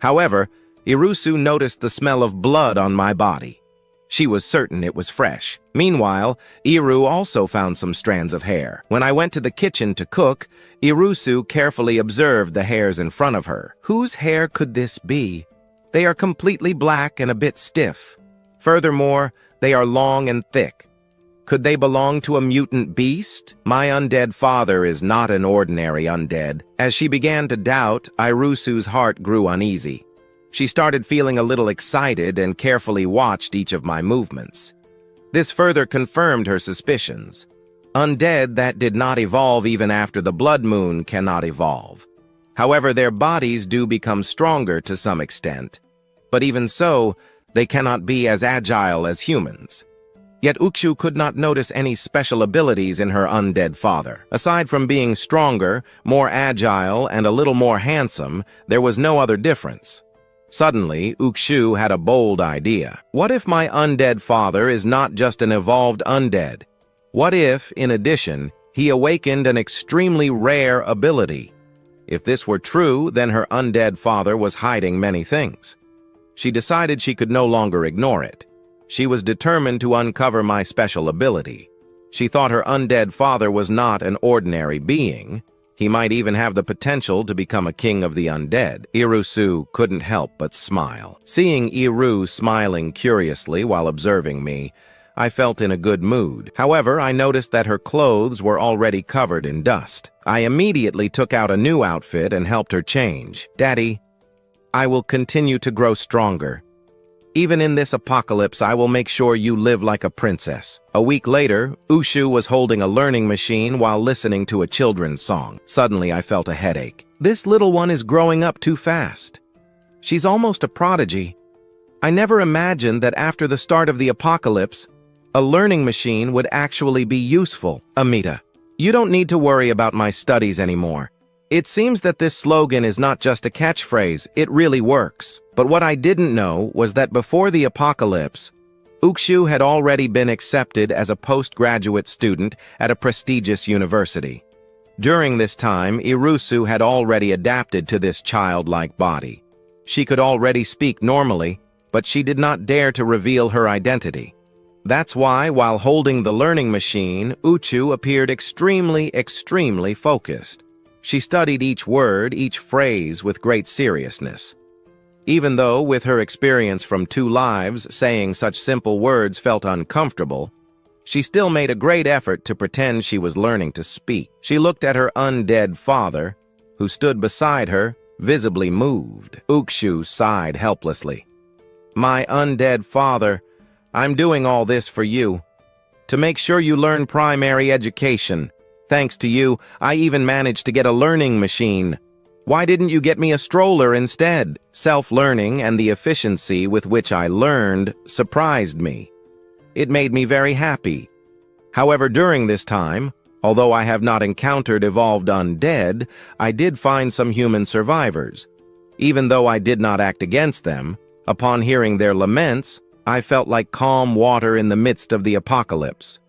However, Irusu noticed the smell of blood on my body. She was certain it was fresh. Meanwhile, Iru also found some strands of hair. When I went to the kitchen to cook, Irusu carefully observed the hairs in front of her. Whose hair could this be? They are completely black and a bit stiff. Furthermore, they are long and thick. Could they belong to a mutant beast? My undead father is not an ordinary undead. As she began to doubt, Irusu's heart grew uneasy. She started feeling a little excited and carefully watched each of my movements. This further confirmed her suspicions. Undead that did not evolve even after the blood moon cannot evolve. However, their bodies do become stronger to some extent. But even so, they cannot be as agile as humans. Yet Ukshu could not notice any special abilities in her undead father. Aside from being stronger, more agile, and a little more handsome, there was no other difference. Suddenly, Ukshu had a bold idea. What if my undead father is not just an evolved undead? What if, in addition, he awakened an extremely rare ability? If this were true, then her undead father was hiding many things. She decided she could no longer ignore it. She was determined to uncover my special ability. She thought her undead father was not an ordinary being. He might even have the potential to become a king of the undead. Irusu couldn't help but smile. Seeing Iru smiling curiously while observing me, I felt in a good mood. However, I noticed that her clothes were already covered in dust. I immediately took out a new outfit and helped her change. Daddy, I will continue to grow stronger. Even in this apocalypse, I will make sure you live like a princess. A week later, Ushu was holding a learning machine while listening to a children's song. Suddenly, I felt a headache. This little one is growing up too fast. She's almost a prodigy. I never imagined that after the start of the apocalypse, a learning machine would actually be useful. Amita, you don't need to worry about my studies anymore. It seems that this slogan is not just a catchphrase, it really works. But what I didn't know was that before the apocalypse, Ukshu had already been accepted as a postgraduate student at a prestigious university. During this time, Irusu had already adapted to this childlike body. She could already speak normally, but she did not dare to reveal her identity. That's why, while holding the learning machine, Uchu appeared extremely focused. She studied each word, each phrase with great seriousness. Even though, with her experience from 2 lives, saying such simple words felt uncomfortable, she still made a great effort to pretend she was learning to speak. She looked at her undead father, who stood beside her, visibly moved. Ukshu sighed helplessly. My undead father, I'm doing all this for you. To make sure you learn primary education. Thanks to you, I even managed to get a learning machine. Why didn't you get me a stroller instead? Self-learning and the efficiency with which I learned surprised me. It made me very happy. However, during this time, although I have not encountered evolved undead, I did find some human survivors. Even though I did not act against them, upon hearing their laments, I felt like calm water in the midst of the apocalypse.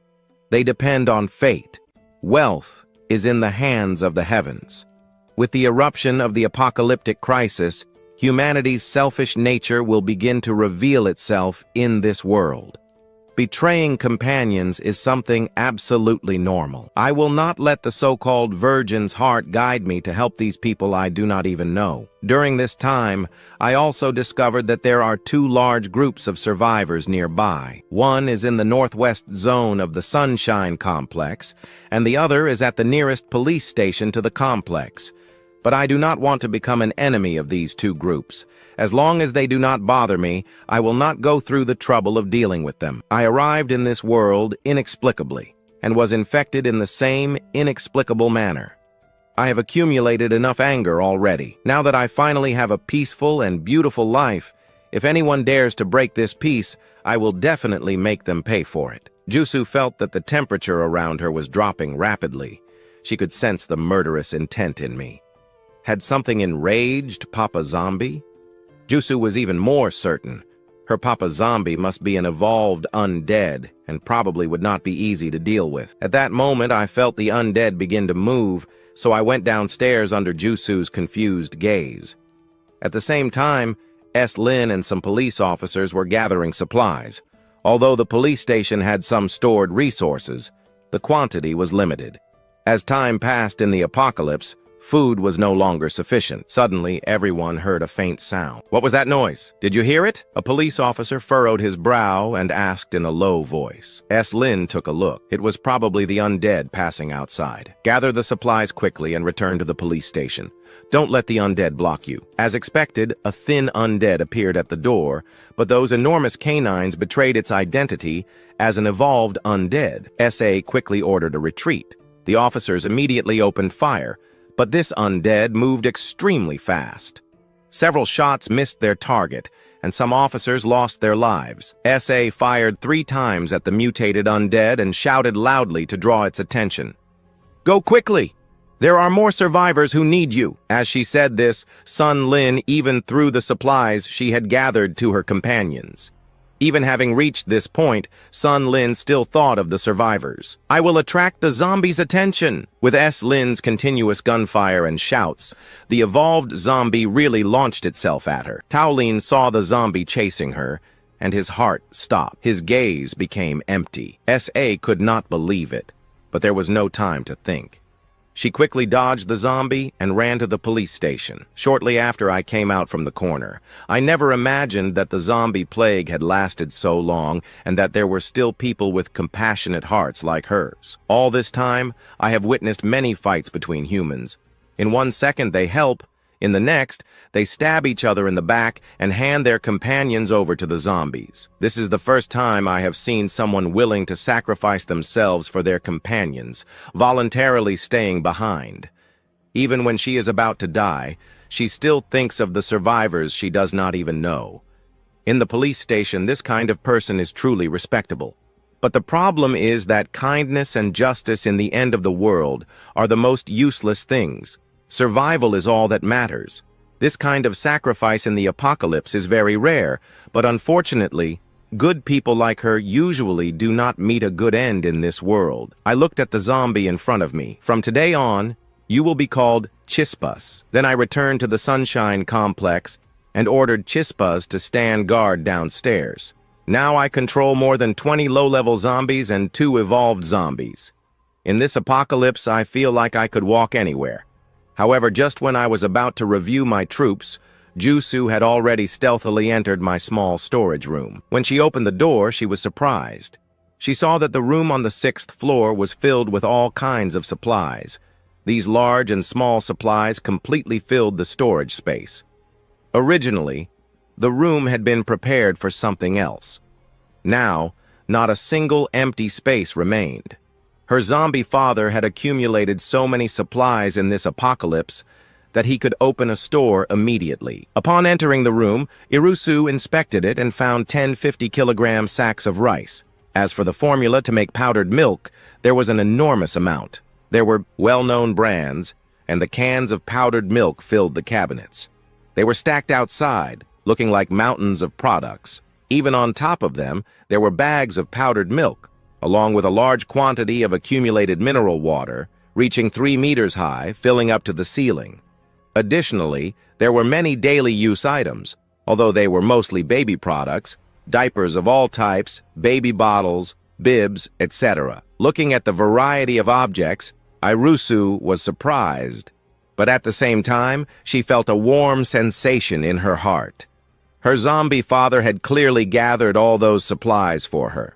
They depend on fate. Wealth is in the hands of the heavens. With the eruption of the apocalyptic crisis, humanity's selfish nature will begin to reveal itself in this world. Betraying companions is something absolutely normal. I will not let the so-called virgin's heart guide me to help these people I do not even know. During this time, I also discovered that there are 2 large groups of survivors nearby. One is in the northwest zone of the Sunshine Complex, and the other is at the nearest police station to the complex. But I do not want to become an enemy of these 2 groups. As long as they do not bother me, I will not go through the trouble of dealing with them. I arrived in this world inexplicably, and was infected in the same inexplicable manner. I have accumulated enough anger already. Now that I finally have a peaceful and beautiful life, if anyone dares to break this peace, I will definitely make them pay for it. Jusu felt that the temperature around her was dropping rapidly. She could sense the murderous intent in me. Had something enraged Papa Zombie? Jusu was even more certain. Her Papa Zombie must be an evolved undead, and probably would not be easy to deal with. At that moment, I felt the undead begin to move, so I went downstairs under Jusu's confused gaze. At the same time, Lin and some police officers were gathering supplies. Although the police station had some stored resources, the quantity was limited. As time passed in the apocalypse, food was no longer sufficient. Suddenly, everyone heard a faint sound. What was that noise? Did you hear it? A police officer furrowed his brow and asked in a low voice. Lin took a look. It was probably the undead passing outside. Gather the supplies quickly and return to the police station. Don't let the undead block you. As expected, a thin undead appeared at the door, but those enormous canines betrayed its identity as an evolved undead. SA quickly ordered a retreat. The officers immediately opened fire, but this undead moved extremely fast. Several shots missed their target, and some officers lost their lives. SA fired 3 times at the mutated undead and shouted loudly to draw its attention. Go quickly! There are more survivors who need you. As she said this, Sun Lin even threw the supplies she had gathered to her companions. Even having reached this point, Sun Lin still thought of the survivors. I will attract the zombies' attention. With Lin's continuous gunfire and shouts, the evolved zombie really launched itself at her. Taolin saw the zombie chasing her, and his heart stopped. His gaze became empty. SA could not believe it, but there was no time to think. She quickly dodged the zombie and ran to the police station. Shortly after I came out from the corner, I never imagined that the zombie plague had lasted so long and that there were still people with compassionate hearts like hers. All this time, I have witnessed many fights between humans. In 1 second, they help. In the next, they stab each other in the back and hand their companions over to the zombies. This is the first time I have seen someone willing to sacrifice themselves for their companions, voluntarily staying behind. Even when she is about to die, she still thinks of the survivors she does not even know. In the police station, this kind of person is truly respectable. But the problem is that kindness and justice in the end of the world are the most useless things. Survival is all that matters. This kind of sacrifice in the apocalypse is very rare, but unfortunately, good people like her usually do not meet a good end in this world. I looked at the zombie in front of me. From today on, you will be called Chispas. Then I returned to the Sunshine Complex and ordered Chispas to stand guard downstairs. Now I control more than 20 low-level zombies and 2 evolved zombies. In this apocalypse, I feel like I could walk anywhere. However, just when I was about to review my troops, Jusu had already stealthily entered my small storage room. When she opened the door, she was surprised. She saw that the room on the 6th floor was filled with all kinds of supplies. These large and small supplies completely filled the storage space. Originally, the room had been prepared for something else. Now, not a single empty space remained. Her zombie father had accumulated so many supplies in this apocalypse that he could open a store immediately. Upon entering the room, Irusu inspected it and found 10 50-kilogram sacks of rice. As for the formula to make powdered milk, there was an enormous amount. There were well-known brands, and the cans of powdered milk filled the cabinets. They were stacked outside, looking like mountains of products. Even on top of them, there were bags of powdered milk, along with a large quantity of accumulated mineral water, reaching 3 meters high, filling up to the ceiling. Additionally, there were many daily use items, although they were mostly baby products, diapers of all types, baby bottles, bibs, etc. Looking at the variety of objects, Irusu was surprised, but at the same time, she felt a warm sensation in her heart. Her zombie father had clearly gathered all those supplies for her.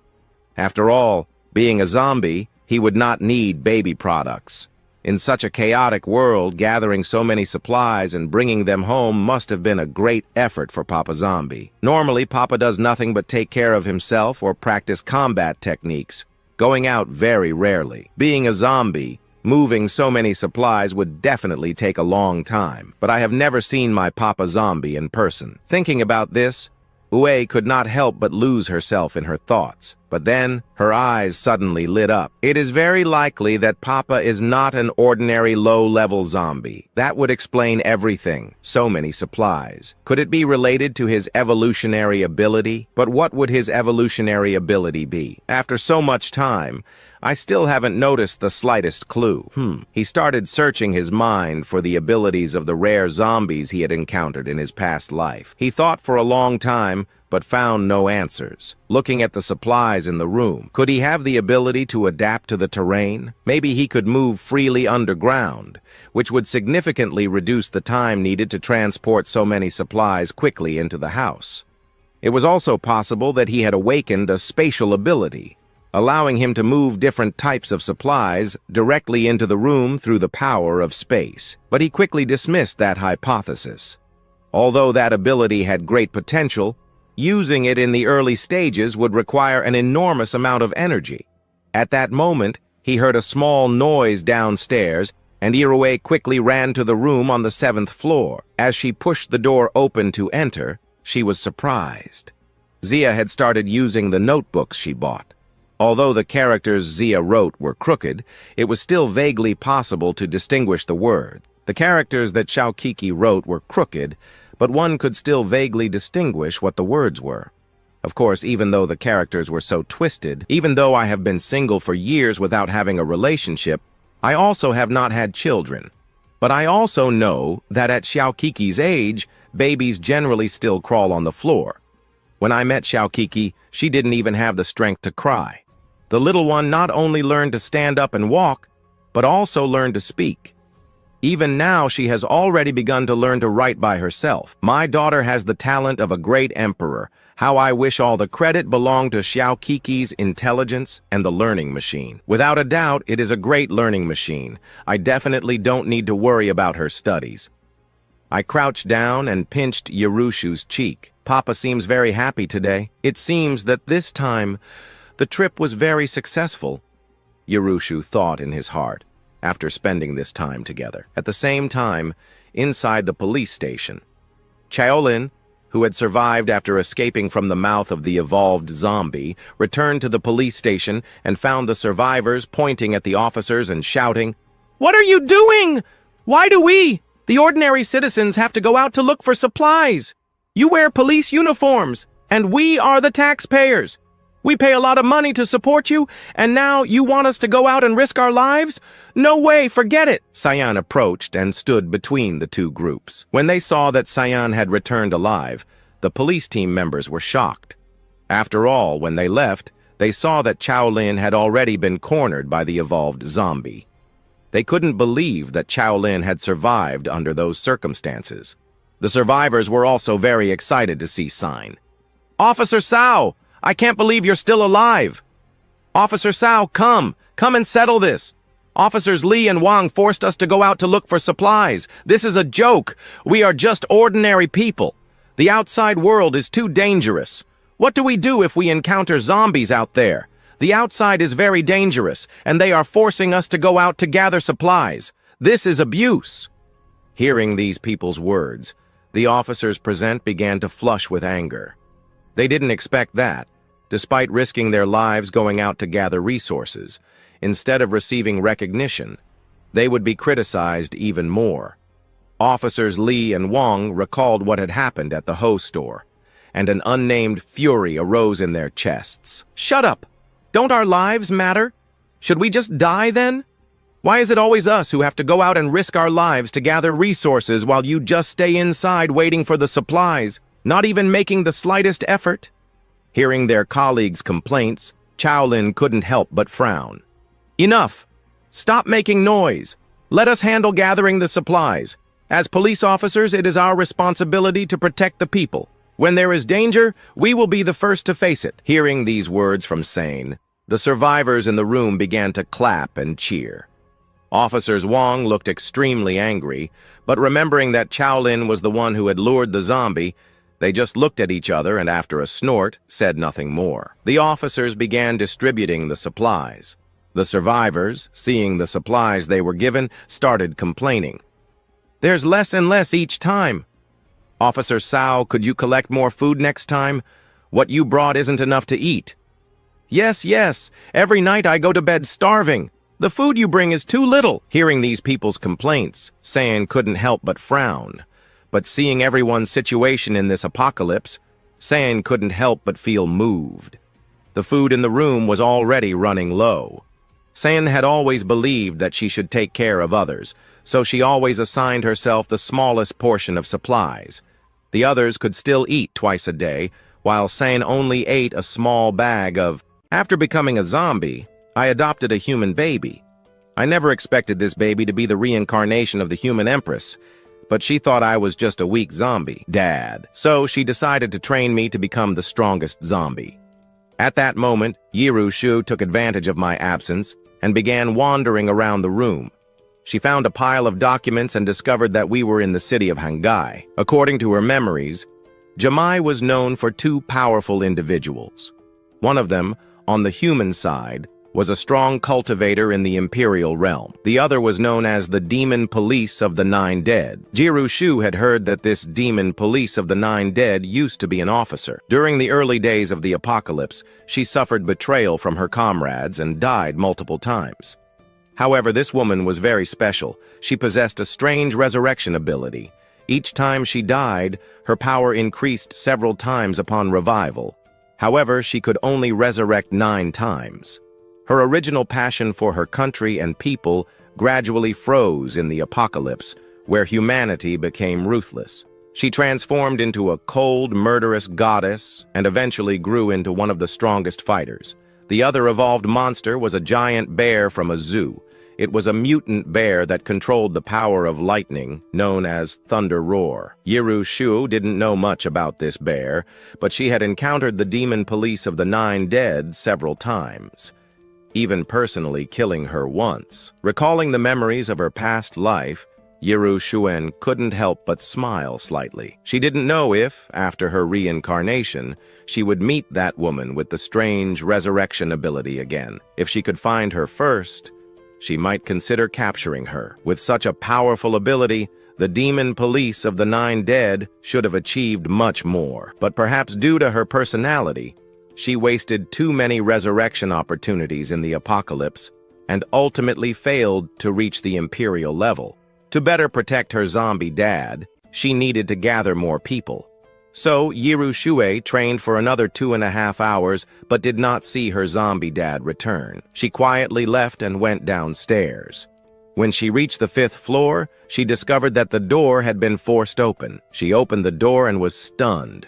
After all, being a zombie, he would not need baby products. In such a chaotic world, gathering so many supplies and bringing them home must have been a great effort for Papa Zombie. Normally, Papa does nothing but take care of himself or practice combat techniques, going out very rarely. Being a zombie, moving so many supplies would definitely take a long time, but I have never seen my Papa Zombie in person. Thinking about this, Ue could not help but lose herself in her thoughts. But then, her eyes suddenly lit up. It is very likely that Papa is not an ordinary low-level zombie. That would explain everything. So many supplies. Could it be related to his evolutionary ability? But what would his evolutionary ability be? After so much time, I still haven't noticed the slightest clue. He started searching his mind for the abilities of the rare zombies he had encountered in his past life. He thought for a long time, but found no answers. Looking at the supplies in the room, could he have the ability to adapt to the terrain? Maybe he could move freely underground, which would significantly reduce the time needed to transport so many supplies quickly into the house. It was also possible that he had awakened a spatial ability, allowing him to move different types of supplies directly into the room through the power of space. But he quickly dismissed that hypothesis. Although that ability had great potential, using it in the early stages would require an enormous amount of energy. At that moment, he heard a small noise downstairs, and Irue quickly ran to the room on the 7th floor. As she pushed the door open to enter, she was surprised. Zia had started using the notebooks she bought. Although the characters Zia wrote were crooked, it was still vaguely possible to distinguish the word. The characters that Xiaokiki wrote were crooked, but one could still vaguely distinguish what the words were. Of course, even though the characters were so twisted, even though I have been single for years without having a relationship, I also have not had children. But I also know that at Xiaokiki's age, babies generally still crawl on the floor. When I met Xiaokiki, she didn't even have the strength to cry. The little one not only learned to stand up and walk, but also learn to speak. Even now, she has already begun to learn to write by herself. My daughter has the talent of a great emperor. How I wish all the credit belonged to Xiao Kiki's intelligence and the learning machine. Without a doubt, it is a great learning machine. I definitely don't need to worry about her studies. I crouched down and pinched Yerushu's cheek. Papa seems very happy today. It seems that this time, the trip was very successful, Yerushu thought in his heart, after spending this time together. At the same time, inside the police station, Shaolin, who had survived after escaping from the mouth of the evolved zombie, returned to the police station and found the survivors pointing at the officers and shouting, "What are you doing? Why do we, the ordinary citizens, have to go out to look for supplies? You wear police uniforms, and we are the taxpayers. We pay a lot of money to support you, and now you want us to go out and risk our lives? No way, forget it!" Cyan approached and stood between the two groups. When they saw that Cyan had returned alive, the police team members were shocked. After all, when they left, they saw that Shaolin had already been cornered by the evolved zombie. They couldn't believe that Shaolin had survived under those circumstances. The survivors were also very excited to see Cyan. "Officer Sao! I can't believe you're still alive! Officer Sao, come and settle this! Officers Li and Wang forced us to go out to look for supplies. This is a joke. We are just ordinary people. The outside world is too dangerous. What do we do if we encounter zombies out there? The outside is very dangerous, and they are forcing us to go out to gather supplies. This is abuse." Hearing these people's words, the officers present began to flush with anger. They didn't expect that, despite risking their lives going out to gather resources. Instead of receiving recognition, they would be criticized even more. Officers Li and Wang recalled what had happened at the Ho store, and an unnamed fury arose in their chests. "Shut up! Don't our lives matter? Should we just die then? Why is it always us who have to go out and risk our lives to gather resources while you just stay inside waiting for the supplies, not even making the slightest effort?" Hearing their colleagues' complaints, Shaolin couldn't help but frown. "Enough! Stop making noise! Let us handle gathering the supplies. As police officers, it is our responsibility to protect the people. When there is danger, we will be the first to face it." Hearing these words from Sane, the survivors in the room began to clap and cheer. Officers Wang looked extremely angry, but remembering that Shaolin was the one who had lured the zombie, they just looked at each other and after a snort, said nothing more. The officers began distributing the supplies. The survivors, seeing the supplies they were given, started complaining. "There's less and less each time. Officer Sao, could you collect more food next time? What you brought isn't enough to eat." Yes, every night I go to bed starving. The food you bring is too little." Hearing these people's complaints, San couldn't help but frown. But seeing everyone's situation in this apocalypse, San couldn't help but feel moved. The food in the room was already running low. San had always believed that she should take care of others, so she always assigned herself the smallest portion of supplies. The others could still eat twice a day, while San only ate a small bag of... After becoming a zombie, I adopted a human baby. I never expected this baby to be the reincarnation of the human empress, but she thought I was just a weak zombie, Dad. So she decided to train me to become the strongest zombie. At that moment, Yerushu took advantage of my absence and began wandering around the room. She found a pile of documents and discovered that we were in the city of Hangai. According to her memories, Jamai was known for two powerful individuals. One of them, on the human side, was a strong cultivator in the imperial realm. The other was known as the Demon Police of the Nine Dead. Jirushu had heard that this Demon Police of the Nine Dead used to be an officer. During the early days of the apocalypse, she suffered betrayal from her comrades and died multiple times. However, this woman was very special. She possessed a strange resurrection ability. Each time she died, her power increased several times upon revival. However, she could only resurrect 9 times. Her original passion for her country and people gradually froze in the apocalypse, where humanity became ruthless. She transformed into a cold, murderous goddess and eventually grew into one of the strongest fighters. The other evolved monster was a giant bear from a zoo. It was a mutant bear that controlled the power of lightning, known as Thunder Roar. Yiru Shu didn't know much about this bear, but she had encountered the demon police of the Nine Dead several times, even personally killing her once. Recalling the memories of her past life, Yiru Shuen couldn't help but smile slightly. She didn't know if, after her reincarnation, she would meet that woman with the strange resurrection ability again. If she could find her first, she might consider capturing her. With such a powerful ability, the demon police of the Nine Dead should have achieved much more. But perhaps due to her personality, she wasted too many resurrection opportunities in the apocalypse and ultimately failed to reach the imperial level. To better protect her zombie dad, she needed to gather more people. So Yiru Shue trained for another 2.5 hours but did not see her zombie dad return. She quietly left and went downstairs. When she reached the 5th floor, she discovered that the door had been forced open. She opened the door and was stunned.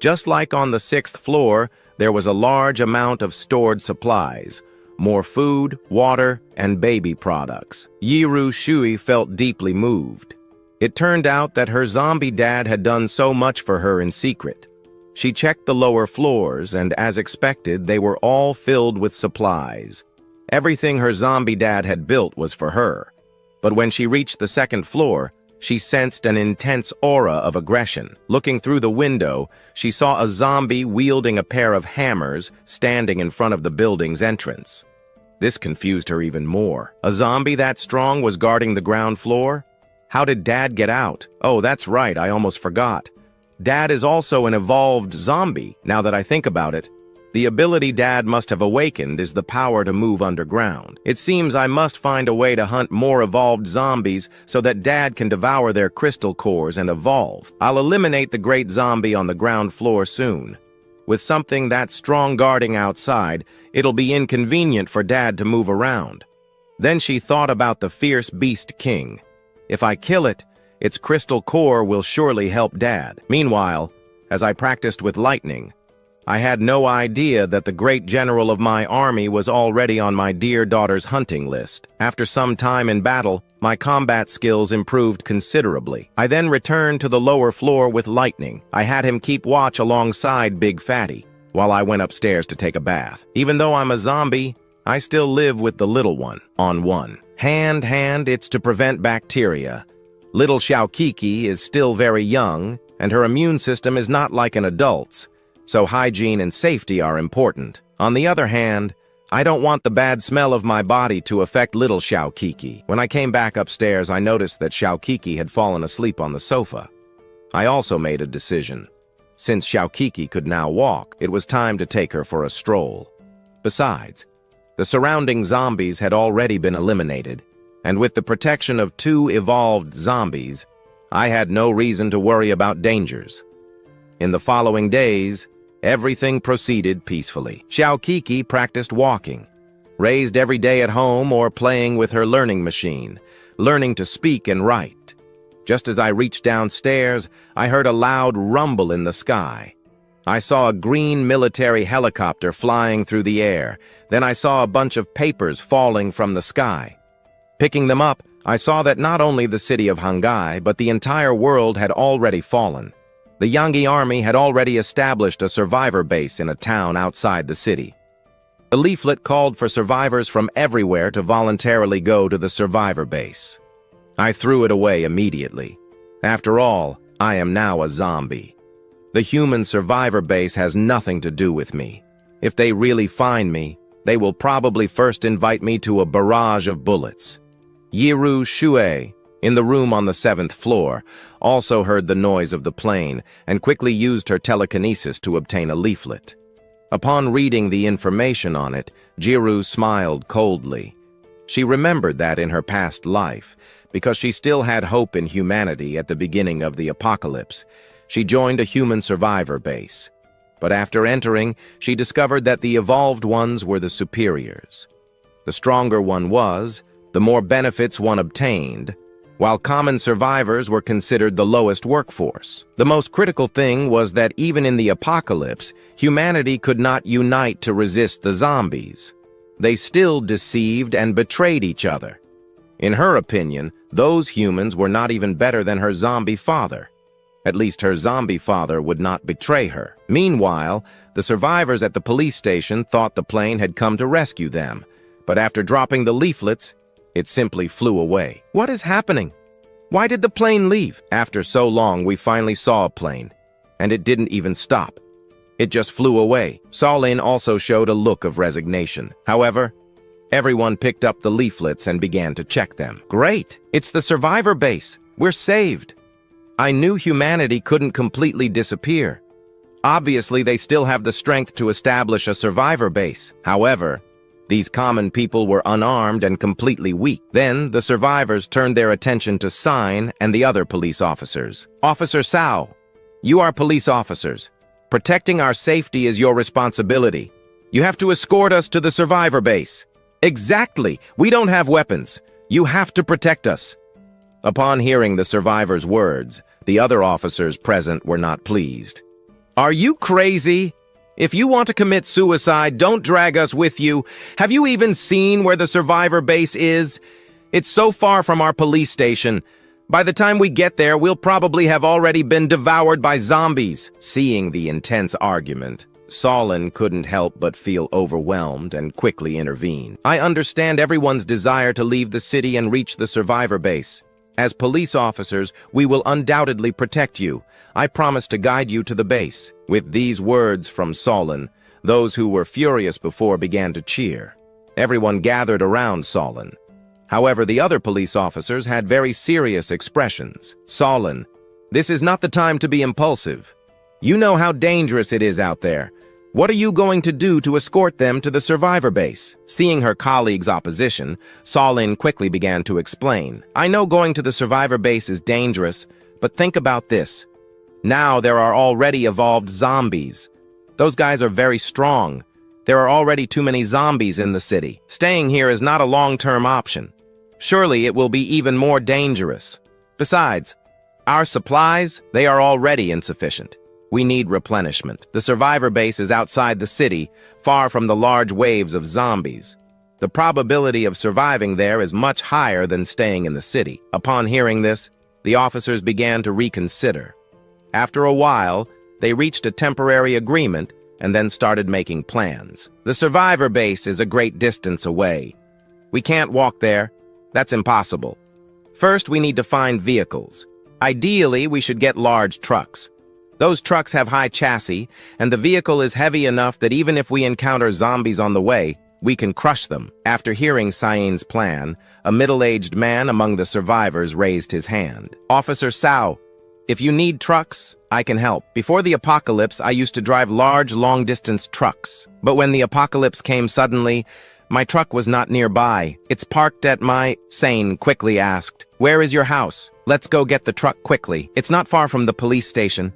Just like on the 6th floor, there was a large amount of stored supplies. More food, water, and baby products. Yiru Shui felt deeply moved. It turned out that her zombie dad had done so much for her in secret. She checked the lower floors, and as expected, they were all filled with supplies. Everything her zombie dad had built was for her. But when she reached the 2nd floor, she sensed an intense aura of aggression. Looking through the window, she saw a zombie wielding a pair of hammers standing in front of the building's entrance. This confused her even more. A zombie that strong was guarding the ground floor? How did Dad get out? Oh, that's right, I almost forgot. Dad is also an evolved zombie, now that I think about it. The ability Dad must have awakened is the power to move underground. It seems I must find a way to hunt more evolved zombies so that Dad can devour their crystal cores and evolve. I'll eliminate the great zombie on the ground floor soon. With something that strong guarding outside, it'll be inconvenient for Dad to move around. Then she thought about the fierce beast king. If I kill it, its crystal core will surely help Dad. Meanwhile, as I practiced with lightning, I had no idea that the great general of my army was already on my dear daughter's hunting list. After some time in battle, my combat skills improved considerably. I then returned to the lower floor with lightning. I had him keep watch alongside Big Fatty, while I went upstairs to take a bath. Even though I'm a zombie, I still live with the little one, on one. Hand, it's to prevent bacteria. Little Xiaokiki is still very young, and her immune system is not like an adult's, so hygiene and safety are important. On the other hand, I don't want the bad smell of my body to affect little Xiaokiki. When I came back upstairs, I noticed that Xiaokiki had fallen asleep on the sofa. I also made a decision. Since Xiaokiki could now walk, it was time to take her for a stroll. Besides, the surrounding zombies had already been eliminated, and with the protection of 2 evolved zombies, I had no reason to worry about dangers. In the following days, everything proceeded peacefully. Xiaokiki practiced walking, raised every day at home or playing with her learning machine, learning to speak and write. Just as I reached downstairs, I heard a loud rumble in the sky. I saw a green military helicopter flying through the air. Then I saw a bunch of papers falling from the sky. Picking them up, I saw that not only the city of Hangai, but the entire world had already fallen. The Yangi army had already established a survivor base in a town outside the city. The leaflet called for survivors from everywhere to voluntarily go to the survivor base. I threw it away immediately. After all, I am now a zombie. The human survivor base has nothing to do with me. If they really find me, they will probably first invite me to a barrage of bullets. Yiru Shue, in the room on the 7th floor, also heard the noise of the plane and quickly used her telekinesis to obtain a leaflet. Upon reading the information on it, Jiru smiled coldly. She remembered that in her past life, because she still had hope in humanity at the beginning of the apocalypse, she joined a human survivor base. But after entering, she discovered that the evolved ones were the superiors. The stronger one was, the more benefits one obtained, while common survivors were considered the lowest workforce. The most critical thing was that even in the apocalypse, humanity could not unite to resist the zombies. They still deceived and betrayed each other. In her opinion, those humans were not even better than her zombie father. At least her zombie father would not betray her. Meanwhile, the survivors at the police station thought the plane had come to rescue them, but after dropping the leaflets, it simply flew away. What is happening? Why did the plane leave? After so long, we finally saw a plane, and it didn't even stop. It just flew away. Solin also showed a look of resignation. However, everyone picked up the leaflets and began to check them. Great! It's the survivor base. We're saved. I knew humanity couldn't completely disappear. Obviously, they still have the strength to establish a survivor base. However, these common people were unarmed and completely weak. Then, the survivors turned their attention to Sign and the other police officers. Officer Sao, you are police officers. Protecting our safety is your responsibility. You have to escort us to the survivor base. Exactly! We don't have weapons. You have to protect us. Upon hearing the survivors' words, the other officers present were not pleased. Are you crazy? If you want to commit suicide, don't drag us with you. Have you even seen where the survivor base is? It's so far from our police station. By the time we get there, we'll probably have already been devoured by zombies. Seeing the intense argument, Solin couldn't help but feel overwhelmed and quickly intervened. I understand everyone's desire to leave the city and reach the survivor base. As police officers, we will undoubtedly protect you. I promise to guide you to the base. With these words from Solin, those who were furious before began to cheer. Everyone gathered around Solin. However, the other police officers had very serious expressions. Solin, this is not the time to be impulsive. You know how dangerous it is out there. What are you going to do to escort them to the survivor base? Seeing her colleague's opposition, Solin quickly began to explain. I know going to the survivor base is dangerous, but think about this. Now there are already evolved zombies. Those guys are very strong. There are already too many zombies in the city. Staying here is not a long-term option. Surely it will be even more dangerous. Besides, our supplies, they are already insufficient. We need replenishment. The survivor base is outside the city, far from the large waves of zombies. The probability of surviving there is much higher than staying in the city. Upon hearing this, the officers began to reconsider. After a while, they reached a temporary agreement and then started making plans. The survivor base is a great distance away. We can't walk there. That's impossible. First, we need to find vehicles. Ideally, we should get large trucks. Those trucks have high chassis, and the vehicle is heavy enough that even if we encounter zombies on the way, we can crush them. After hearing Sain's plan, a middle-aged man among the survivors raised his hand. Officer Sao, if you need trucks, I can help. Before the apocalypse, I used to drive large, long-distance trucks. But when the apocalypse came suddenly, my truck was not nearby. It's parked at my... Sain quickly asked, where is your house? Let's go get the truck quickly. It's not far from the police station.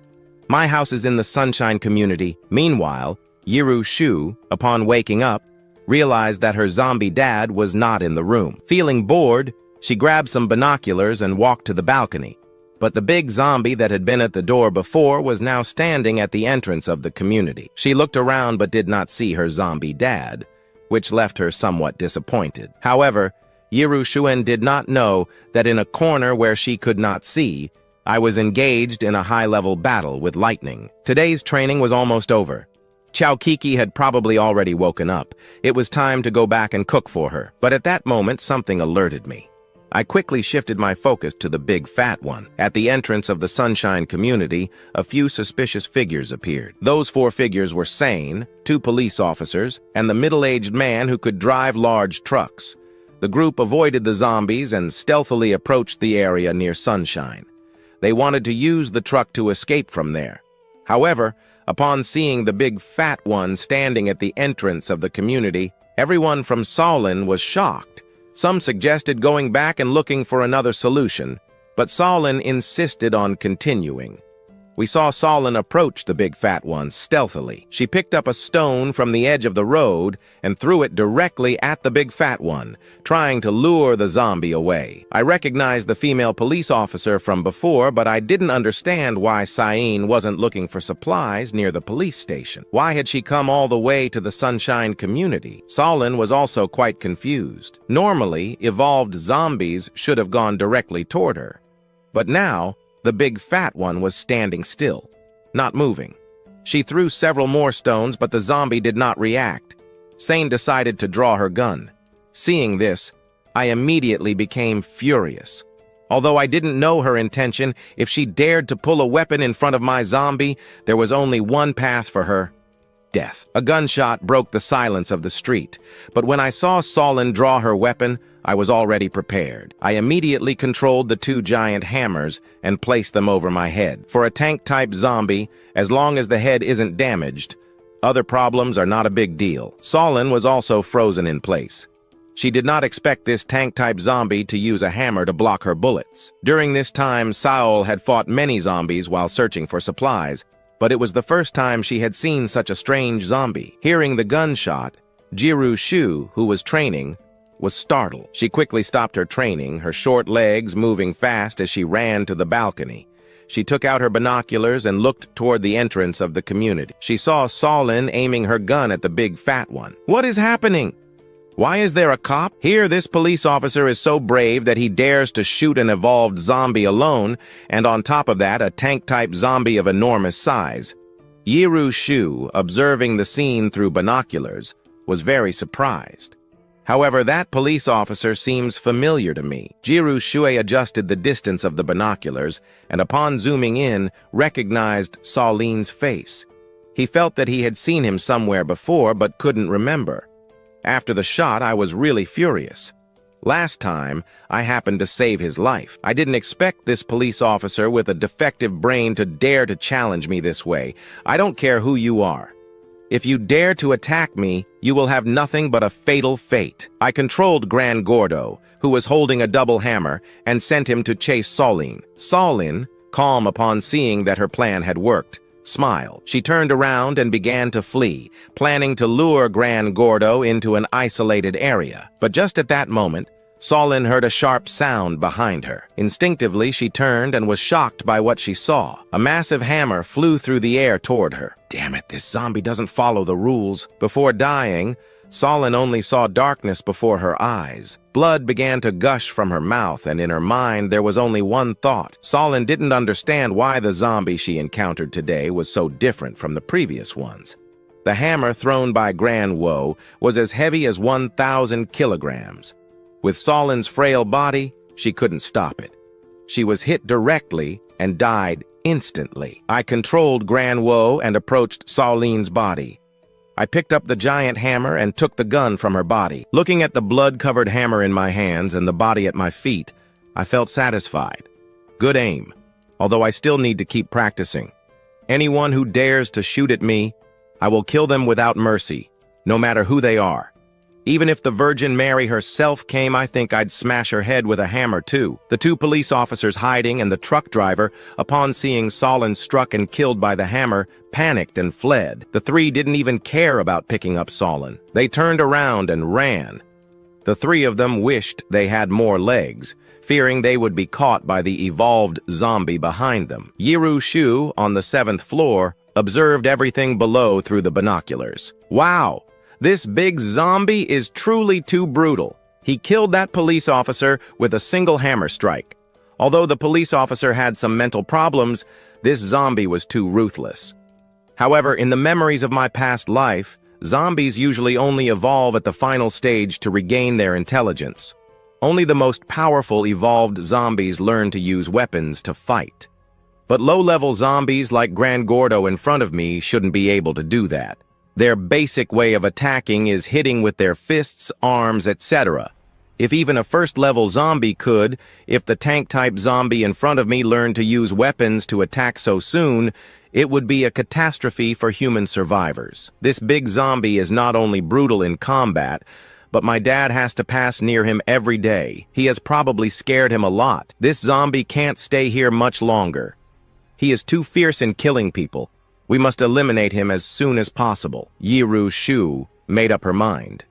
My house is in the Sunshine community. Meanwhile, Yiru Shu, upon waking up, realized that her zombie dad was not in the room. Feeling bored, she grabbed some binoculars and walked to the balcony. But the big zombie that had been at the door before was now standing at the entrance of the community. She looked around but did not see her zombie dad, which left her somewhat disappointed. However, Yiru Shuen did not know that in a corner where she could not see, I was engaged in a high-level battle with lightning. Today's training was almost over. Chao Kiki had probably already woken up. It was time to go back and cook for her. But at that moment, something alerted me. I quickly shifted my focus to the big fat one. At the entrance of the Sunshine community, a few suspicious figures appeared. Those 4 figures were Sain, 2 police officers, and the middle-aged man who could drive large trucks. The group avoided the zombies and stealthily approached the area near Sunshine. They wanted to use the truck to escape from there. However, upon seeing the big fat one standing at the entrance of the community, everyone from Solin was shocked. Some suggested going back and looking for another solution, but Solin insisted on continuing. We saw Solin approach the big fat one stealthily. She picked up a stone from the edge of the road and threw it directly at the big fat one, trying to lure the zombie away. I recognized the female police officer from before, but I didn't understand why Sain wasn't looking for supplies near the police station. Why had she come all the way to the Sunshine community? Solin was also quite confused. Normally, evolved zombies should have gone directly toward her. But now, the big fat one was standing still, not moving. She threw several more stones, but the zombie did not react. Sane decided to draw her gun. Seeing this, I immediately became furious. Although I didn't know her intention, if she dared to pull a weapon in front of my zombie, there was only one path for her: death. A gunshot broke the silence of the street, but when I saw Solin draw her weapon, I was already prepared. I immediately controlled the two giant hammers and placed them over my head. For a tank-type zombie, as long as the head isn't damaged, other problems are not a big deal. Solin was also frozen in place. She did not expect this tank-type zombie to use a hammer to block her bullets. During this time, Saul had fought many zombies while searching for supplies, but it was the first time she had seen such a strange zombie. Hearing the gunshot, Jiru Shu, who was training, was startled. She quickly stopped her training, her short legs moving fast as she ran to the balcony. She took out her binoculars and looked toward the entrance of the community. She saw Solin aiming her gun at the big fat one. What is happening? Why is there a cop? Here, this police officer is so brave that he dares to shoot an evolved zombie alone, and on top of that, a tank-type zombie of enormous size. Yiru Shu, observing the scene through binoculars, was very surprised. However, that police officer seems familiar to me. Jiru Shui adjusted the distance of the binoculars, and upon zooming in, recognized Solin's face. He felt that he had seen him somewhere before, but couldn't remember. After the shot, I was really furious. Last time, I happened to save his life. I didn't expect this police officer with a defective brain to dare to challenge me this way. I don't care who you are. If you dare to attack me, you will have nothing but a fatal fate. I controlled Gran Gordo, who was holding a double hammer, and sent him to chase Solin. Solin, calm upon seeing that her plan had worked, smiled. She turned around and began to flee, planning to lure Gran Gordo into an isolated area. But just at that moment, Solin heard a sharp sound behind her. Instinctively, she turned and was shocked by what she saw. A massive hammer flew through the air toward her. Damn it, this zombie doesn't follow the rules. Before dying, Solin only saw darkness before her eyes. Blood began to gush from her mouth, and in her mind there was only one thought. Solin didn't understand why the zombie she encountered today was so different from the previous ones. The hammer thrown by Gran Wo was as heavy as 1,000 kilograms. With Solin's frail body, she couldn't stop it. She was hit directly and died instantly. I controlled Gran Wo and approached Solin's body. I picked up the giant hammer and took the gun from her body. Looking at the blood-covered hammer in my hands and the body at my feet, I felt satisfied. Good aim, although I still need to keep practicing. Anyone who dares to shoot at me, I will kill them without mercy, no matter who they are. Even if the Virgin Mary herself came, I think I'd smash her head with a hammer too. The two police officers hiding and the truck driver, upon seeing Solin struck and killed by the hammer, panicked and fled. The three didn't even care about picking up Solin. They turned around and ran. The three of them wished they had more legs, fearing they would be caught by the evolved zombie behind them. Yiru Shu, on the 7th floor, observed everything below through the binoculars. Wow! This big zombie is truly too brutal. He killed that police officer with a single hammer strike. Although the police officer had some mental problems, this zombie was too ruthless. However, in the memories of my past life, zombies usually only evolve at the final stage to regain their intelligence. Only the most powerful evolved zombies learn to use weapons to fight. But low-level zombies like Gran Gordo in front of me shouldn't be able to do that. Their basic way of attacking is hitting with their fists, arms, etc. If even a first-level zombie could, if the tank-type zombie in front of me learned to use weapons to attack so soon, it would be a catastrophe for human survivors. This big zombie is not only brutal in combat, but my dad has to pass near him every day. He has probably scared him a lot. This zombie can't stay here much longer. He is too fierce in killing people. We must eliminate him as soon as possible. Yiru Shu made up her mind.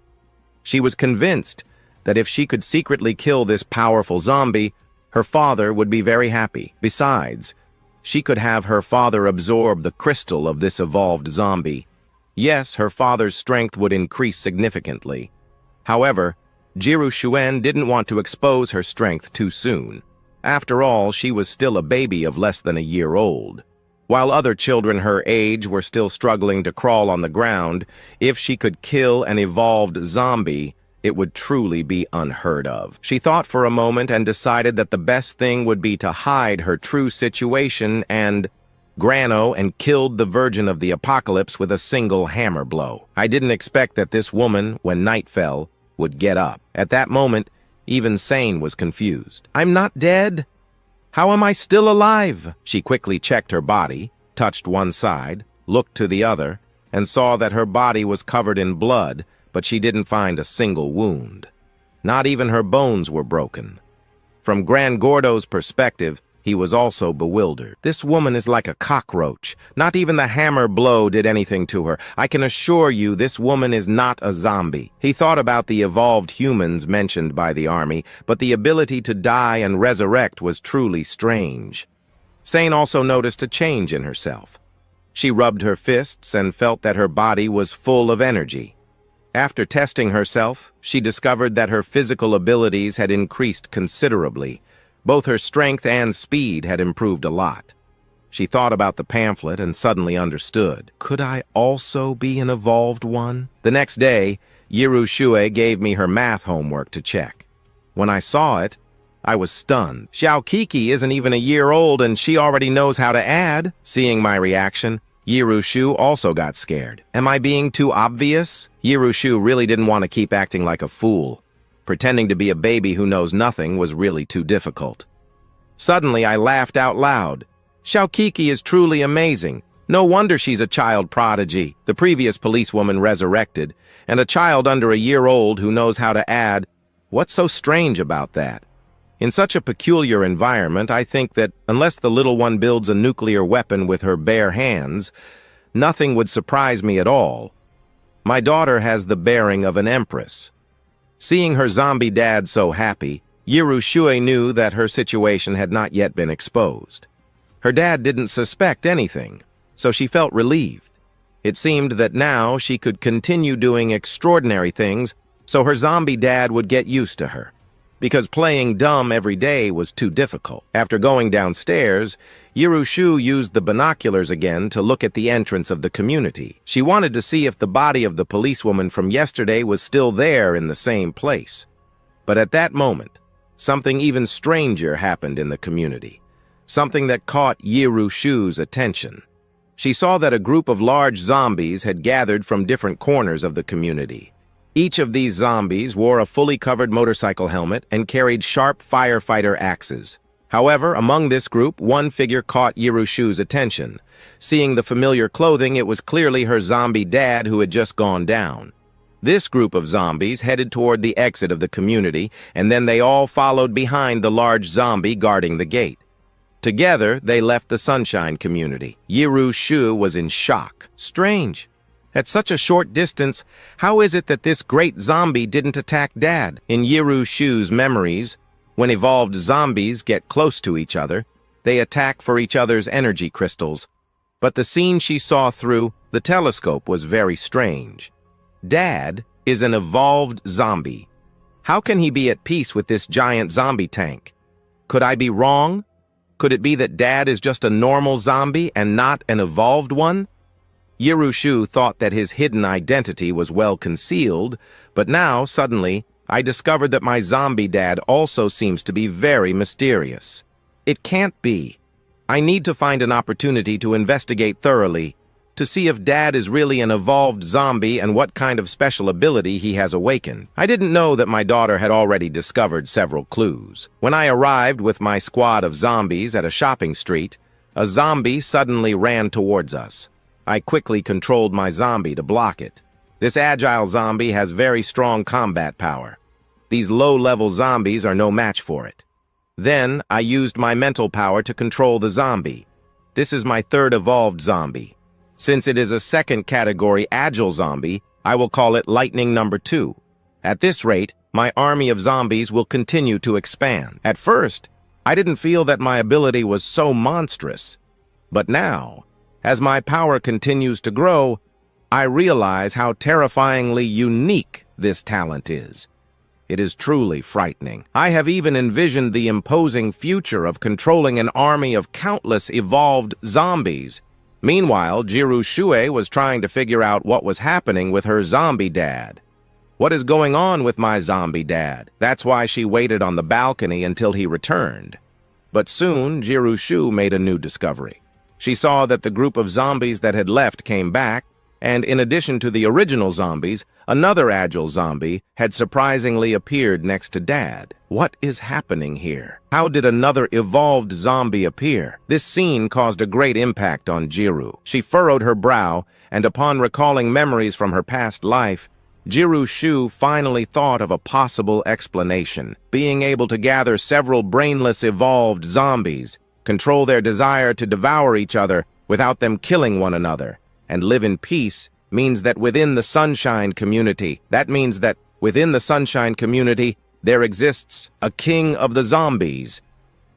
She was convinced that if she could secretly kill this powerful zombie, her father would be very happy. Besides, she could have her father absorb the crystal of this evolved zombie. Yes, her father's strength would increase significantly. However, Jiru Shuen didn't want to expose her strength too soon. After all, she was still a baby of less than a year old. While other children her age were still struggling to crawl on the ground, if she could kill an evolved zombie, it would truly be unheard of. She thought for a moment and decided that the best thing would be to hide her true situation and Grano and killed the Virgin of the Apocalypse with a single hammer blow. I didn't expect that this woman, when night fell, would get up. At that moment, even Sane was confused. I'm not dead. How am I still alive? She quickly checked her body, touched one side, looked to the other, and saw that her body was covered in blood, but she didn't find a single wound. Not even her bones were broken. From Gran Gordo's perspective, he was also bewildered. This woman is like a cockroach. Not even the hammer blow did anything to her. I can assure you this woman is not a zombie. He thought about the evolved humans mentioned by the army, but the ability to die and resurrect was truly strange. Sane also noticed a change in herself. She rubbed her fists and felt that her body was full of energy. After testing herself, she discovered that her physical abilities had increased considerably. Both her strength and speed had improved a lot. She thought about the pamphlet and suddenly understood. Could I also be an evolved one? The next day, Yiru Shue gave me her math homework to check. When I saw it, I was stunned. Xiao Kiki isn't even a year old and she already knows how to add. Seeing my reaction, Yiru Shu also got scared. Am I being too obvious? Yiru Shu really didn't want to keep acting like a fool. Pretending to be a baby who knows nothing was really too difficult. Suddenly, I laughed out loud. Xiao Kiki is truly amazing. No wonder she's a child prodigy. The previous policewoman resurrected, and a child under a year old who knows how to add. What's so strange about that? In such a peculiar environment, I think that unless the little one builds a nuclear weapon with her bare hands, nothing would surprise me at all. My daughter has the bearing of an empress. Seeing her zombie dad so happy, Yiru Shue knew that her situation had not yet been exposed. Her dad didn't suspect anything, so she felt relieved. It seemed that now she could continue doing extraordinary things, so her zombie dad would get used to her. Because playing dumb every day was too difficult. After going downstairs, Yiru Shu used the binoculars again to look at the entrance of the community. She wanted to see if the body of the policewoman from yesterday was still there in the same place. But at that moment, something even stranger happened in the community. Something that caught Yiru Shu's attention. She saw that a group of large zombies had gathered from different corners of the community. Each of these zombies wore a fully covered motorcycle helmet and carried sharp firefighter axes. However, among this group, one figure caught Yiru Shu's attention. Seeing the familiar clothing, it was clearly her zombie dad who had just gone down. This group of zombies headed toward the exit of the community, and then they all followed behind the large zombie guarding the gate. Together, they left the Sunshine community. Yiru Shu was in shock. Strange. At such a short distance, how is it that this great zombie didn't attack Dad? In Yiru Shu's memories, when evolved zombies get close to each other, they attack for each other's energy crystals. But the scene she saw through the telescope was very strange. Dad is an evolved zombie. How can he be at peace with this giant zombie tank? Could I be wrong? Could it be that Dad is just a normal zombie and not an evolved one? Yiru Shu thought that his hidden identity was well concealed, but now, suddenly, I discovered that my zombie dad also seems to be very mysterious. It can't be. I need to find an opportunity to investigate thoroughly, to see if Dad is really an evolved zombie and what kind of special ability he has awakened. I didn't know that my daughter had already discovered several clues. When I arrived with my squad of zombies at a shopping street, a zombie suddenly ran towards us. I quickly controlled my zombie to block it. This agile zombie has very strong combat power. These low-level zombies are no match for it. Then, I used my mental power to control the zombie. This is my third evolved zombie. Since it is a second category agile zombie, I will call it Lightning number 2. At this rate, my army of zombies will continue to expand. At first, I didn't feel that my ability was so monstrous. But now, as my power continues to grow, I realize how terrifyingly unique this talent is. It is truly frightening. I have even envisioned the imposing future of controlling an army of countless evolved zombies. Meanwhile, Jiru Shue was trying to figure out what was happening with her zombie dad. What is going on with my zombie dad? That's why she waited on the balcony until he returned. But soon, Jiru Shu made a new discovery. She saw that the group of zombies that had left came back, and in addition to the original zombies, another agile zombie had surprisingly appeared next to Dad. What is happening here? How did another evolved zombie appear? This scene caused a great impact on Jiru. She furrowed her brow, and upon recalling memories from her past life, Jiru Shu finally thought of a possible explanation. Being able to gather several brainless evolved zombies, control their desire to devour each other without them killing one another, and live in peace means that within the Sunshine community, there exists a king of the zombies.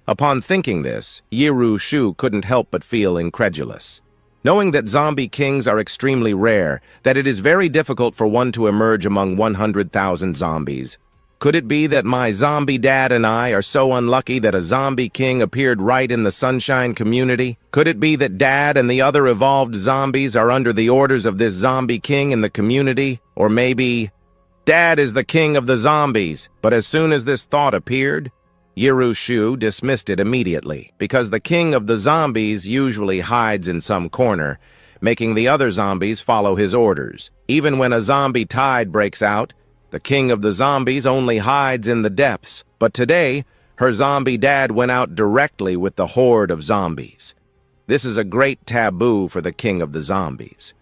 Upon thinking this, Jiru Shu couldn't help but feel incredulous. Knowing that zombie kings are extremely rare, that it is very difficult for one to emerge among 100,000 zombies. Could it be that my zombie dad and I are so unlucky that a zombie king appeared right in the Sunshine community? Could it be that Dad and the other evolved zombies are under the orders of this zombie king in the community? Or maybe Dad is the king of the zombies. But as soon as this thought appeared, Jiru Shu dismissed it immediately, because the king of the zombies usually hides in some corner, making the other zombies follow his orders. Even when a zombie tide breaks out, the king of the zombies only hides in the depths. But today, her zombie dad went out directly with the horde of zombies. This is a great taboo for the king of the zombies.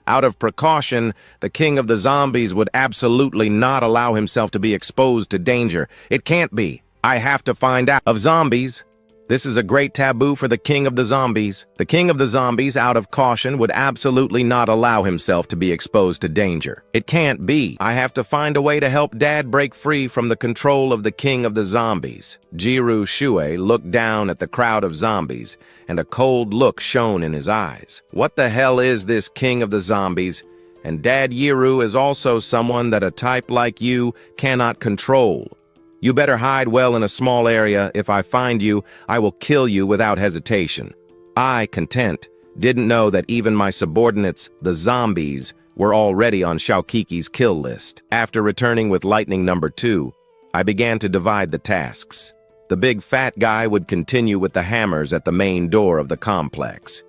Out of precaution, the king of the zombies would absolutely not allow himself to be exposed to danger. It can't be. I have to find out. Of zombies, this is a great taboo for the king of the zombies. The king of the zombies, out of caution, would absolutely not allow himself to be exposed to danger. It can't be. I have to find a way to help Dad break free from the control of the king of the zombies. Jiru Shue looked down at the crowd of zombies, and a cold look shone in his eyes. What the hell is this king of the zombies? And Dad Jiru is also someone that a type like you cannot control. You better hide well in a small area. If I find you, I will kill you without hesitation. I, Content, didn't know that even my subordinates, the zombies, were already on Xiaokiki's kill list. After returning with Lightning number 2, I began to divide the tasks. The big fat guy would continue with the hammers at the main door of the complex.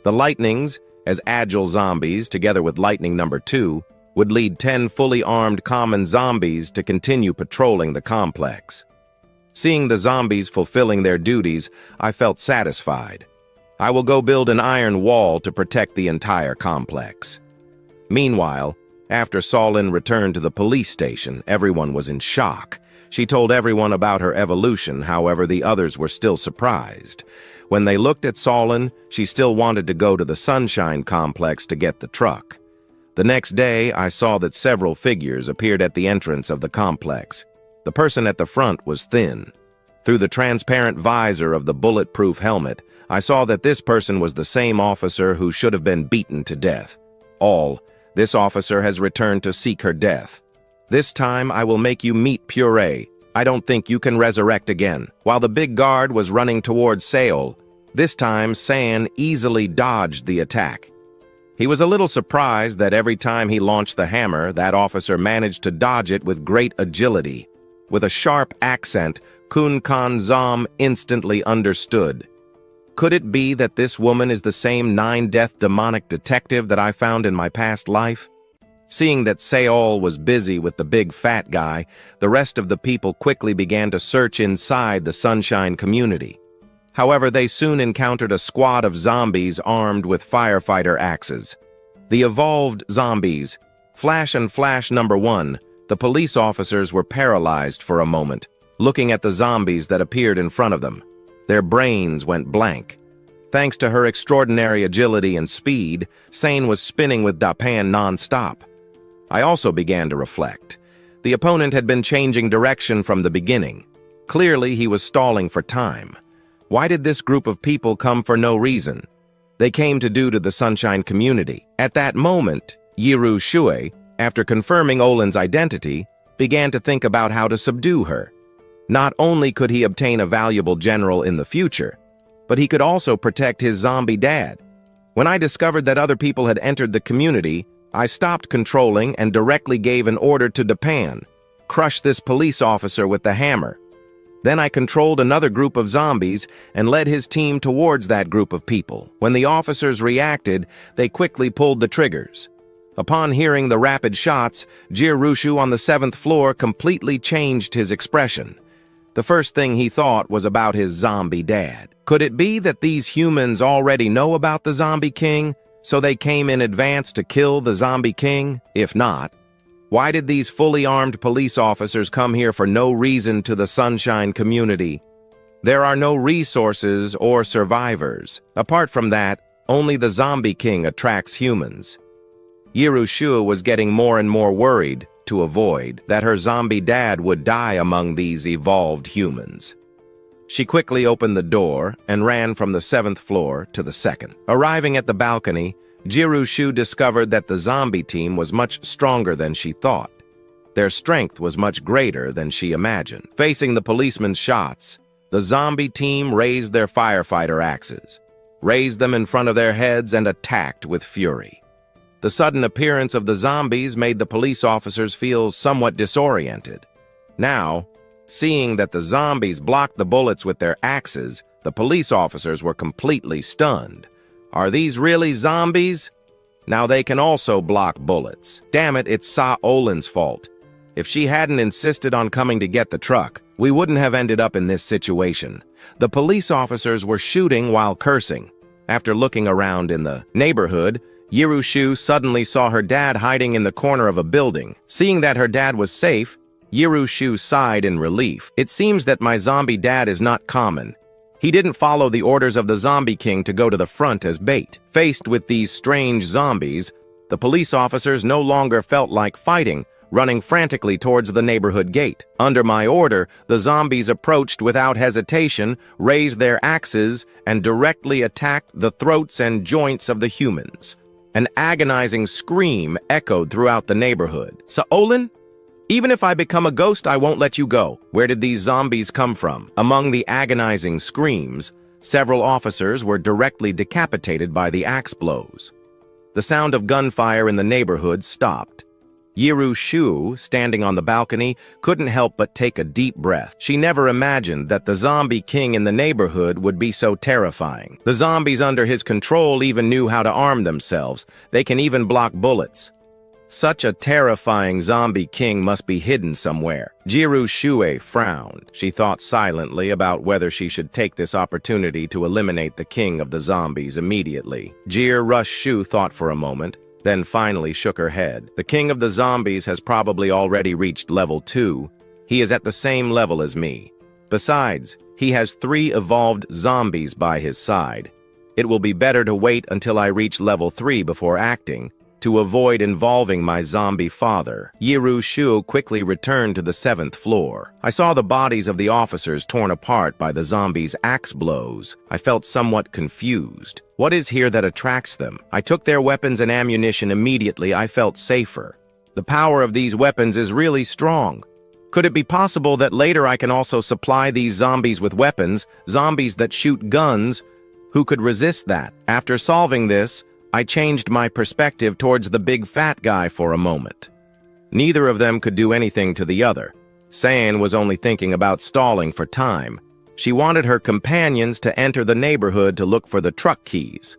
The Lightnings, as agile zombies, together with Lightning number 2, would lead 10 fully armed common zombies to continue patrolling the complex. Seeing the zombies fulfilling their duties, I felt satisfied. I will go build an iron wall to protect the entire complex. Meanwhile, after Solin returned to the police station, everyone was in shock. She told everyone about her evolution, however, the others were still surprised. When they looked at Solin, she still wanted to go to the Sunshine complex to get the truck. The next day, I saw that several figures appeared at the entrance of the complex. The person at the front was thin. Through the transparent visor of the bulletproof helmet, I saw that this person was the same officer who should have been beaten to death. This officer has returned to seek her death. This time, I will make you meet Puree. I don't think you can resurrect again. While the big guard was running towards Seol, this time San easily dodged the attack. He was a little surprised that every time he launched the hammer, that officer managed to dodge it with great agility. With a sharp accent, Kun Kan Zom instantly understood. Could it be that this woman is the same nine-death demonic detective that I found in my past life? Seeing that Seol was busy with the big fat guy, the rest of the people quickly began to search inside the Sunshine community. However, they soon encountered a squad of zombies armed with firefighter axes. The evolved zombies, Flash and Flash number 1, the police officers were paralyzed for a moment, looking at the zombies that appeared in front of them. Their brains went blank. Thanks to her extraordinary agility and speed, Sane was spinning with Dapan non-stop. I also began to reflect. The opponent had been changing direction from the beginning. Clearly, he was stalling for time. Why did this group of people come for no reason? They came to do to the Sunshine community. At that moment, Yiru Shui, after confirming Olin's identity, began to think about how to subdue her. Not only could he obtain a valuable general in the future, but he could also protect his zombie dad. When I discovered that other people had entered the community, I stopped controlling and directly gave an order to Dapan, crush this police officer with the hammer. Then I controlled another group of zombies and led his team towards that group of people. When the officers reacted, they quickly pulled the triggers. Upon hearing the rapid shots, Jirushu on the 7th floor completely changed his expression. The first thing he thought was about his zombie dad. Could it be that these humans already know about the Zombie King, so they came in advance to kill the Zombie King? If not, why did these fully armed police officers come here for no reason to the Sunshine community? There are no resources or survivors. Apart from that, only the Zombie King attracts humans. Yirushu was getting more and more worried to avoid that her zombie dad would die among these evolved humans. She quickly opened the door and ran from the 7th floor to the 2nd. Arriving at the balcony, Jirushu discovered that the zombie team was much stronger than she thought. Their strength was much greater than she imagined. Facing the policeman's shots, the zombie team raised their firefighter axes, raised them in front of their heads, and attacked with fury. The sudden appearance of the zombies made the police officers feel somewhat disoriented. Now, seeing that the zombies blocked the bullets with their axes, the police officers were completely stunned. Are these really zombies? Now they can also block bullets. Damn it, it's Sa Olin's fault. If she hadn't insisted on coming to get the truck, we wouldn't have ended up in this situation. The police officers were shooting while cursing. After looking around in the neighborhood, Yirushu suddenly saw her dad hiding in the corner of a building. Seeing that her dad was safe, Yirushu sighed in relief. It seems that my zombie dad is not common. He didn't follow the orders of the Zombie King to go to the front as bait. Faced with these strange zombies, the police officers no longer felt like fighting, running frantically towards the neighborhood gate. Under my order, the zombies approached without hesitation, raised their axes, and directly attacked the throats and joints of the humans. An agonizing scream echoed throughout the neighborhood. "Sa Olin? Even if I become a ghost, I won't let you go." Where did these zombies come from? Among the agonizing screams, several officers were directly decapitated by the axe blows. The sound of gunfire in the neighborhood stopped. Yirushu, standing on the balcony, couldn't help but take a deep breath. She never imagined that the Zombie King in the neighborhood would be so terrifying. The zombies under his control even knew how to arm themselves. They can even block bullets. Such a terrifying Zombie King must be hidden somewhere. Jirushu frowned. She thought silently about whether she should take this opportunity to eliminate the king of the zombies immediately. Jirushu thought for a moment, then finally shook her head. The king of the zombies has probably already reached level 2. He is at the same level as me. Besides, he has 3 evolved zombies by his side. It will be better to wait until I reach level 3 before acting, to avoid involving my zombie father. Yirushu quickly returned to the 7th floor. I saw the bodies of the officers torn apart by the zombies' axe blows. I felt somewhat confused. What is here that attracts them? I took their weapons and ammunition immediately. I felt safer. The power of these weapons is really strong. Could it be possible that later I can also supply these zombies with weapons, zombies that shoot guns? Who could resist that? After solving this, I changed my perspective towards the big fat guy for a moment. Neither of them could do anything to the other. San was only thinking about stalling for time. She wanted her companions to enter the neighborhood to look for the truck keys.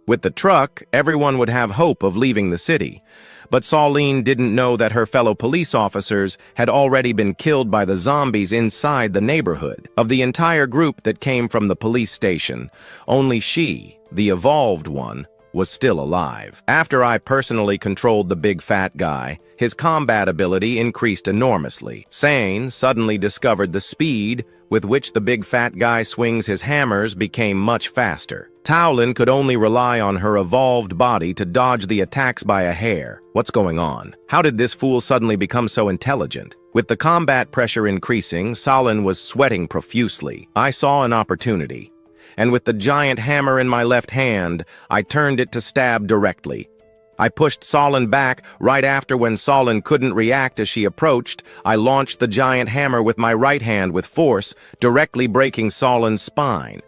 With the truck, everyone would have hope of leaving the city. But Saulene didn't know that her fellow police officers had already been killed by the zombies inside the neighborhood. Of the entire group that came from the police station, only she, the evolved one, was still alive. After I personally controlled the big fat guy, his combat ability increased enormously. Sane suddenly discovered the speed with which the big fat guy swings his hammers became much faster. Taolin could only rely on her evolved body to dodge the attacks by a hair. What's going on? How did this fool suddenly become so intelligent? With the combat pressure increasing, Solin was sweating profusely. I saw an opportunity, and with the giant hammer in my left hand, I turned it to stab directly. I pushed Solin back right after when Solin couldn't react as she approached. I launched the giant hammer with my right hand with force, directly breaking Solin's spine.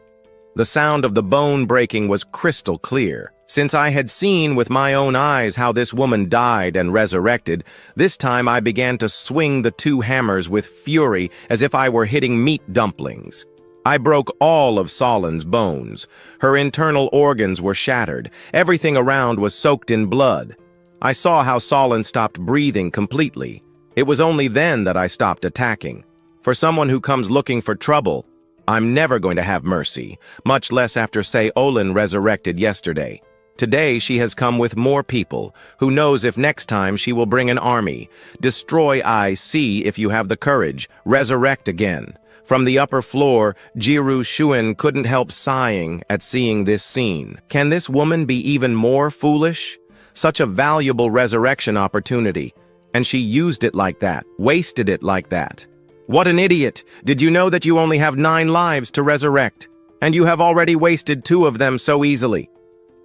The sound of the bone breaking was crystal clear. Since I had seen with my own eyes how this woman died and resurrected, this time I began to swing the two hammers with fury as if I were hitting meat dumplings. I broke all of Solin's bones. Her internal organs were shattered. Everything around was soaked in blood. I saw how Solin stopped breathing completely. It was only then that I stopped attacking. For someone who comes looking for trouble, I'm never going to have mercy, much less after Olin resurrected yesterday. Today she has come with more people. Who knows if next time she will bring an army. Destroy IC if you have the courage. Resurrect again. From the upper floor, Jiru Shuen couldn't help sighing at seeing this scene. Can this woman be even more foolish? Such a valuable resurrection opportunity. And she used it like that, wasted it like that. What an idiot! Did you know that you only have 9 lives to resurrect? And you have already wasted 2 of them so easily.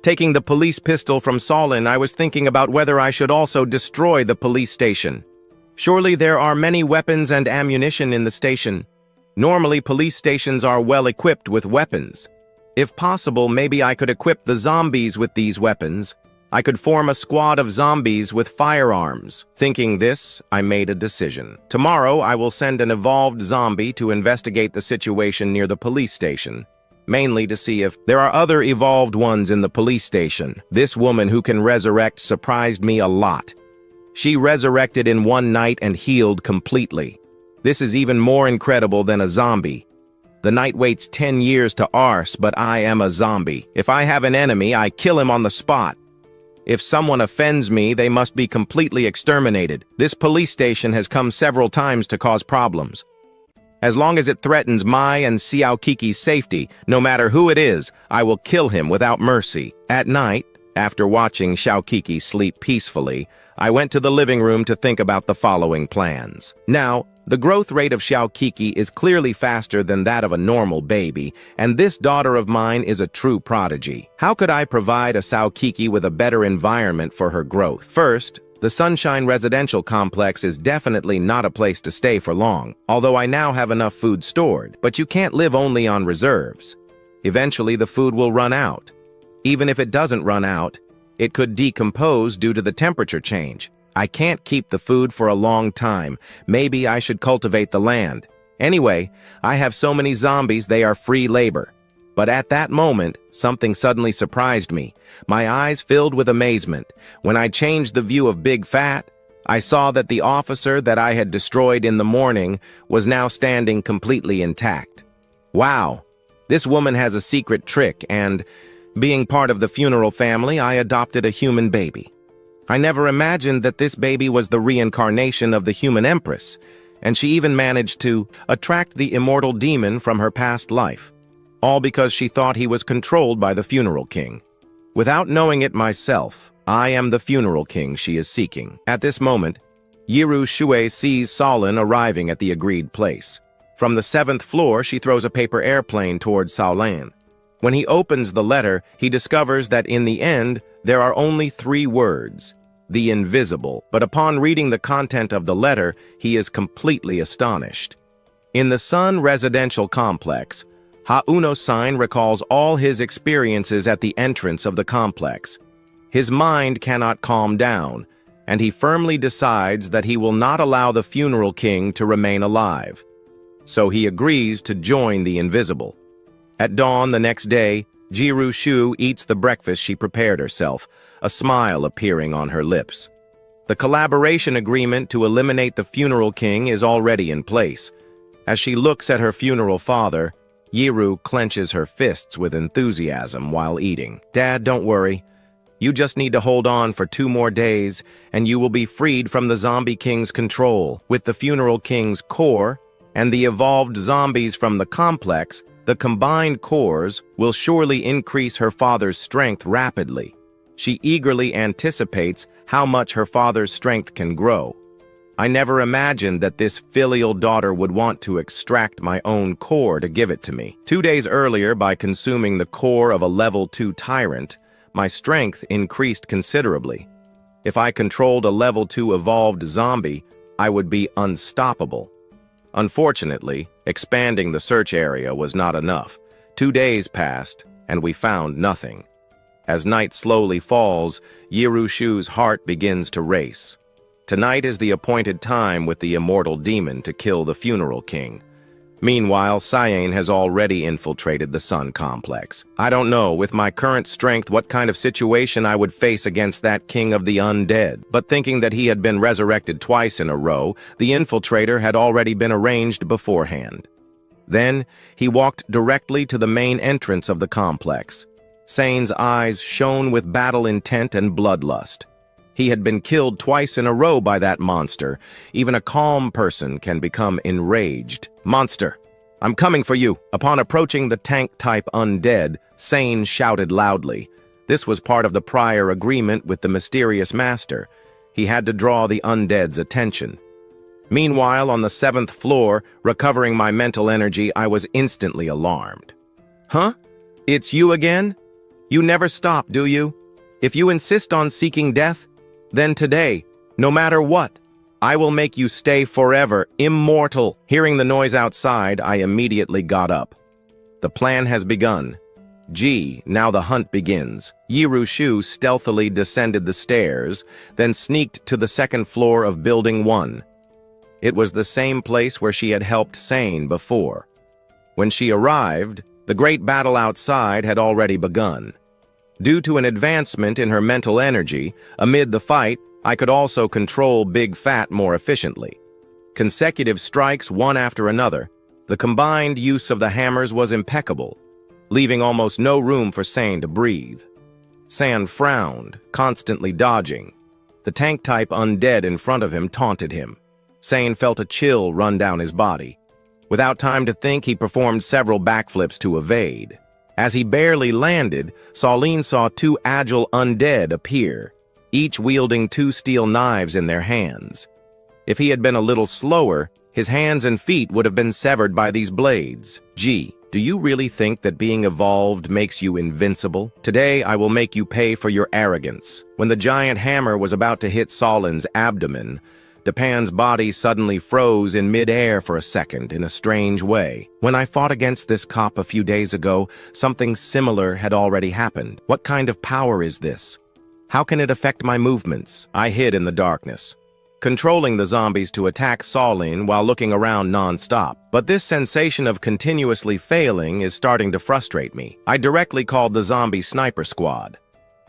Taking the police pistol from Solin, I was thinking about whether I should also destroy the police station. Surely there are many weapons and ammunition in the station. Normally, police stations are well equipped with weapons. If possible, maybe I could equip the zombies with these weapons. I could form a squad of zombies with firearms. Thinking this, I made a decision. Tomorrow, I will send an evolved zombie to investigate the situation near the police station, mainly to see if there are other evolved ones in the police station. This woman who can resurrect surprised me a lot. She resurrected in one night and healed completely. This is even more incredible than a zombie. The night waits 10 years to arse, but I am a zombie. If I have an enemy, I kill him on the spot. If someone offends me, they must be completely exterminated. This police station has come several times to cause problems. As long as it threatens my and Xiao Kiki's safety, no matter who it is, I will kill him without mercy. At night, after watching Xiao Kiki sleep peacefully, I went to the living room to think about the following plans. Now, the growth rate of Xiao Kiki is clearly faster than that of a normal baby, and this daughter of mine is a true prodigy. How could I provide a Xiao Kiki with a better environment for her growth? First, the Sunshine Residential Complex is definitely not a place to stay for long, although I now have enough food stored. But you can't live only on reserves. Eventually, the food will run out. Even if it doesn't run out, it could decompose due to the temperature change. I can't keep the food for a long time. Maybe I should cultivate the land. Anyway, I have so many zombies they are free labor. But at that moment, something suddenly surprised me. My eyes filled with amazement. When I changed the view of Big Fat, I saw that the officer that I had destroyed in the morning was now standing completely intact. Wow, this woman has a secret trick, and being part of the funeral family, I adopted a human baby. I never imagined that this baby was the reincarnation of the human empress, and she even managed to attract the immortal demon from her past life, all because she thought he was controlled by the funeral king. Without knowing it myself, I am the funeral king she is seeking. At this moment, Yiru Shui sees Solin arriving at the agreed place. From the 7th floor, she throws a paper airplane towards Solin. When he opens the letter, he discovers that in the end, there are only 3 words: the invisible. But upon reading the content of the letter, he is completely astonished. In the Sun Residential Complex, Ha-Uno Sign recalls all his experiences at the entrance of the complex. His mind cannot calm down, and he firmly decides that he will not allow the funeral king to remain alive. So he agrees to join the invisible. At dawn the next day, Jiru Shu eats the breakfast she prepared herself, a smile appearing on her lips. The collaboration agreement to eliminate the funeral king is already in place. As she looks at her funeral father, Yiru clenches her fists with enthusiasm while eating. Dad, don't worry. You just need to hold on for 2 more days, and you will be freed from the zombie king's control. With the funeral king's core and the evolved zombies from the complex, The combined cores will surely increase her father's strength rapidly. She eagerly anticipates how much her father's strength can grow. I never imagined that this filial daughter would want to extract my own core to give it to me. 2 days earlier, by consuming the core of a level 2 tyrant, my strength increased considerably. If I controlled a level 2 evolved zombie, I would be unstoppable. Unfortunately, expanding the search area was not enough. 2 days passed, and we found nothing. As night slowly falls, Yirushu's heart begins to race. Tonight is the appointed time with the immortal demon to kill the funeral king. Meanwhile, Cyan has already infiltrated the Sun Complex. I don't know, with my current strength, what kind of situation I would face against that king of the undead. But thinking that he had been resurrected twice in a row, the infiltrator had already been arranged beforehand. Then, he walked directly to the main entrance of the complex. Cyan's eyes shone with battle intent and bloodlust. He had been killed twice in a row by that monster. Even a calm person can become enraged. "Monster, I'm coming for you!" Upon approaching the tank-type undead, Cyan shouted loudly. This was part of the prior agreement with the mysterious master. He had to draw the undead's attention. Meanwhile, on the 7th floor, recovering my mental energy, I was instantly alarmed. "Huh? It's you again? You never stop, do you? If you insist on seeking death, then today, no matter what, I will make you stay forever, immortal." Hearing the noise outside, I immediately got up. The plan has begun. Now the hunt begins. Yirushu stealthily descended the stairs, then sneaked to the 2nd floor of Building 1. It was the same place where she had helped Cyan before. When she arrived, the great battle outside had already begun. Due to an advancement in her mental energy, amid the fight, I could also control Big Fat more efficiently. Consecutive strikes one after another, the combined use of the hammers was impeccable, leaving almost no room for Cyan to breathe. Cyan frowned, constantly dodging. The tank-type undead in front of him taunted him. Cyan felt a chill run down his body. Without time to think, he performed several backflips to evade. As he barely landed, Solene saw 2 agile undead appear, each wielding 2 steel knives in their hands. If he had been a little slower, his hands and feet would have been severed by these blades. Do you really think that being evolved makes you invincible? Today, I will make you pay for your arrogance. When the giant hammer was about to hit Solin's abdomen, Dapan's body suddenly froze in mid-air for a second in a strange way. When I fought against this cop a few days ago, something similar had already happened. What kind of power is this? How can it affect my movements? I hid in the darkness, controlling the zombies to attack Solin while looking around non-stop. But this sensation of continuously failing is starting to frustrate me. I directly called the zombie sniper squad.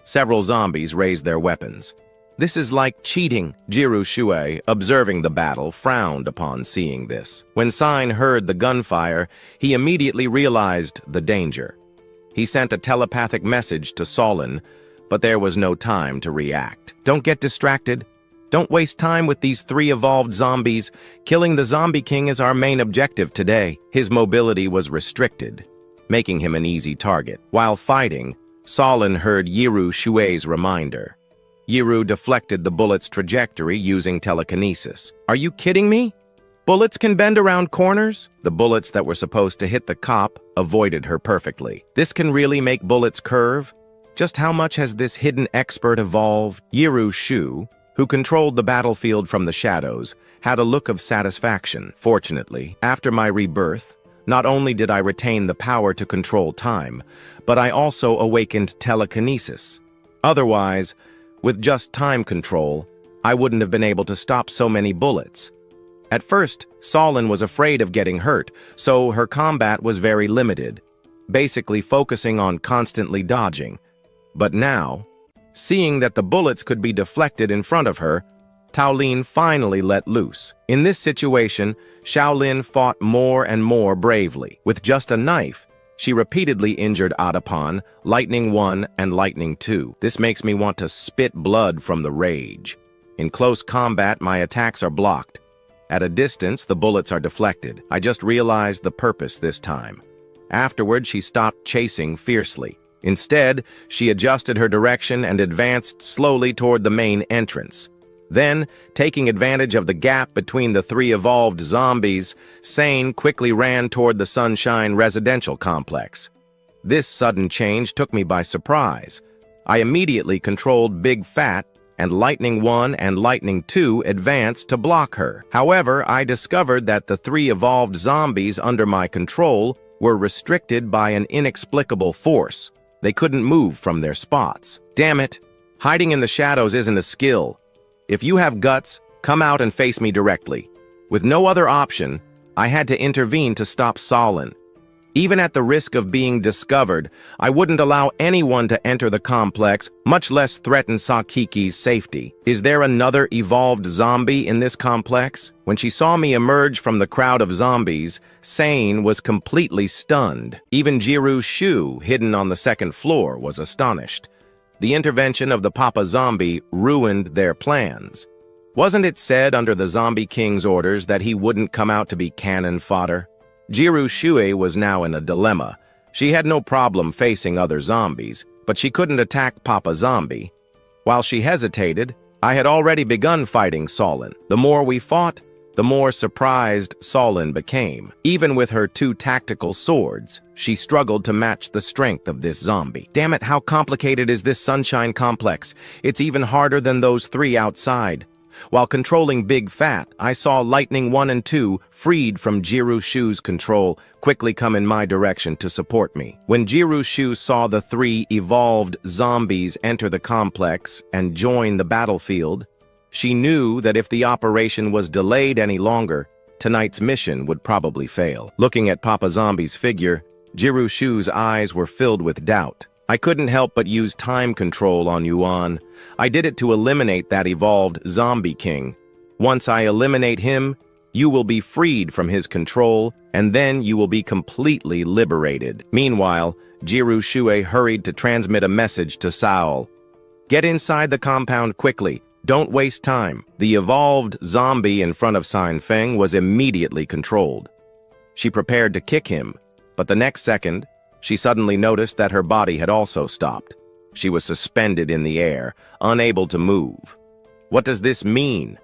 Several zombies raised their weapons. "This is like cheating." Yirushu, observing the battle, frowned upon seeing this. When Cyan heard the gunfire, he immediately realized the danger. He sent a telepathic message to Solin, but there was no time to react. "Don't get distracted. Don't waste time with these 3 evolved zombies. Killing the Zombie King is our main objective today." His mobility was restricted, making him an easy target. While fighting, Solin heard Yirushu's reminder. Yiru deflected the bullet's trajectory using telekinesis. "Are you kidding me? Bullets can bend around corners?" The bullets that were supposed to hit the cop avoided her perfectly. "This can really make bullets curve? Just how much has this hidden expert evolved?" Yirushu, who controlled the battlefield from the shadows, had a look of satisfaction. Fortunately, after my rebirth, not only did I retain the power to control time, but I also awakened telekinesis. Otherwise, with just time control, I wouldn't have been able to stop so many bullets. At first, Solin was afraid of getting hurt, so her combat was very limited, basically focusing on constantly dodging. But now, seeing that the bullets could be deflected in front of her, Taolin finally let loose. In this situation, Shaolin fought more and more bravely. With just a knife, she repeatedly injured Adapan, Lightning 1 and Lightning 2. This makes me want to spit blood from the rage. In close combat, my attacks are blocked. At a distance, the bullets are deflected. I just realized the purpose this time. Afterward, she stopped chasing fiercely. Instead, she adjusted her direction and advanced slowly toward the main entrance. Then, taking advantage of the gap between the three evolved zombies, Sane quickly ran toward the Sunshine residential complex. This sudden change took me by surprise. I immediately controlled Big Fat, and Lightning 1 and Lightning 2 advanced to block her. However, I discovered that the three evolved zombies under my control were restricted by an inexplicable force. They couldn't move from their spots. Damn it! Hiding in the shadows isn't a skill. If you have guts, come out and face me directly. With no other option, I had to intervene to stop Solin. Even at the risk of being discovered, I wouldn't allow anyone to enter the complex, much less threaten Sakiki's safety. Is there another evolved zombie in this complex? When she saw me emerge from the crowd of zombies, Sane was completely stunned. Even Jiru Shu, hidden on the second floor, was astonished. The intervention of the Papa Zombie ruined their plans. Wasn't it said under the Zombie King's orders that he wouldn't come out to be cannon fodder? Jiru Shui was now in a dilemma. She had no problem facing other zombies, but she couldn't attack Papa Zombie. While she hesitated, I had already begun fighting Solin. The more we fought, the more surprised Solin became. Even with her two tactical swords, she struggled to match the strength of this zombie. Damn it, how complicated is this Sunshine complex? It's even harder than those three outside. While controlling Big Fat, I saw Lightning 1 and 2, freed from Jiru Shu's control, quickly come in my direction to support me. When Jiru Shu saw the three evolved zombies enter the complex and join the battlefield, she knew that if the operation was delayed any longer, tonight's mission would probably fail. Looking at Papa Zombie's figure, Jiru Shu's eyes were filled with doubt. I couldn't help but use time control on Yuan. I did it to eliminate that evolved Zombie King. Once I eliminate him, you will be freed from his control, and then you will be completely liberated. Meanwhile, Jiru Shui hurried to transmit a message to Saul. Get inside the compound quickly. Don't waste time. The evolved zombie in front of San Feng was immediately controlled. She prepared to kick him, but the next second, she suddenly noticed that her body had also stopped. She was suspended in the air, unable to move. What does this mean?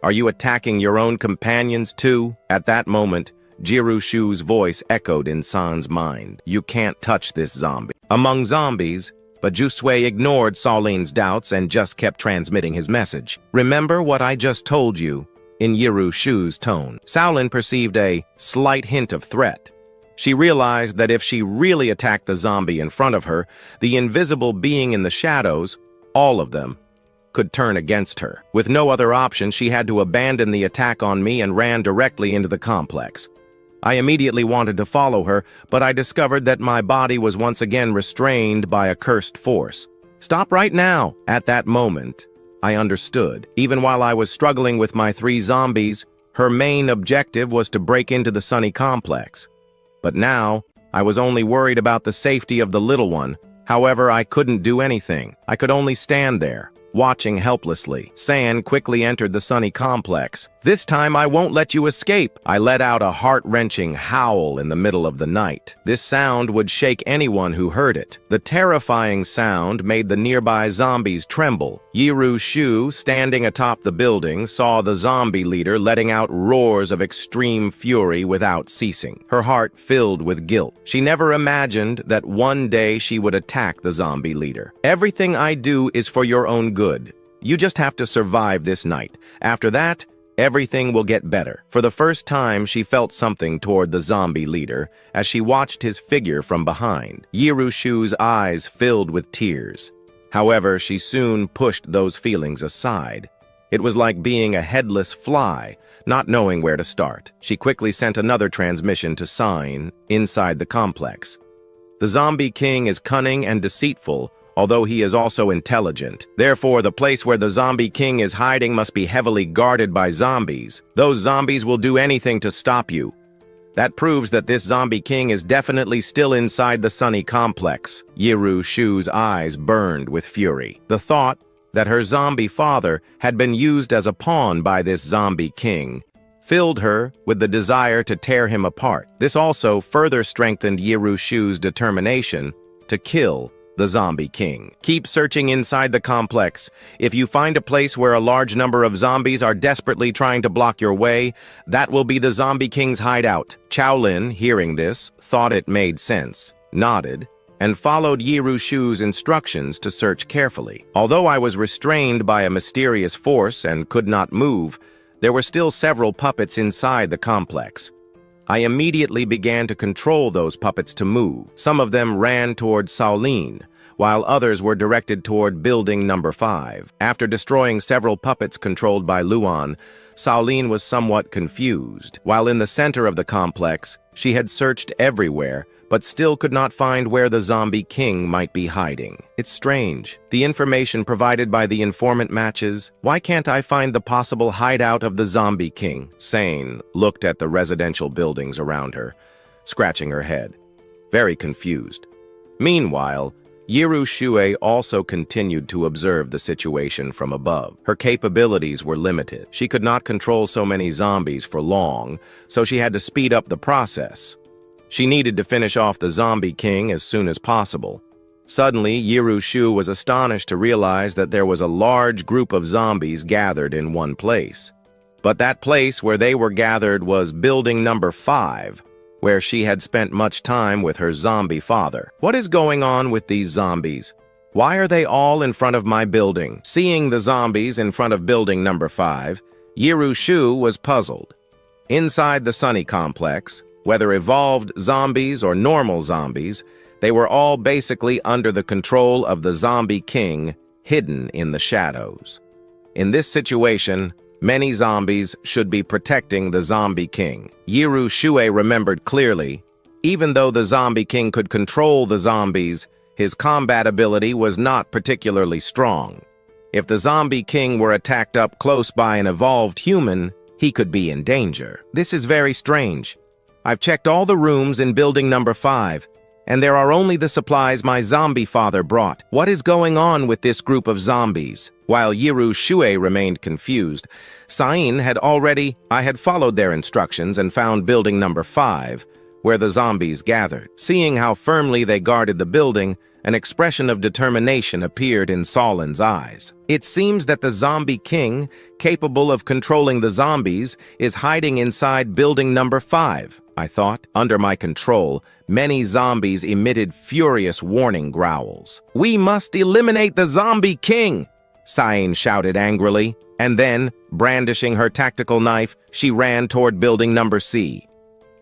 Are you attacking your own companions too? At that moment, Jiru Shu's voice echoed in San's mind. You can't touch this zombie. Among zombies, but Jusui ignored Solin's doubts and just kept transmitting his message. Remember what I just told you, in Jiru Shu's tone. Shaolin perceived a slight hint of threat. She realized that if she really attacked the zombie in front of her, the invisible being in the shadows, all of them, could turn against her. With no other option, she had to abandon the attack on me and ran directly into the complex. I immediately wanted to follow her, but I discovered that my body was once again restrained by a cursed force. Stop right now! At that moment, I understood. Even while I was struggling with my three zombies, her main objective was to break into the Sunny complex. But now, I was only worried about the safety of the little one. However, I couldn't do anything. I could only stand there, watching helplessly. San quickly entered the Sunny complex. This time I won't let you escape. I let out a heart-wrenching howl in the middle of the night. This sound would shake anyone who heard it. The terrifying sound made the nearby zombies tremble. Jiru Shu, standing atop the building, saw the zombie leader letting out roars of extreme fury without ceasing. Her heart filled with guilt. She never imagined that one day she would attack the zombie leader. Everything I do is for your own good. You just have to survive this night. After that, everything will get better. For the first time, she felt something toward the zombie leader as she watched his figure from behind. Jiru Shu's eyes filled with tears. However, she soon pushed those feelings aside. It was like being a headless fly, not knowing where to start. She quickly sent another transmission to Sign inside the complex. The Zombie King is cunning and deceitful, although he is also intelligent. Therefore, the place where the Zombie King is hiding must be heavily guarded by zombies. Those zombies will do anything to stop you. That proves that this Zombie King is definitely still inside the Sunny complex. Jiru Shu's eyes burned with fury. The thought that her zombie father had been used as a pawn by this Zombie King filled her with the desire to tear him apart. This also further strengthened Yiru Shu's determination to kill the Zombie King. Keep searching inside the complex. If you find a place where a large number of zombies are desperately trying to block your way, that will be the Zombie King's hideout. Shaolin, hearing this, thought it made sense, nodded, and followed Yiru Shu's instructions to search carefully. Although I was restrained by a mysterious force and could not move, there were still several puppets inside the complex. I immediately began to control those puppets to move. Some of them ran toward Shaolin, while others were directed toward building number 5. After destroying several puppets controlled by Luan, Shaolin was somewhat confused. While in the center of the complex, she had searched everywhere, but still could not find where the Zombie King might be hiding. It's strange. The information provided by the informant matches. Why can't I find the possible hideout of the Zombie King? Sane looked at the residential buildings around her, scratching her head, very confused. Meanwhile, Yiru Shu also continued to observe the situation from above. Her capabilities were limited. She could not control so many zombies for long, so she had to speed up the process. She needed to finish off the Zombie King as soon as possible. Suddenly, Yiru Shu was astonished to realize that there was a large group of zombies gathered in one place. But that place where they were gathered was building number 5, where she had spent much time with her zombie father. What is going on with these zombies? Why are they all in front of my building? Seeing the zombies in front of building number 5, Yiru Shu was puzzled. Inside the Sunny complex, whether evolved zombies or normal zombies, they were all basically under the control of the Zombie King, hidden in the shadows. In this situation, many zombies should be protecting the Zombie King. Yiru Shu remembered clearly, even though the Zombie King could control the zombies, his combat ability was not particularly strong. If the Zombie King were attacked up close by an evolved human, he could be in danger. This is very strange. I've checked all the rooms in building number 5, and there are only the supplies my zombie father brought. What is going on with this group of zombies? While Yiru Shu remained confused, I had followed their instructions and found building number 5, where the zombies gathered. Seeing how firmly they guarded the building, an expression of determination appeared in Shaolin's eyes. It seems that the Zombie King, capable of controlling the zombies, is hiding inside building number 5, I thought. Under my control, many zombies emitted furious warning growls. "We must eliminate the Zombie King!" Sain shouted angrily, and then, brandishing her tactical knife, she ran toward building number C.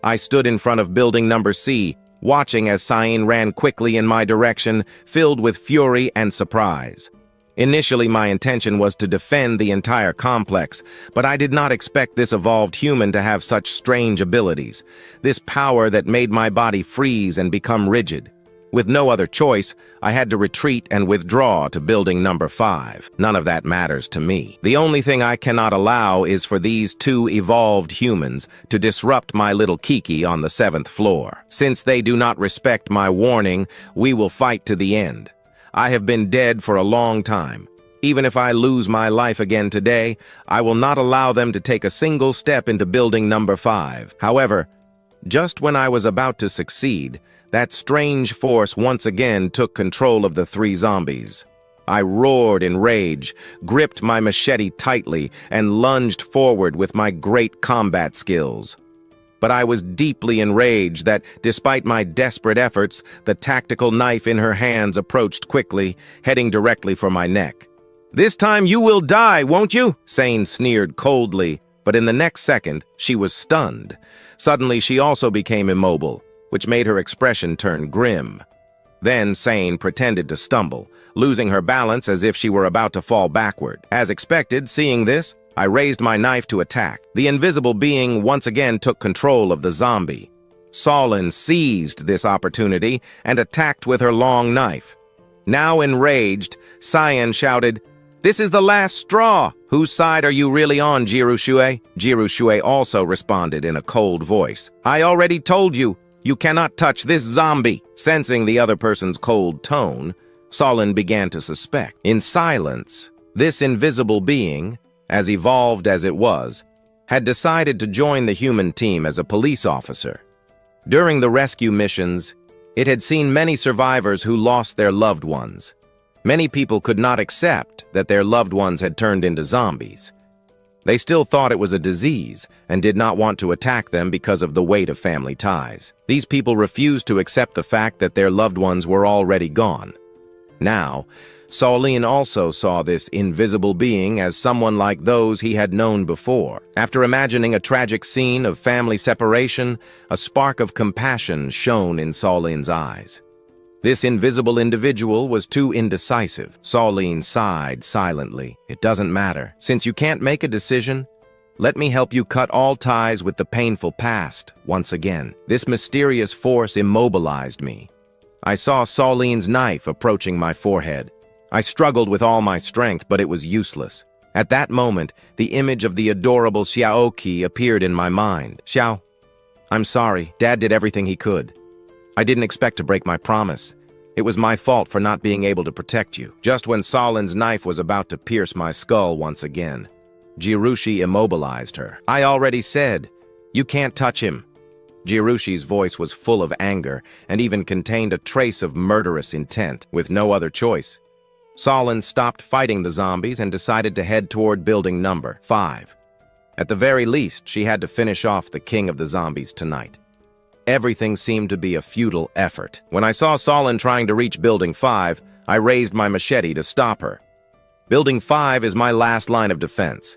I stood in front of building number C, watching as Sain ran quickly in my direction, filled with fury and surprise. Initially, my intention was to defend the entire complex, but I did not expect this evolved human to have such strange abilities, this power that made my body freeze and become rigid. With no other choice, I had to retreat and withdraw to building number 5. None of that matters to me. The only thing I cannot allow is for these 2 evolved humans to disrupt my little Kiki on the 7th floor. Since they do not respect my warning, we will fight to the end. I have been dead for a long time. Even if I lose my life again today, I will not allow them to take a single step into building number 5. However, just when I was about to succeed, that strange force once again took control of the 3 zombies. I roared in rage, gripped my machete tightly, and lunged forward with my great combat skills. But I was deeply enraged that, despite my desperate efforts, the tactical knife in her hands approached quickly, heading directly for my neck. "This time you will die, won't you?" Sain sneered coldly, but in the next second, she was stunned. Suddenly, she also became immobile, which made her expression turn grim. Then Sain pretended to stumble, losing her balance as if she were about to fall backward. As expected, seeing this, I raised my knife to attack. The invisible being once again took control of the zombie. Shaolin seized this opportunity and attacked with her long knife. Now enraged, Cyan shouted, "This is the last straw! Whose side are you really on, Yiru Shu?" Yiru Shu also responded in a cold voice. "I already told you, you cannot touch this zombie." Sensing the other person's cold tone, Shaolin began to suspect. In silence, this invisible being, as evolved as it was, had decided to join the human team as a police officer. During the rescue missions, it had seen many survivors who lost their loved ones. Many people could not accept that their loved ones had turned into zombies. They still thought it was a disease and did not want to attack them because of the weight of family ties. These people refused to accept the fact that their loved ones were already gone. Now, Saulin also saw this invisible being as someone like those he had known before. After imagining a tragic scene of family separation, a spark of compassion shone in Saulin's eyes. This invisible individual was too indecisive. Saulin sighed silently. It doesn't matter. Since you can't make a decision, let me help you cut all ties with the painful past once again. This mysterious force immobilized me. I saw Saulin's knife approaching my forehead. I struggled with all my strength, but it was useless. At that moment, the image of the adorable Xiaoqi appeared in my mind. Xiao, I'm sorry. Dad did everything he could. I didn't expect to break my promise. It was my fault for not being able to protect you. Just when Saulin's knife was about to pierce my skull once again, Jirushi immobilized her. I already said, you can't touch him. Jirushi's voice was full of anger and even contained a trace of murderous intent. With no other choice, Saulin stopped fighting the zombies and decided to head toward building number 5. At the very least, she had to finish off the king of the zombies tonight. Everything seemed to be a futile effort. When I saw Saulin trying to reach building 5, I raised my machete to stop her. Building 5 is my last line of defense.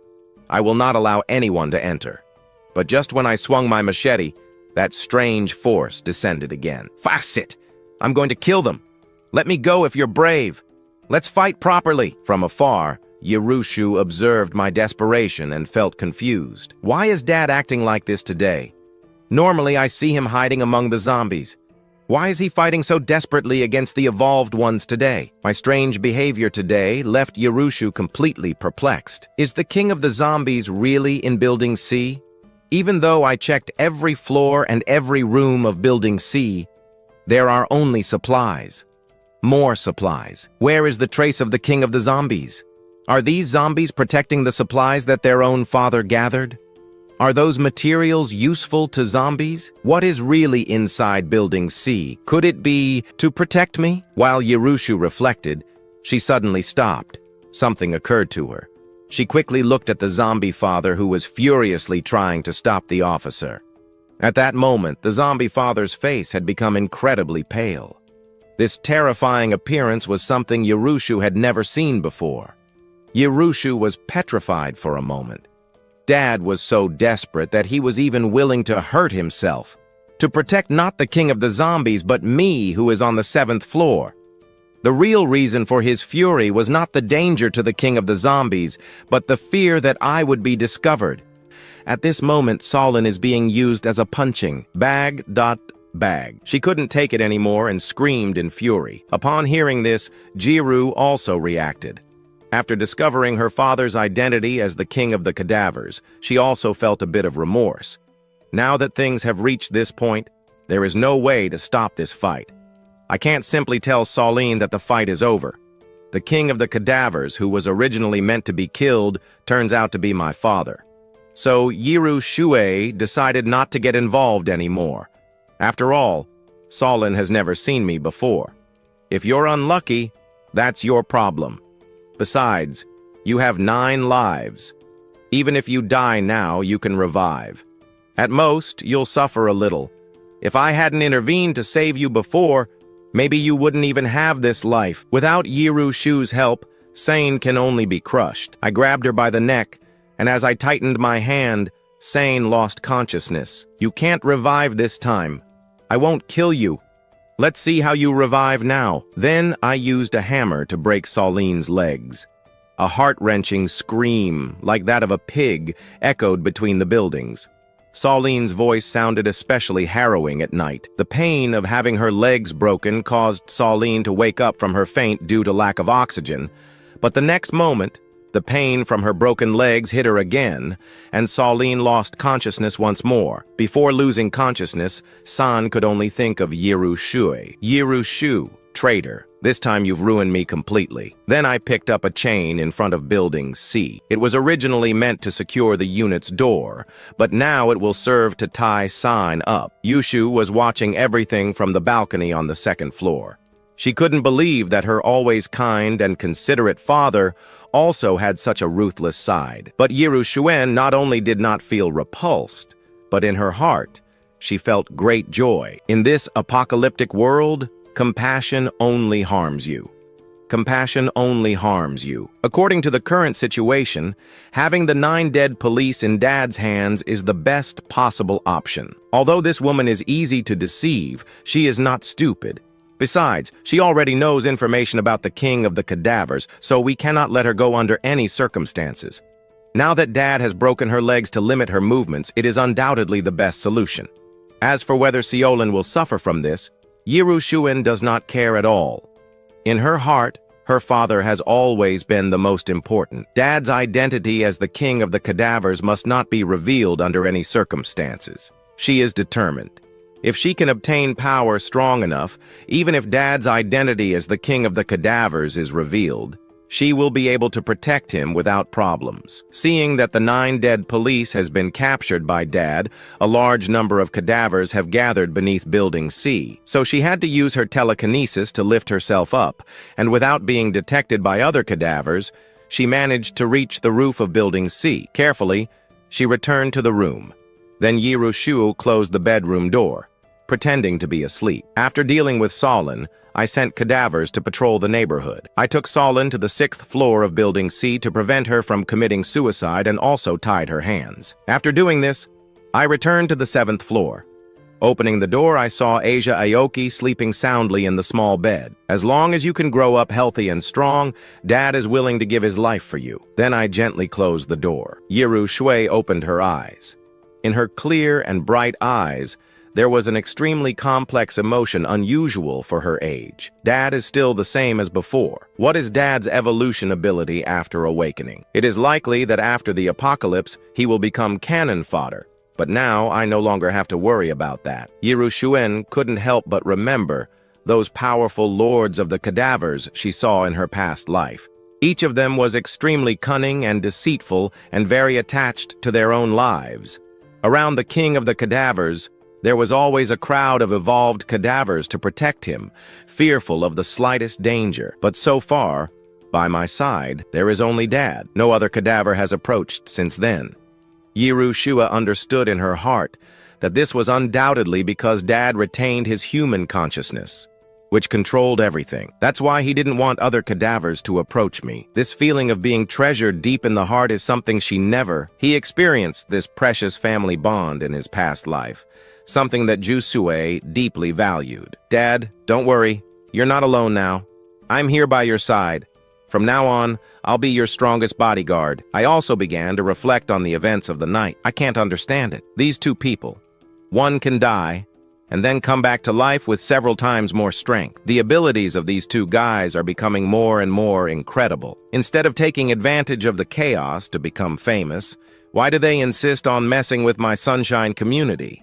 I will not allow anyone to enter. But just when I swung my machete, that strange force descended again. Facet! I'm going to kill them. Let me go if you're brave. Let's fight properly. From afar, Yerushu observed my desperation and felt confused. Why is Dad acting like this today? Normally, I see him hiding among the zombies. Why is he fighting so desperately against the evolved ones today? My strange behavior today left Yerushu completely perplexed. Is the king of the zombies really in Building C? Even though I checked every floor and every room of Building C, there are only supplies. More supplies. Where is the trace of the king of the zombies? Are these zombies protecting the supplies that their own father gathered? Are those materials useful to zombies? What is really inside Building C? Could it be to protect me? While Yerushu reflected, she suddenly stopped. Something occurred to her. She quickly looked at the zombie father who was furiously trying to stop the officer. At that moment, the zombie father's face had become incredibly pale. This terrifying appearance was something Yerushu had never seen before. Yerushu was petrified for a moment. Dad was so desperate that he was even willing to hurt himself, to protect not the king of the zombies, but me, who is on the 7th floor. The real reason for his fury was not the danger to the king of the zombies, but the fear that I would be discovered. At this moment, Saulin is being used as a punching bag. She couldn't take it anymore and screamed in fury. Upon hearing this, Jiru also reacted. After discovering her father's identity as the king of the cadavers, she also felt a bit of remorse. Now that things have reached this point, there is no way to stop this fight. I can't simply tell Saulin that the fight is over. The king of the cadavers, who was originally meant to be killed, turns out to be my father. So Yiru Shuei decided not to get involved anymore. After all, Saulin has never seen me before. If you're unlucky, that's your problem. Besides, you have 9 lives. Even if you die now, you can revive. At most, you'll suffer a little. If I hadn't intervened to save you before, maybe you wouldn't even have this life. Without Yiru Shu's help, Sane can only be crushed. I grabbed her by the neck, and as I tightened my hand, Sane lost consciousness. You can't revive this time. I won't kill you. Let's see how you revive now. Then I used a hammer to break Saulin's legs. A heart-wrenching scream, like that of a pig, echoed between the buildings. Saulin's voice sounded especially harrowing at night. The pain of having her legs broken caused Saulin to wake up from her faint due to lack of oxygen, but the next moment, the pain from her broken legs hit her again, and Saulin lost consciousness once more. Before losing consciousness, San could only think of Yiru Shui. Yiru Shu, traitor. This time you've ruined me completely. Then I picked up a chain in front of Building C. It was originally meant to secure the unit's door, but now it will serve to tie Sign up. Yushu was watching everything from the balcony on the second floor. She couldn't believe that her always kind and considerate father also had such a ruthless side. But Yiru Shuen not only did not feel repulsed, but in her heart, she felt great joy. In this apocalyptic world, compassion only harms you. Compassion only harms you. According to the current situation, having the 9 dead police in Dad's hands is the best possible option. Although this woman is easy to deceive, she is not stupid. Besides, she already knows information about the king of the cadavers, so we cannot let her go under any circumstances. Now that Dad has broken her legs to limit her movements, it is undoubtedly the best solution. As for whether Seolin will suffer from this, Yiru Shuen does not care at all. In her heart, her father has always been the most important. Dad's identity as the king of the cadavers must not be revealed under any circumstances. She is determined. If she can obtain power strong enough, even if Dad's identity as the king of the cadavers is revealed, she will be able to protect him without problems. Seeing that the 9 dead police has been captured by Dad, a large number of cadavers have gathered beneath Building C. So she had to use her telekinesis to lift herself up, and without being detected by other cadavers, she managed to reach the roof of Building C. Carefully, she returned to the room. Then Yiru Shu closed the bedroom door, pretending to be asleep. After dealing with Solin, I sent cadavers to patrol the neighborhood. I took Solin to the 6th floor of Building C to prevent her from committing suicide and also tied her hands. After doing this, I returned to the 7th floor. Opening the door, I saw Asia Aoki sleeping soundly in the small bed. As long as you can grow up healthy and strong, Dad is willing to give his life for you. Then I gently closed the door. Yiru Shui opened her eyes. In her clear and bright eyes, there was an extremely complex emotion unusual for her age. Dad is still the same as before. What is Dad's evolution ability after awakening? It is likely that after the apocalypse, he will become cannon fodder. But now I no longer have to worry about that. Yiru Shuen couldn't help but remember those powerful lords of the cadavers she saw in her past life. Each of them was extremely cunning and deceitful and very attached to their own lives. Around the king of the cadavers, there was always a crowd of evolved cadavers to protect him, fearful of the slightest danger. But so far, by my side, there is only Dad. No other cadaver has approached since then. Yiru Shua understood in her heart that this was undoubtedly because Dad retained his human consciousness, which controlled everything. That's why he didn't want other cadavers to approach me. This feeling of being treasured deep in the heart is something he experienced this precious family bond in his past life. Something that Jusue deeply valued. Dad, don't worry. You're not alone now. I'm here by your side. From now on, I'll be your strongest bodyguard. I also began to reflect on the events of the night. I can't understand it. These 2 people. One can die, and then come back to life with several times more strength. The abilities of these 2 guys are becoming more and more incredible. Instead of taking advantage of the chaos to become famous, why do they insist on messing with my sunshine community?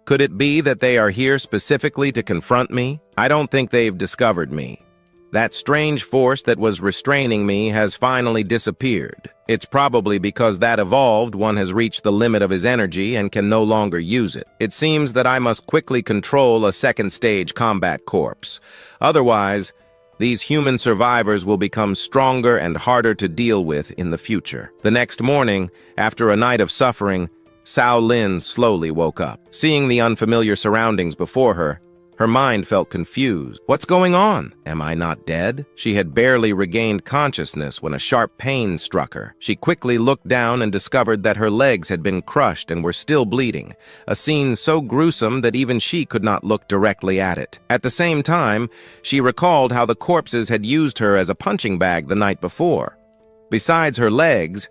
Could it be that they are here specifically to confront me? I don't think they've discovered me. That strange force that was restraining me has finally disappeared. It's probably because that evolved one has reached the limit of his energy and can no longer use it. It seems that I must quickly control a second-stage combat corpse. Otherwise, these human survivors will become stronger and harder to deal with in the future. The next morning, after a night of suffering, Cao Lin slowly woke up. Seeing the unfamiliar surroundings before her, her mind felt confused. What's going on? Am I not dead? She had barely regained consciousness when a sharp pain struck her. She quickly looked down and discovered that her legs had been crushed and were still bleeding, a scene so gruesome that even she could not look directly at it. At the same time, she recalled how the corpses had used her as a punching bag the night before. Besides her legs,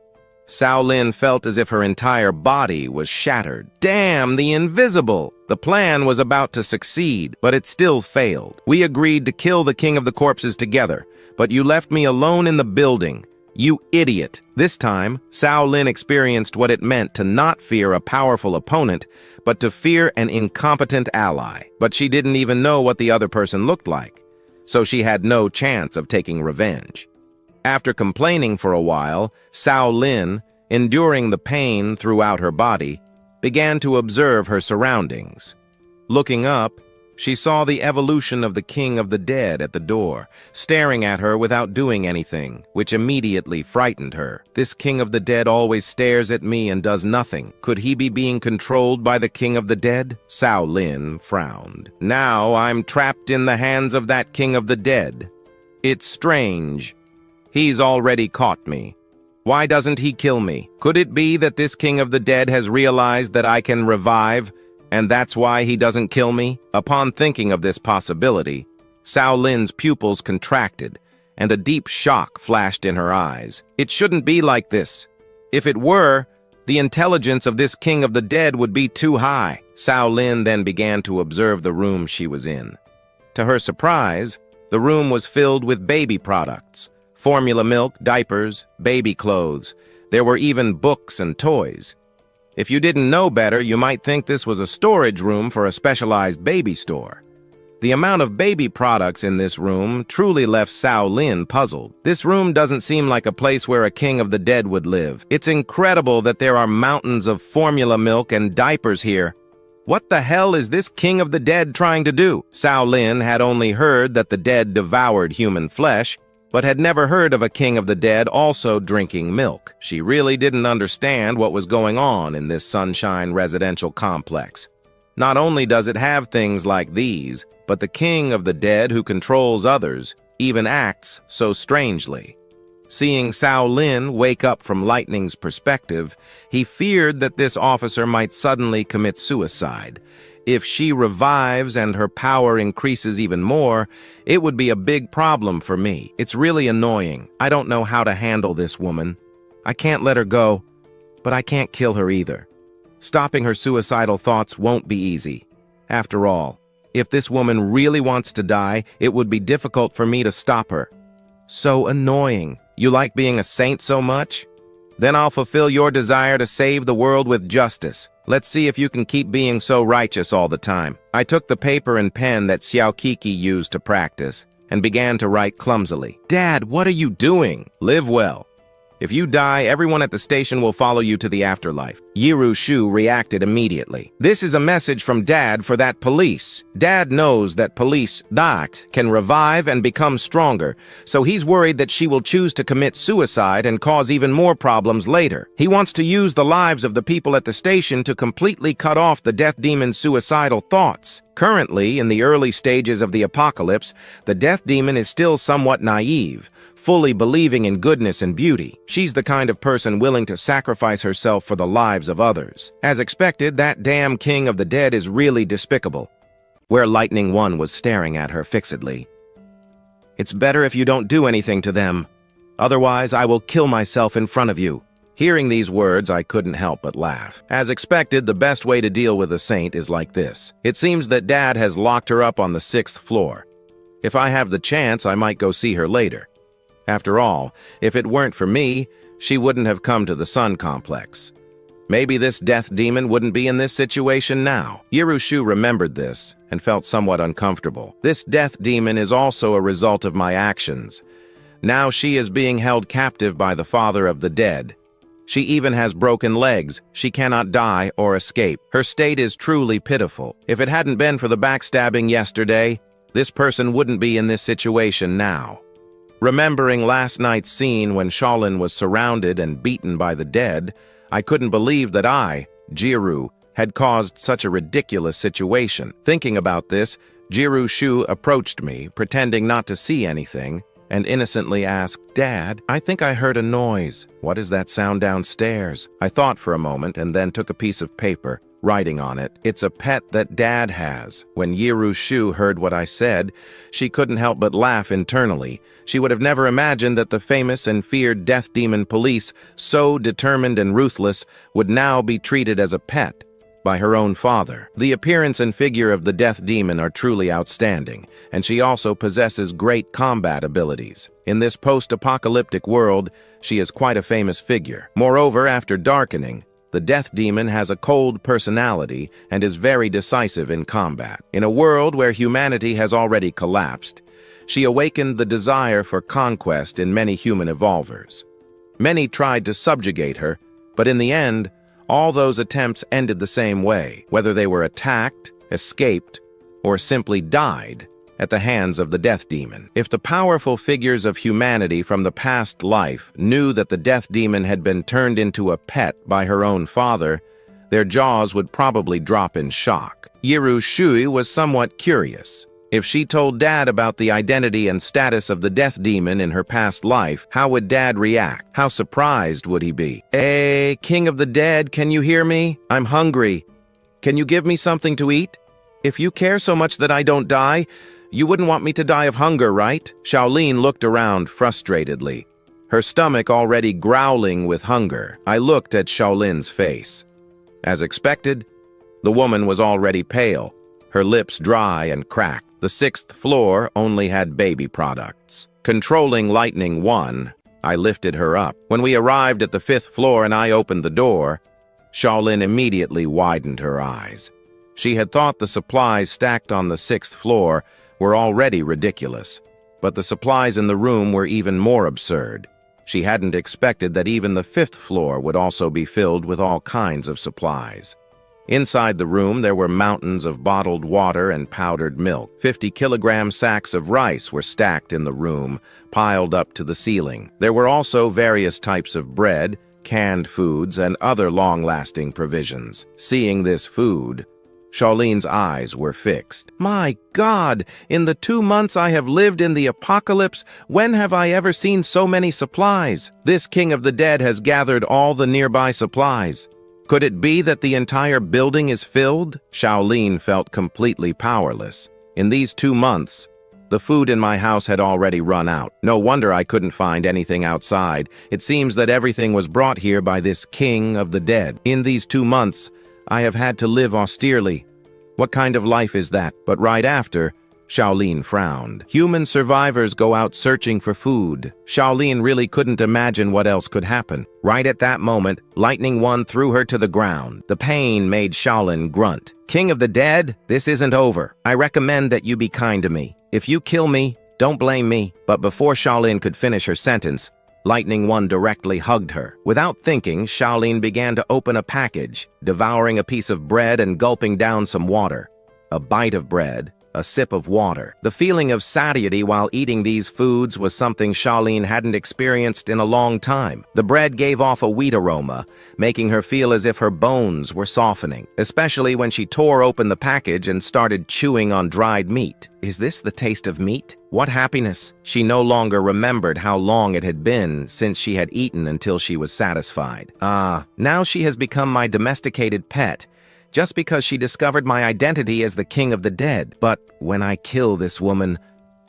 Cao Lin felt as if her entire body was shattered. Damn, the invisible! The plan was about to succeed, but it still failed. We agreed to kill the king of the corpses together, but you left me alone in the building. You idiot! This time, Cao Lin experienced what it meant to not fear a powerful opponent, but to fear an incompetent ally. But she didn't even know what the other person looked like. so she had no chance of taking revenge. After complaining for a while, Cao Lin, enduring the pain throughout her body, began to observe her surroundings. Looking up, she saw the evolution of the King of the Dead at the door, staring at her without doing anything, which immediately frightened her. This King of the Dead always stares at me and does nothing. Could he be being controlled by the King of the Dead? Cao Lin frowned. Now I'm trapped in the hands of that King of the Dead. It's strange. He's already caught me. Why doesn't he kill me? Could it be that this King of the Dead has realized that I can revive, and that's why he doesn't kill me? Upon thinking of this possibility, Cao Lin's pupils contracted, and a deep shock flashed in her eyes. It shouldn't be like this. If it were, the intelligence of this King of the Dead would be too high. Cao Lin then began to observe the room she was in. To her surprise, the room was filled with baby products. Formula milk, diapers, baby clothes. There were even books and toys. If you didn't know better, you might think this was a storage room for a specialized baby store. The amount of baby products in this room truly left Cao Lin puzzled. This room doesn't seem like a place where a King of the Dead would live. It's incredible that there are mountains of formula milk and diapers here. What the hell is this King of the Dead trying to do? Cao Lin had only heard that the dead devoured human flesh, but had never heard of a King of the Dead also drinking milk. She really didn't understand what was going on in this Sunshine residential complex. Not only does it have things like these, but the King of the Dead who controls others even acts so strangely. Seeing Cao Lin wake up from Lightning's perspective, he feared that this officer might suddenly commit suicide. If she revives and her power increases even more, it would be a big problem for me. It's really annoying. I don't know how to handle this woman. I can't let her go, but I can't kill her either. Stopping her suicidal thoughts won't be easy. After all, if this woman really wants to die, it would be difficult for me to stop her. So annoying. You like being a saint so much? Then I'll fulfill your desire to save the world with justice. Let's see if you can keep being so righteous all the time. I took the paper and pen that Xiao Kiki used to practice and began to write clumsily. Dad, what are you doing? Live well. If you die, everyone at the station will follow you to the afterlife. Yiru Shu reacted immediately. This is a message from Dad for that police. Dad knows that police that can revive and become stronger, so he's worried that she will choose to commit suicide and cause even more problems later. He wants to use the lives of the people at the station to completely cut off the Death Demon's suicidal thoughts. Currently, in the early stages of the apocalypse, the Death Demon is still somewhat naive, fully believing in goodness and beauty. She's the kind of person willing to sacrifice herself for the lives of others. As expected, that damn King of the Dead is really despicable. Where Lightning One was staring at her fixedly. It's better if you don't do anything to them. Otherwise, I will kill myself in front of you. Hearing these words, I couldn't help but laugh. As expected, the best way to deal with a saint is like this. It seems that Dad has locked her up on the 6th floor. If I have the chance, I might go see her later. After all, if it weren't for me, she wouldn't have come to the Sun Complex. Maybe this Death Demon wouldn't be in this situation now. Yiru Shu remembered this and felt somewhat uncomfortable. This Death Demon is also a result of my actions. Now she is being held captive by the Father of the Dead. She even has broken legs. She cannot die or escape. Her state is truly pitiful. If it hadn't been for the backstabbing yesterday, this person wouldn't be in this situation now. Remembering last night's scene when Shaolin was surrounded and beaten by the dead, I couldn't believe that I, Jiru, had caused such a ridiculous situation. Thinking about this, Jiru Shu approached me, pretending not to see anything, and innocently asked, Dad, I think I heard a noise. What is that sound downstairs? I thought for a moment and then took a piece of paper, writing on it, It's a pet that Dad has. When Yiru Shu heard what I said, she couldn't help but laugh internally. She would have never imagined that the famous and feared Death Demon police, so determined and ruthless, would now be treated as a pet by her own father. The appearance and figure of the Death Demon are truly outstanding, and she also possesses great combat abilities. In this post-apocalyptic world, she is quite a famous figure. Moreover, after darkening, the Death Demon has a cold personality and is very decisive in combat. In a world where humanity has already collapsed, she awakened the desire for conquest in many human evolvers. Many tried to subjugate her, but in the end, all those attempts ended the same way, whether they were attacked, escaped, or simply died at the hands of the death demon. If the powerful figures of humanity from the past life knew that the death demon had been turned into a pet by her own father, their jaws would probably drop in shock. Yiru Shui was somewhat curious. If she told Dad about the identity and status of the death demon in her past life, how would Dad react? How surprised would he be? "Hey, King of the Dead, can you hear me? I'm hungry. Can you give me something to eat? If you care so much that I don't die, you wouldn't want me to die of hunger, right?" Shaolin looked around frustratedly, her stomach already growling with hunger. I looked at Shaolin's face. As expected, the woman was already pale, her lips dry and cracked. The 6th floor only had baby products. Controlling Lightning 1, I lifted her up. When we arrived at the 5th floor and I opened the door, Shaolin immediately widened her eyes. She had thought the supplies stacked on the 6th floor were already ridiculous, but the supplies in the room were even more absurd. She hadn't expected that even the 5th floor would also be filled with all kinds of supplies. Inside the room, there were mountains of bottled water and powdered milk. 50-kilogram sacks of rice were stacked in the room, piled up to the ceiling. There were also various types of bread, canned foods, and other long-lasting provisions. Seeing this food, Shaolin's eyes were fixed. "My God! In the 2 months I have lived in the apocalypse, when have I ever seen so many supplies? This King of the Dead has gathered all the nearby supplies. Could it be that the entire building is filled?" Shaolin felt completely powerless. In these 2 months, the food in my house had already run out. No wonder I couldn't find anything outside. It seems that everything was brought here by this King of the Dead. In these 2 months, I have had to live austerely. What kind of life is that? But right after, Shaolin frowned. Human survivors go out searching for food. Shaolin really couldn't imagine what else could happen. Right at that moment, Lightning 1 threw her to the ground. The pain made Shaolin grunt. "King of the Dead, this isn't over. I recommend that you be kind to me. If you kill me, don't blame me." But before Shaolin could finish her sentence, Lightning 1 directly hugged her. Without thinking, Shaolin began to open a package, devouring a piece of bread and gulping down some water. A bite of bread, a sip of water. The feeling of satiety while eating these foods was something Shaolin hadn't experienced in a long time. The bread gave off a wheat aroma, making her feel as if her bones were softening, especially when she tore open the package and started chewing on dried meat. Is this the taste of meat? What happiness! She no longer remembered how long it had been since she had eaten until she was satisfied. Now she has become my domesticated pet, just because she discovered my identity as the King of the Dead. But when I kill this woman,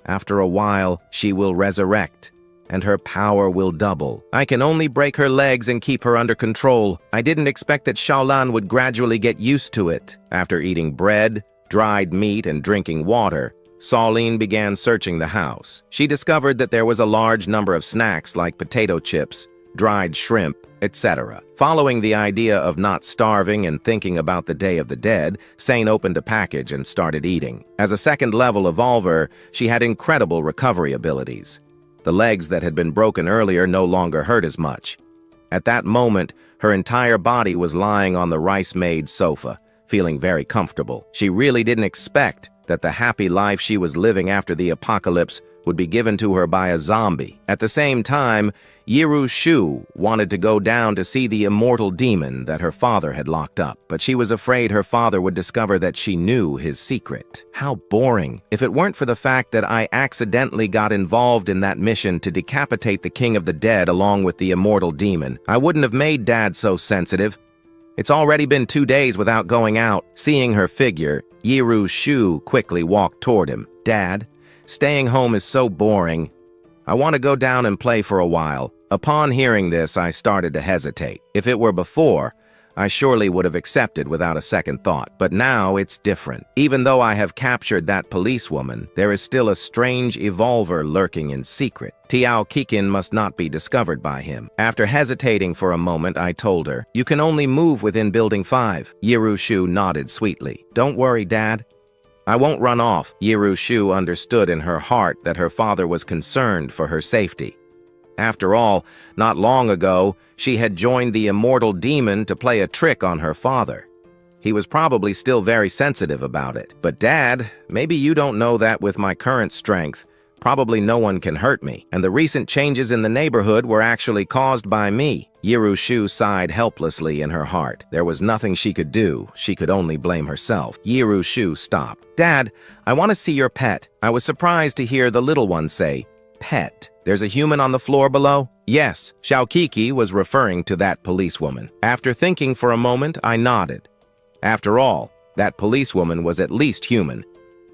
after a while, she will resurrect, and her power will double. I can only break her legs and keep her under control. I didn't expect that Shaolin would gradually get used to it. After eating bread, dried meat, and drinking water, Shaolin began searching the house. She discovered that there was a large number of snacks like potato chips, dried shrimp, etc. Following the idea of not starving and thinking about the Day of the Dead, Sane opened a package and started eating. As a second-level evolver, she had incredible recovery abilities. The legs that had been broken earlier no longer hurt as much. At that moment, her entire body was lying on the rice-made sofa, feeling very comfortable. She really didn't expect that the happy life she was living after the apocalypse would be given to her by a zombie. At the same time, Yiru Shu wanted to go down to see the immortal demon that her father had locked up, but she was afraid her father would discover that she knew his secret. How boring. If it weren't for the fact that I accidentally got involved in that mission to decapitate the King of the Dead along with the immortal demon, I wouldn't have made Dad so sensitive. It's already been 2 days without going out. Seeing her figure, Yiru Shu quickly walked toward him. "Dad, staying home is so boring. I want to go down and play for a while." Upon hearing this, I started to hesitate. If it were before, I surely would have accepted without a second thought. But now it's different. Even though I have captured that policewoman, there is still a strange evolver lurking in secret. Tiao Kikin must not be discovered by him. After hesitating for a moment, I told her, "You can only move within Building 5. Yiru Shu nodded sweetly. "Don't worry, Dad. I won't run off. Yiru Shu understood in her heart that her father was concerned for her safety. After all, not long ago, she had joined the immortal demon to play a trick on her father. He was probably still very sensitive about it. But Dad, maybe you don't know that with my current strength, probably no one can hurt me, and the recent changes in the neighborhood were actually caused by me. Yiru Shu sighed helplessly in her heart. There was nothing she could do. She could only blame herself. Yiru Shu stopped. Dad, I want to see your pet. I was surprised to hear the little one say, pet. There's a human on the floor below? Yes, Xiaokiki was referring to that policewoman. After thinking for a moment, I nodded. After all, that policewoman was at least human.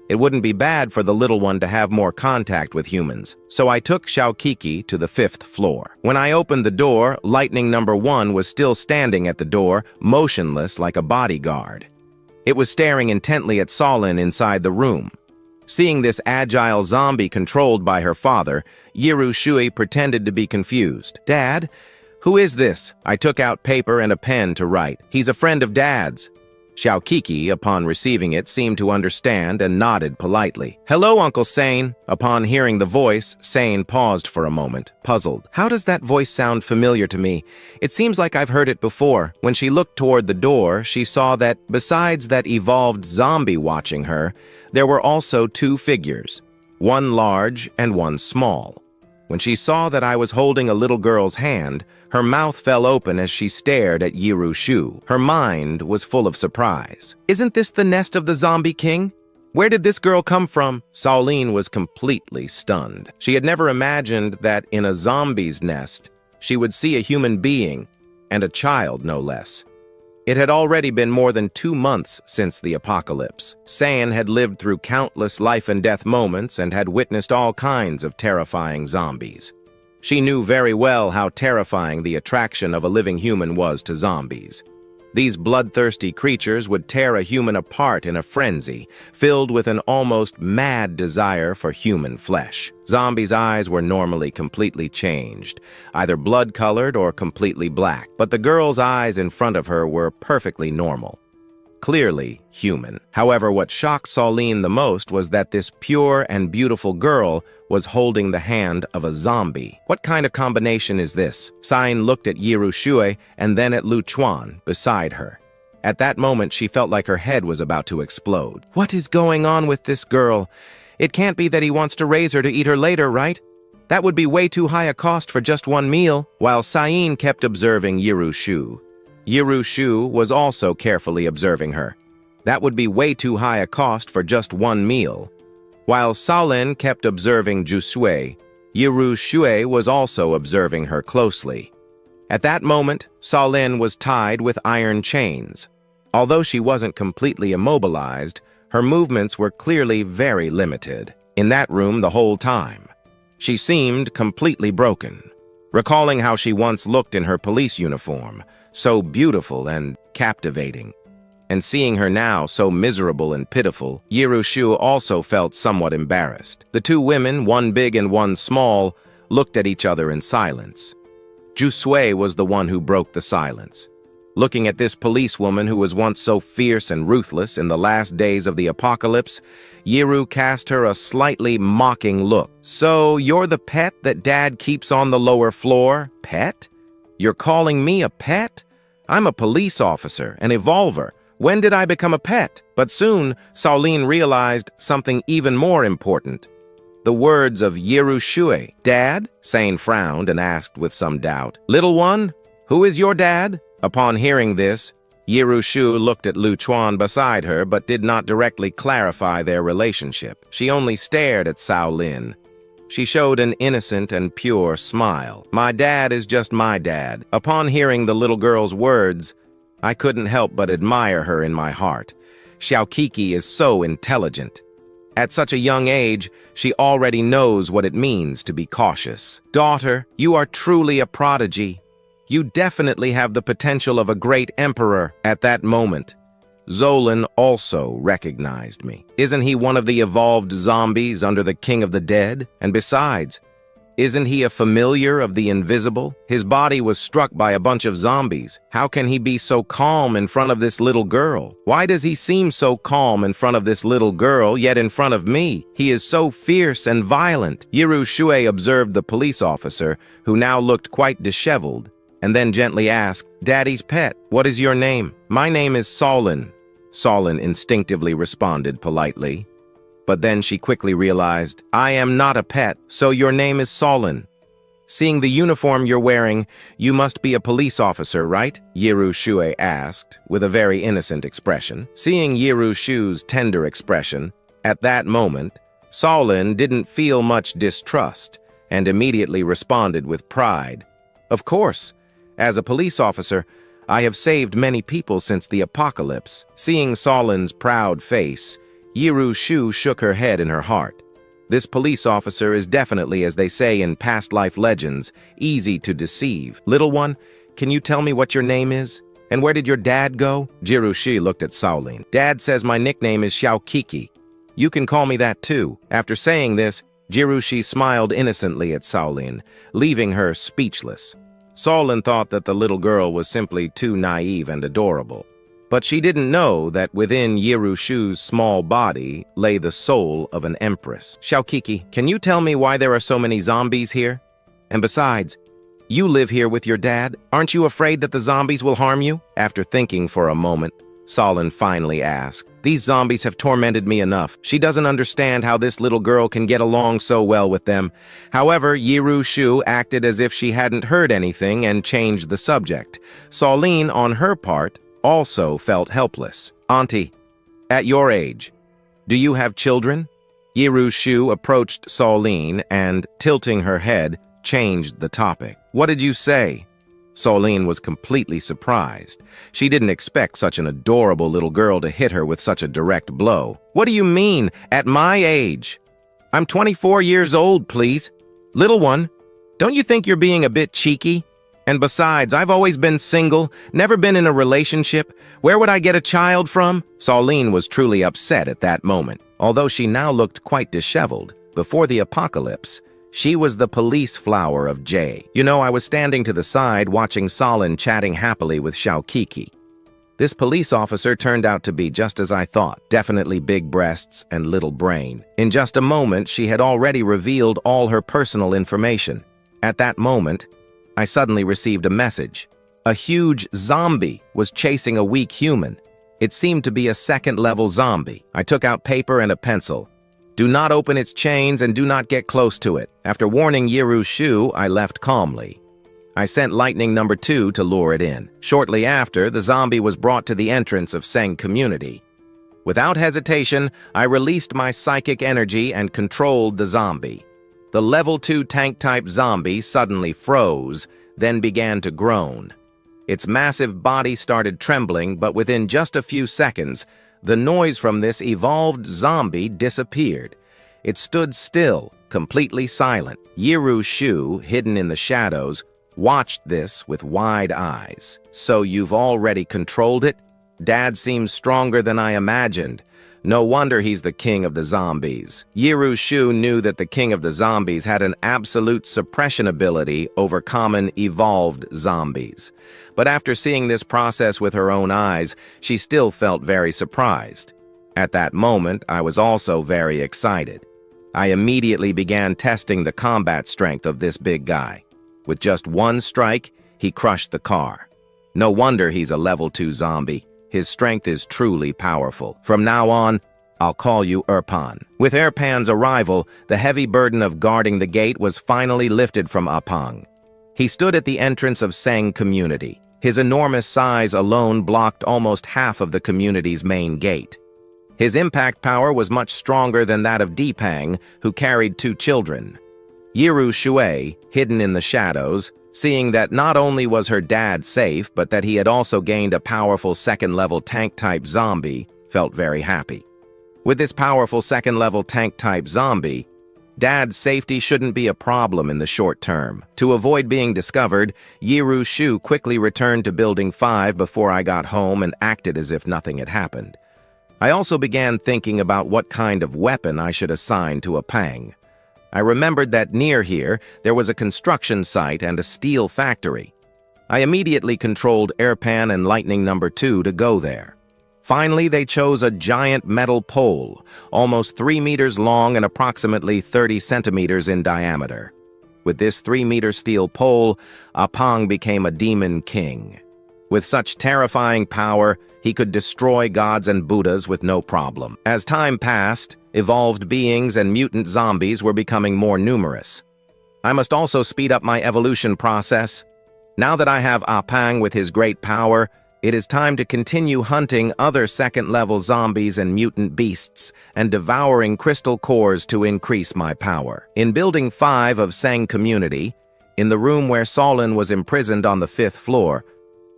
It wouldn't be bad for the little one to have more contact with humans, so I took Xiaokiki to the 5th floor. When I opened the door, Lightning number 1 was still standing at the door, motionless like a bodyguard. It was staring intently at Solin inside the room. Seeing this agile zombie controlled by her father, Yiru Shui pretended to be confused. Dad, who is this? I took out paper and a pen to write. He's a friend of Dad's. Xiaokiki, upon receiving it, seemed to understand and nodded politely. Hello, Uncle Sane. Upon hearing the voice, Sane paused for a moment, puzzled. How does that voice sound familiar to me? It seems like I've heard it before. When she looked toward the door, she saw that, besides that evolved zombie watching her, there were also 2 figures, one large and one small. When she saw that I was holding a little girl's hand, her mouth fell open as she stared at Yiru Shu. Her mind was full of surprise. Isn't this the nest of the zombie king? Where did this girl come from? Solin was completely stunned. She had never imagined that in a zombie's nest, she would see a human being, and a child no less. It had already been more than 2 months since the apocalypse. San had lived through countless life-and-death moments and had witnessed all kinds of terrifying zombies. She knew very well how terrifying the attraction of a living human was to zombies. These bloodthirsty creatures would tear a human apart in a frenzy, filled with an almost mad desire for human flesh. Zombies' eyes were normally completely changed, either blood-colored or completely black, but the girl's eyes in front of her were perfectly normal. Clearly human. However, what shocked Solin the most was that this pure and beautiful girl was holding the hand of a zombie. What kind of combination is this? Sain looked at Yiru Shui and then at Lu Chuan beside her. At that moment, she felt like her head was about to explode. What is going on with this girl? It can't be that he wants to raise her to eat her later, right? That would be way too high a cost for just one meal. While Sain kept observing Yiru Shu, Yiru Shu was also carefully observing her. That would be way too high a cost for just one meal. While Solin kept observing Jusui, Yiru Shui was also observing her closely. At that moment, Solin was tied with iron chains. Although she wasn't completely immobilized, her movements were clearly very limited. In that room the whole time, she seemed completely broken. Recalling how she once looked in her police uniform, so beautiful and captivating, and seeing her now so miserable and pitiful, Yiru Shu also felt somewhat embarrassed. The 2 women, one big and one small, looked at each other in silence. Jusui was the one who broke the silence. Looking at this policewoman who was once so fierce and ruthless in the last days of the apocalypse, Yiru cast her a slightly mocking look. So, you're the pet that Dad keeps on the lower floor? Pet? You're calling me a pet? I'm a police officer, an evolver. When did I become a pet? But soon, Solin realized something even more important. The words of Yiru Shui. Dad? Sane frowned and asked with some doubt. Little one, who is your dad? Upon hearing this, Yiru Shu looked at Lu Chuan beside her but did not directly clarify their relationship. She only stared at Cao Lin. She showed an innocent and pure smile. My dad is just my dad. Upon hearing the little girl's words, I couldn't help but admire her in my heart. Xiaokiki is so intelligent. At such a young age, she already knows what it means to be cautious. Daughter, you are truly a prodigy. You definitely have the potential of a great emperor. At that moment, Zolan also recognized me. Isn't he one of the evolved zombies under the King of the Dead? And besides, Isn't he a familiar of the invisible? His body was struck by a bunch of zombies. How can he be so calm in front of this little girl? Why does he seem so calm in front of this little girl, yet in front of me? He is so fierce and violent. Yiru Shui observed the police officer, who now looked quite disheveled, and then gently asked, "Daddy's pet, what is your name?" "My name is Solin," Solin instinctively responded politely. But then she quickly realized, "I am not a pet, so your name is Solin. Seeing the uniform you're wearing, you must be a police officer, right?" Yiru Shui asked, with a very innocent expression. Seeing Yiru Shu's tender expression, at that moment, Solin didn't feel much distrust and immediately responded with pride. "Of course. As a police officer, I have saved many people since the apocalypse." Seeing Solin's proud face, Yiru Shu shook her head in her heart. This police officer is definitely, as they say in past life legends, easy to deceive. "Little one, can you tell me what your name is? And where did your dad go?" Yiru Shu looked at Shaolin. "Dad says my nickname is Xiaokiki. You can call me that too." After saying this, Yiru Shu smiled innocently at Shaolin, leaving her speechless. Shaolin thought that the little girl was simply too naive and adorable. But she didn't know that within Yiru Shu's small body lay the soul of an empress. "Xiaokiki, can you tell me why there are so many zombies here? And besides, you live here with your dad. Aren't you afraid that the zombies will harm you?" After thinking for a moment, Solin finally asked, "These zombies have tormented me enough. She doesn't understand how this little girl can get along so well with them." However, Yiru Shu acted as if she hadn't heard anything and changed the subject. Shaolin, on her part, also felt helpless. "Auntie, at your age, do you have children?" Yiru Shu approached Shaolin and, tilting her head, changed the topic. "What did you say?" Shaolin was completely surprised. She didn't expect such an adorable little girl to hit her with such a direct blow. "What do you mean, at my age? I'm 24 years old, please. Little one, don't you think you're being a bit cheeky? And besides, I've always been single, never been in a relationship. Where would I get a child from?" Shaolin was truly upset at that moment. Although she now looked quite disheveled, before the apocalypse, she was the police flower of Jay. "You know, I was standing to the side watching Solin chatting happily with Xiaokiki. This police officer turned out to be just as I thought, definitely big breasts and little brain. In just a moment, she had already revealed all her personal information. At that moment, I suddenly received a message. A huge zombie was chasing a weak human. It seemed to be a second-level zombie. I took out paper and a pencil. "Do not open its chains and do not get close to it." After warning Yiru Shu, I left calmly. I sent Lightning number 2 to lure it in. Shortly after, the zombie was brought to the entrance of Seng community. Without hesitation, I released my psychic energy and controlled the zombie. The level 2 tank-type zombie suddenly froze, then began to groan. Its massive body started trembling, but within just a few seconds, the noise from this evolved zombie disappeared. It stood still, completely silent. Yiru Shu, hidden in the shadows, watched this with wide eyes. "So you've already controlled it? Dad seems stronger than I imagined. No wonder he's the king of the zombies." Yiru Shu knew that the king of the zombies had an absolute suppression ability over common evolved zombies. But after seeing this process with her own eyes, she still felt very surprised. At that moment, I was also very excited. I immediately began testing the combat strength of this big guy. With just one strike, he crushed the car. No wonder he's a level 2 zombie. His strength is truly powerful. From now on, I'll call you Erpan. With Erpan's arrival, the heavy burden of guarding the gate was finally lifted from Apang. He stood at the entrance of Seng community. His enormous size alone blocked almost half of the community's main gate. His impact power was much stronger than that of Dipang, who carried 2 children. Yiru Shui, hidden in the shadows, seeing that not only was her dad safe, but that he had also gained a powerful second-level tank-type zombie, felt very happy. With this powerful second-level tank-type zombie, Dad's safety shouldn't be a problem in the short term. To avoid being discovered, Yiru Shu quickly returned to Building 5 before I got home and acted as if nothing had happened. I also began thinking about what kind of weapon I should assign to Apang. I remembered that near here, there was a construction site and a steel factory. I immediately controlled Airpan and Lightning number 2 to go there. Finally, they chose a giant metal pole, almost 3 meters long and approximately 30 centimeters in diameter. With this 3-meter steel pole, Apang became a demon king. With such terrifying power, he could destroy gods and Buddhas with no problem. As time passed, evolved beings and mutant zombies were becoming more numerous. I must also speed up my evolution process. Now that I have Apang with his great power, it is time to continue hunting other second-level zombies and mutant beasts and devouring crystal cores to increase my power. In Building 5 of Sang Community, in the room where Solin was imprisoned on the 5th floor,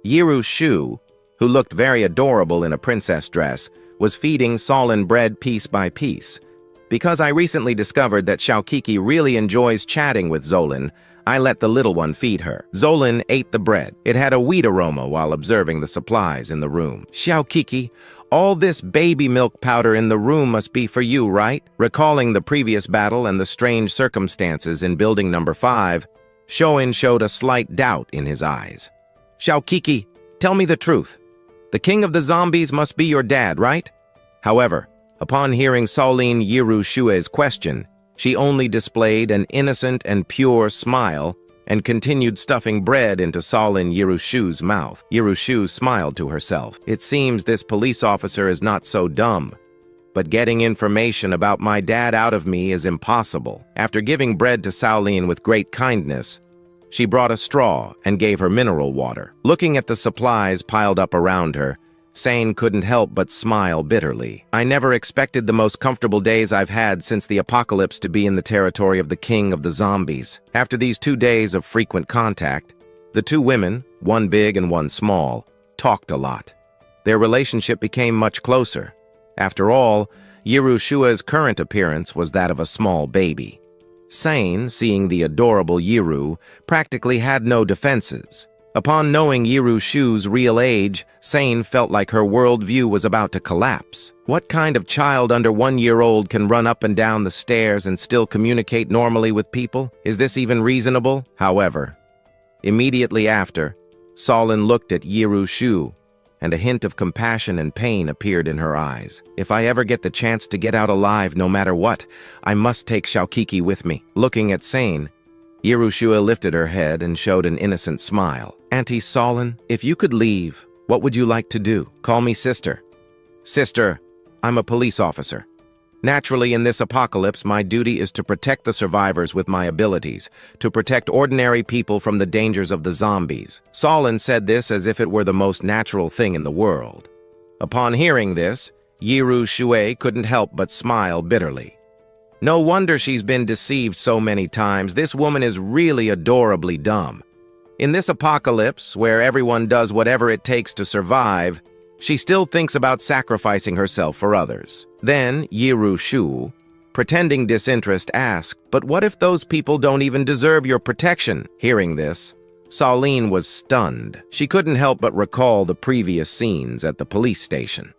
Yiru Shu, who looked very adorable in a princess dress, was feeding Solin bread piece by piece. Because I recently discovered that Xiaokiki really enjoys chatting with Zolin, I let the little one feed her. Zolin ate the bread. It had a wheat aroma while observing the supplies in the room. Xiaokiki, all this baby milk powder in the room must be for you, right? Recalling the previous battle and the strange circumstances in Building number 5, Shoin showed a slight doubt in his eyes. Xiaokiki, tell me the truth. The king of the zombies must be your dad, right? However, upon hearing Solin Yiru Shue's question, she only displayed an innocent and pure smile and continued stuffing bread into Solin Yiru Shu's mouth. Yiru Shu smiled to herself. It seems this police officer is not so dumb, but getting information about my dad out of me is impossible. After giving bread to Solin with great kindness, she brought a straw and gave her mineral water. Looking at the supplies piled up around her, Sane couldn't help but smile bitterly. I never expected the most comfortable days I've had since the apocalypse to be in the territory of the king of the zombies. After these 2 days of frequent contact, the 2 women, one big and one small, talked a lot. Their relationship became much closer. After all, Yiru Shua's current appearance was that of a small baby. Sane, seeing the adorable Yiru, practically had no defenses. Upon knowing Yiru Shu's real age, Sane felt like her worldview was about to collapse. What kind of child under 1 year old can run up and down the stairs and still communicate normally with people? Is this even reasonable? However, immediately after, Solin looked at Yiru Shu, and a hint of compassion and pain appeared in her eyes. If I ever get the chance to get out alive no matter what, I must take Xiaokiki with me. Looking at Sane, Yiru Shu lifted her head and showed an innocent smile. Auntie Solin, if you could leave, what would you like to do? Call me sister. Sister, I'm a police officer. Naturally, in this apocalypse, my duty is to protect the survivors with my abilities, to protect ordinary people from the dangers of the zombies. Solin said this as if it were the most natural thing in the world. Upon hearing this, Yiru Shu couldn't help but smile bitterly. No wonder she's been deceived so many times. This woman is really adorably dumb. In this apocalypse, where everyone does whatever it takes to survive, she still thinks about sacrificing herself for others. Then Yiru Shu, pretending disinterest, asked, "But what if those people don't even deserve your protection?" Hearing this, Solin was stunned. She couldn't help but recall the previous scenes at the police station.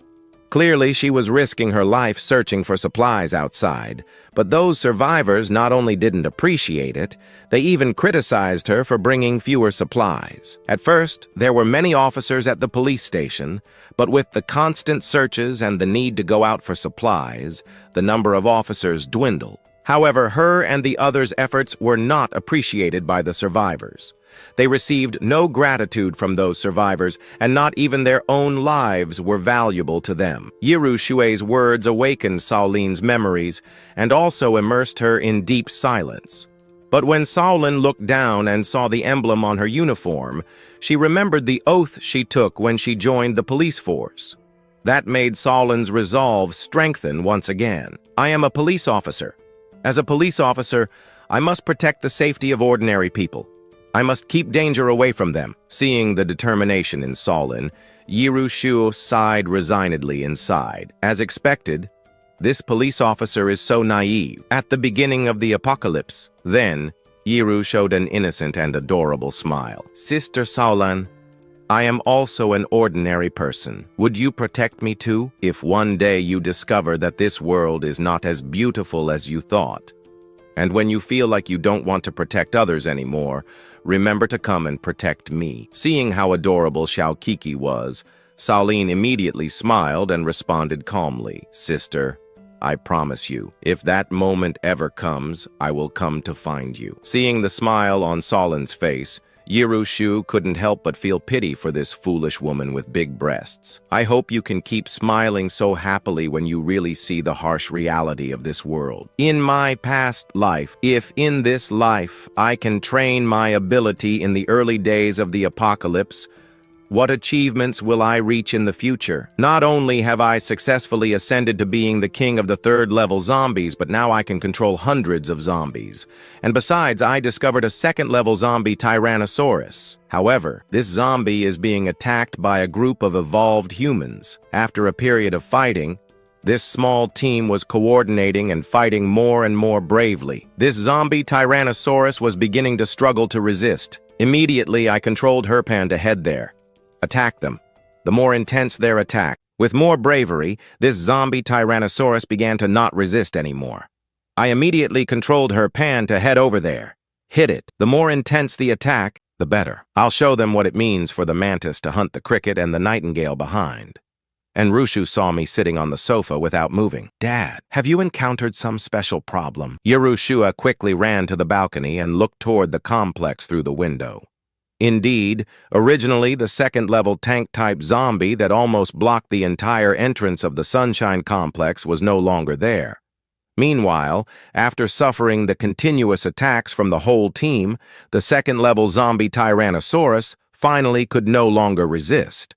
Clearly, she was risking her life searching for supplies outside, but those survivors not only didn't appreciate it, they even criticized her for bringing fewer supplies. At first, there were many officers at the police station, but with the constant searches and the need to go out for supplies, the number of officers dwindled. However, her and the others' efforts were not appreciated by the survivors. They received no gratitude from those survivors, and not even their own lives were valuable to them. Yiru Shue's words awakened Solin's memories and also immersed her in deep silence. But when Solin looked down and saw the emblem on her uniform, she remembered the oath she took when she joined the police force. That made Solin's resolve strengthen once again. I am a police officer. As a police officer, I must protect the safety of ordinary people. I must keep danger away from them. Seeing the determination in Solin, Yiru Shu sighed resignedly inside. As expected, this police officer is so naive. At the beginning of the apocalypse, then, Yiru showed an innocent and adorable smile. Sister Solin, I am also an ordinary person. Would you protect me too, if one day you discover that this world is not as beautiful as you thought? And when you feel like you don't want to protect others anymore, remember to come and protect me. Seeing how adorable Xiao Kiki was, Saoline immediately smiled and responded calmly, "Sister, I promise you, if that moment ever comes, I will come to find you." Seeing the smile on Saolin's face, Yiru Shu couldn't help but feel pity for this foolish woman with big breasts. I hope you can keep smiling so happily when you really see the harsh reality of this world. In my past life, if in this life I can train my ability in the early days of the apocalypse, what achievements will I reach in the future? Not only have I successfully ascended to being the king of the third-level zombies, but now I can control hundreds of zombies. And besides, I discovered a second-level zombie Tyrannosaurus. However, this zombie is being attacked by a group of evolved humans. After a period of fighting, this small team was coordinating and fighting more and more bravely. This zombie Tyrannosaurus was beginning to struggle to resist. Immediately, I controlled Herpan to head there. Attack them. The more intense their attack. With more bravery, this zombie Tyrannosaurus began to not resist anymore. I immediately controlled Herpan to head over there. Hit it. The more intense the attack, the better. I'll show them what it means for the mantis to hunt the cricket and the nightingale behind. And Rushu saw me sitting on the sofa without moving. "Dad, have you encountered some special problem?" Yerushua quickly ran to the balcony and looked toward the complex through the window. Indeed, originally the second-level tank-type zombie that almost blocked the entire entrance of the Sunshine Complex was no longer there. Meanwhile, after suffering the continuous attacks from the whole team, the second-level zombie Tyrannosaurus finally could no longer resist.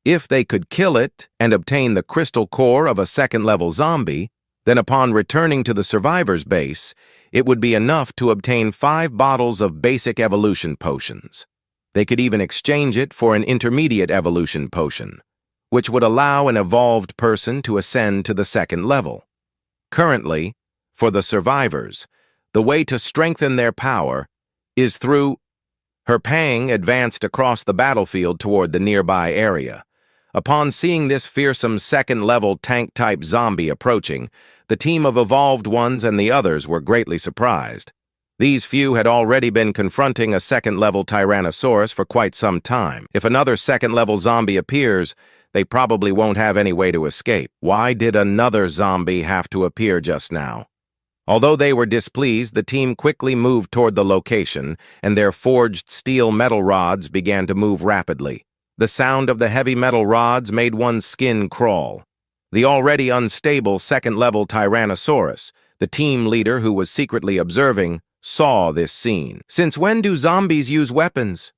If they could kill it and obtain the crystal core of a second-level zombie, then upon returning to the survivor's base, it would be enough to obtain 5 bottles of basic evolution potions. They could even exchange it for an intermediate evolution potion, which would allow an evolved person to ascend to the second level. Currently, for the survivors, the way to strengthen their power is through... Herpang advanced across the battlefield toward the nearby area. Upon seeing this fearsome second-level tank-type zombie approaching, the team of evolved ones and the others were greatly surprised. These few had already been confronting a second-level Tyrannosaurus for quite some time. If another second-level zombie appears, they probably won't have any way to escape. Why did another zombie have to appear just now? Although they were displeased, the team quickly moved toward the location, and their forged steel metal rods began to move rapidly. The sound of the heavy metal rods made one's skin crawl. The already unstable second-level Tyrannosaurus, the team leader who was secretly observing, saw this scene. "Since when do zombies use weapons?"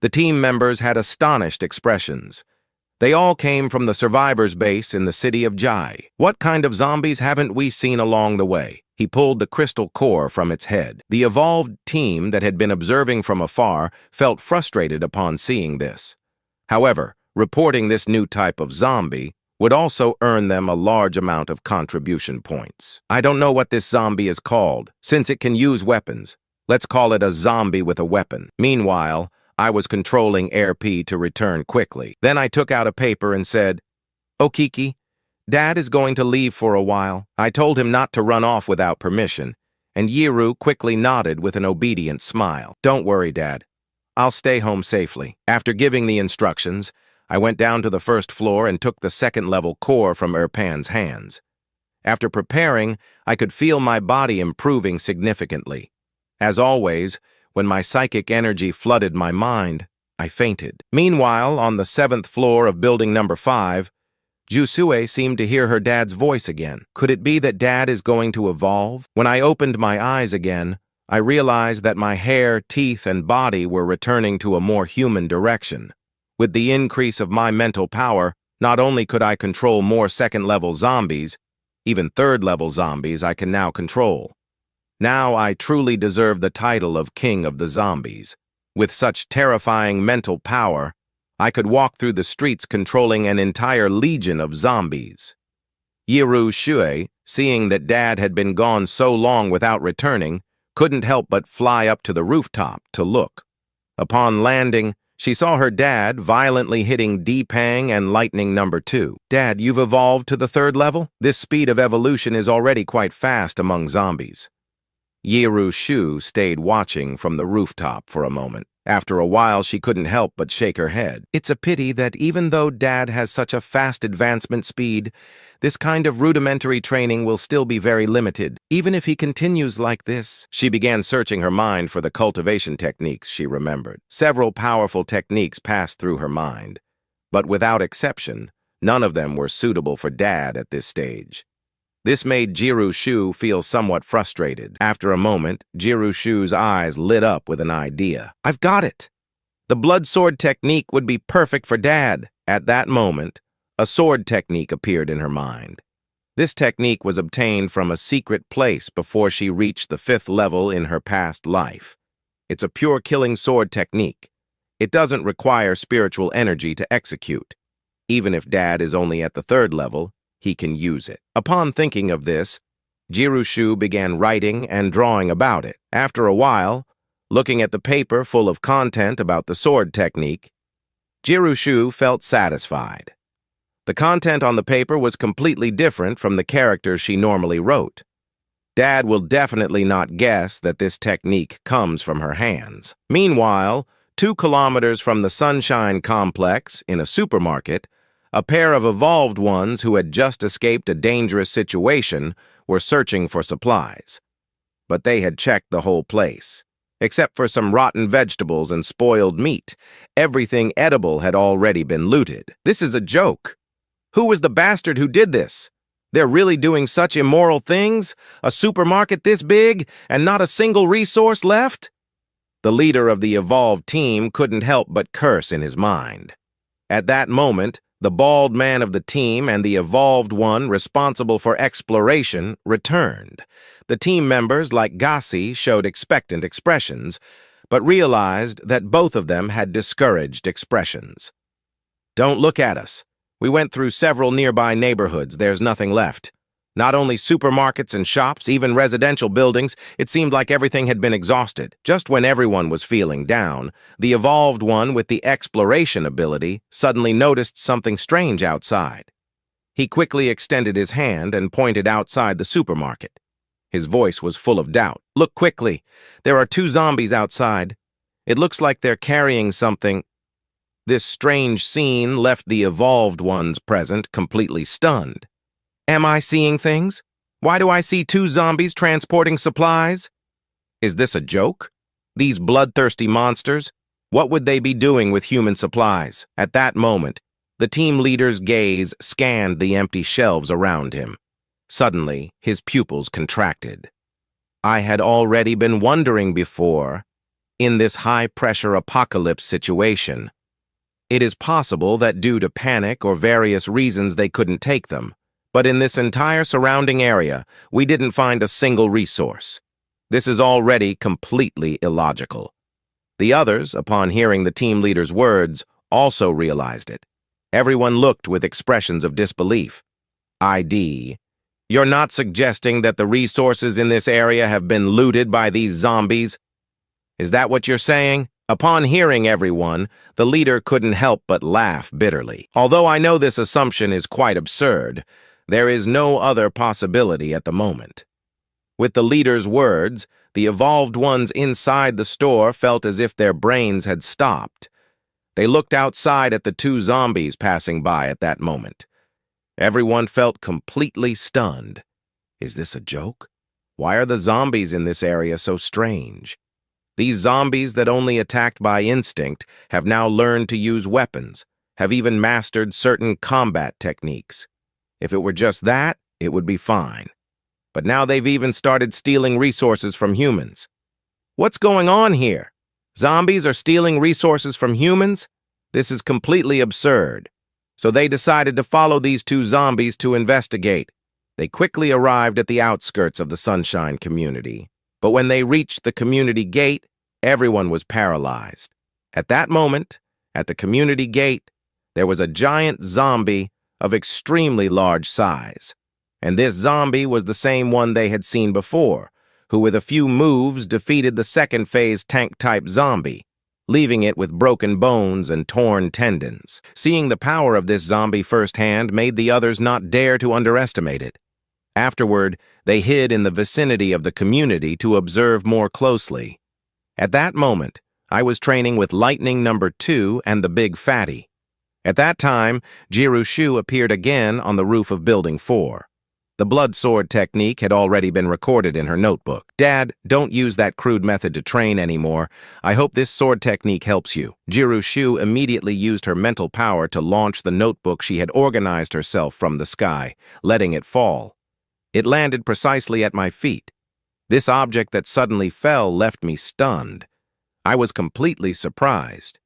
The team members had astonished expressions. They all came from the survivors' base in the city of Jai. "What kind of zombies haven't we seen along the way?" He pulled the crystal core from its head. The evolved team that had been observing from afar felt frustrated upon seeing this. However, reporting this new type of zombie would also earn them a large amount of contribution points. "I don't know what this zombie is called. Since it can use weapons, let's call it a zombie with a weapon." Meanwhile, I was controlling Air P to return quickly. Then I took out a paper and said, "Oh, Kiki, Dad is going to leave for a while." I told him not to run off without permission, and Yiru quickly nodded with an obedient smile. "Don't worry, Dad. I'll stay home safely." After giving the instructions, I went down to the first floor and took the second-level core from Erpan's hands. After preparing, I could feel my body improving significantly. As always, when my psychic energy flooded my mind, I fainted. Meanwhile, on the 7th floor of building number 5, Jusue seemed to hear her dad's voice again. Could it be that Dad is going to evolve? When I opened my eyes again, I realized that my hair, teeth, and body were returning to a more human direction. With the increase of my mental power, not only could I control more second-level zombies, even third-level zombies I can now control. Now I truly deserve the title of King of the Zombies. With such terrifying mental power, I could walk through the streets controlling an entire legion of zombies. Yiru Shui, seeing that Dad had been gone so long without returning, couldn't help but fly up to the rooftop to look. Upon landing, she saw her dad violently hitting Deepang and Lightning number 2. "Dad, you've evolved to the 3rd level? This speed of evolution is already quite fast among zombies." Yiru Shu stayed watching from the rooftop for a moment. After a while, she couldn't help but shake her head. It's a pity that even though Dad has such a fast advancement speed, this kind of rudimentary training will still be very limited, even if he continues like this. She began searching her mind for the cultivation techniques she remembered. Several powerful techniques passed through her mind, but without exception, none of them were suitable for Dad at this stage. This made Yiru Shu feel somewhat frustrated. After a moment, Yiru Shu's eyes lit up with an idea. I've got it! The blood sword technique would be perfect for Dad. At that moment, a sword technique appeared in her mind. This technique was obtained from a secret place before she reached the 5th level in her past life. It's a pure killing sword technique. It doesn't require spiritual energy to execute. Even if Dad is only at the 3rd level, he can use it. Upon thinking of this, Yiru Shu began writing and drawing about it. After a while, looking at the paper full of content about the sword technique, Yiru Shu felt satisfied. The content on the paper was completely different from the characters she normally wrote. Dad will definitely not guess that this technique comes from her hands. Meanwhile, 2 kilometers from the Sunshine Complex, in a supermarket, a pair of evolved ones who had just escaped a dangerous situation were searching for supplies. But they had checked the whole place. Except for some rotten vegetables and spoiled meat, everything edible had already been looted. This is a joke. Who was the bastard who did this? They're really doing such immoral things? A supermarket this big and not a single resource left? The leader of the evolved team couldn't help but curse in his mind. At that moment, the bald man of the team and the evolved one responsible for exploration returned. The team members, like Gassi, showed expectant expressions, but realized that both of them had discouraged expressions. Don't look at us. We went through several nearby neighborhoods. There's nothing left. Not only supermarkets and shops, even residential buildings, it seemed like everything had been exhausted. Just when everyone was feeling down, the evolved one with the exploration ability suddenly noticed something strange outside. He quickly extended his hand and pointed outside the supermarket. His voice was full of doubt. Look quickly. There are 2 zombies outside. It looks like they're carrying something. This strange scene left the evolved ones present completely stunned. Am I seeing things? Why do I see 2 zombies transporting supplies? Is this a joke? These bloodthirsty monsters? What would they be doing with human supplies? At that moment, the team leader's gaze scanned the empty shelves around him. Suddenly, his pupils contracted. I had already been wondering before, in this high-pressure apocalypse situation, it is possible that due to panic or various reasons they couldn't take them. But in this entire surrounding area, we didn't find a single resource. This is already completely illogical. The others, upon hearing the team leader's words, also realized it. Everyone looked with expressions of disbelief. ID. You're not suggesting that the resources in this area have been looted by these zombies? Is that what you're saying? Upon hearing everyone, the leader couldn't help but laugh bitterly. Although I know this assumption is quite absurd, there is no other possibility at the moment. With the leader's words, the evolved ones inside the store felt as if their brains had stopped. They looked outside at the 2 zombies passing by at that moment. Everyone felt completely stunned. Is this a joke? Why are the zombies in this area so strange? These zombies that only attacked by instinct have now learned to use weapons, have even mastered certain combat techniques. If it were just that, it would be fine. But now they've even started stealing resources from humans. What's going on here? Zombies are stealing resources from humans? This is completely absurd. So they decided to follow these 2 zombies to investigate. They quickly arrived at the outskirts of the Sunshine community. But when they reached the community gate, everyone was paralyzed. At that moment, at the community gate, there was a giant zombie of extremely large size. And this zombie was the same one they had seen before, who with a few moves defeated the second phase tank-type zombie, leaving it with broken bones and torn tendons. Seeing the power of this zombie firsthand made the others not dare to underestimate it. Afterward, they hid in the vicinity of the community to observe more closely. At that moment, I was training with Lightning Number 2 and the Big Fatty. At that time, Jirushu appeared again on the roof of Building 4. The blood sword technique had already been recorded in her notebook. "Dad, don't use that crude method to train anymore. I hope this sword technique helps you." Jirushu immediately used her mental power to launch the notebook she had organized herself from the sky, letting it fall. It landed precisely at my feet. This object that suddenly fell left me stunned. I was completely surprised.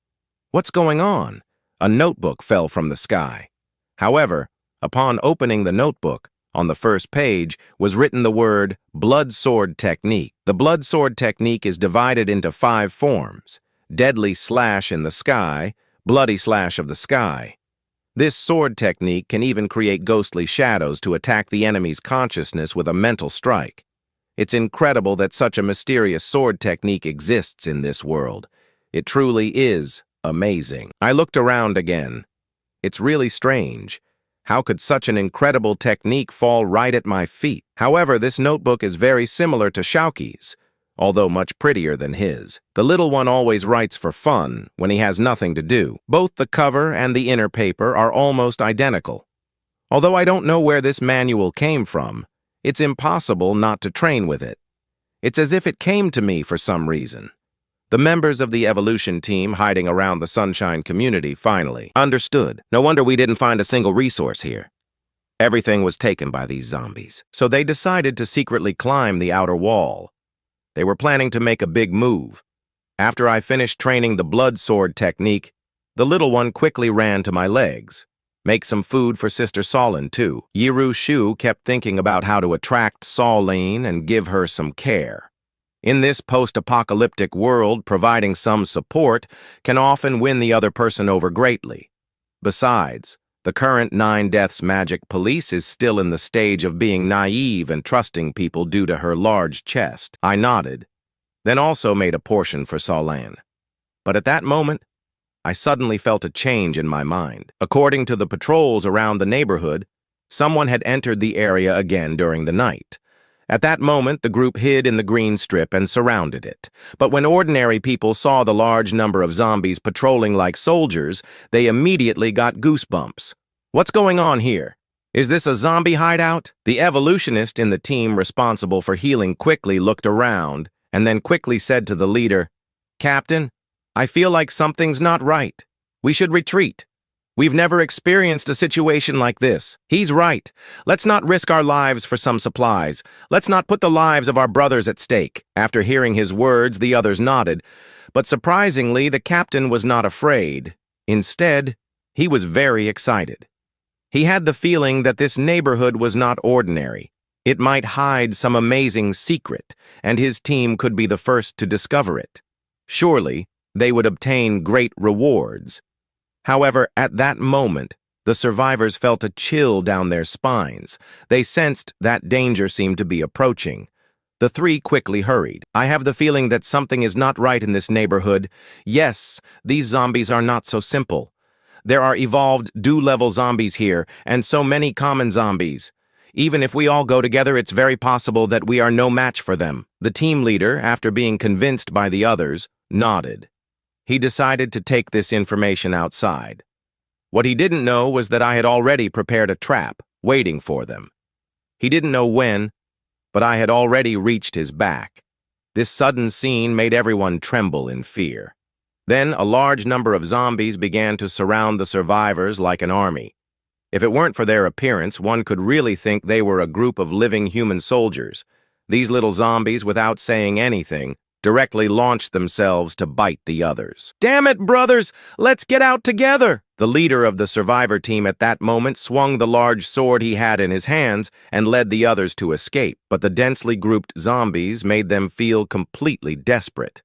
What's going on? A notebook fell from the sky. However, upon opening the notebook, on the first page was written the word blood sword technique. The blood sword technique is divided into 5 forms: deadly slash in the sky, bloody slash of the sky. This sword technique can even create ghostly shadows to attack the enemy's consciousness with a mental strike. It's incredible that such a mysterious sword technique exists in this world. It truly is amazing. I looked around again. It's really strange. How could such an incredible technique fall right at my feet? However, this notebook is very similar to Shaoqi's, although much prettier than his. The little one always writes for fun when he has nothing to do. Both the cover and the inner paper are almost identical. Although I don't know where this manual came from, it's impossible not to train with it. It's as if it came to me for some reason. The members of the evolution team hiding around the Sunshine community finally understood. No wonder we didn't find a single resource here. Everything was taken by these zombies. So they decided to secretly climb the outer wall. They were planning to make a big move. After I finished training the blood sword technique, the little one quickly ran to my legs. Make some food for Sister Solin, too. Jirushu kept thinking about how to attract Solin and give her some care. In this post-apocalyptic world, providing some support can often win the other person over greatly. Besides, the current 9 Deaths Magic Police is still in the stage of being naive and trusting people due to her large chest. I nodded, then also made a portion for Solin. But at that moment, I suddenly felt a change in my mind. According to the patrols around the neighborhood, someone had entered the area again during the night. At that moment, the group hid in the green strip and surrounded it. But when ordinary people saw the large number of zombies patrolling like soldiers, they immediately got goosebumps. What's going on here? Is this a zombie hideout? The evolutionist in the team responsible for healing quickly looked around and then quickly said to the leader, "Captain, I feel like something's not right. We should retreat. We've never experienced a situation like this." "He's right. Let's not risk our lives for some supplies. Let's not put the lives of our brothers at stake." After hearing his words, the others nodded. But surprisingly, the captain was not afraid. Instead, he was very excited. He had the feeling that this neighborhood was not ordinary. It might hide some amazing secret, and his team could be the first to discover it. Surely, they would obtain great rewards. However, at that moment, the survivors felt a chill down their spines. They sensed that danger seemed to be approaching. The 3 quickly hurried. "I have the feeling that something is not right in this neighborhood. Yes, these zombies are not so simple. There are evolved Do-level zombies here, and so many common zombies. Even if we all go together, it's very possible that we are no match for them." The team leader, after being convinced by the others, nodded. He decided to take this information outside. What he didn't know was that I had already prepared a trap, waiting for them. He didn't know when, but I had already reached his back. This sudden scene made everyone tremble in fear. Then a large number of zombies began to surround the survivors like an army. If it weren't for their appearance, one could really think they were a group of living human soldiers. These little zombies, without saying anything, directly launched themselves to bite the others. "Damn it, brothers! Let's get out together!" The leader of the survivor team at that moment swung the large sword he had in his hands and led the others to escape. But the densely grouped zombies made them feel completely desperate.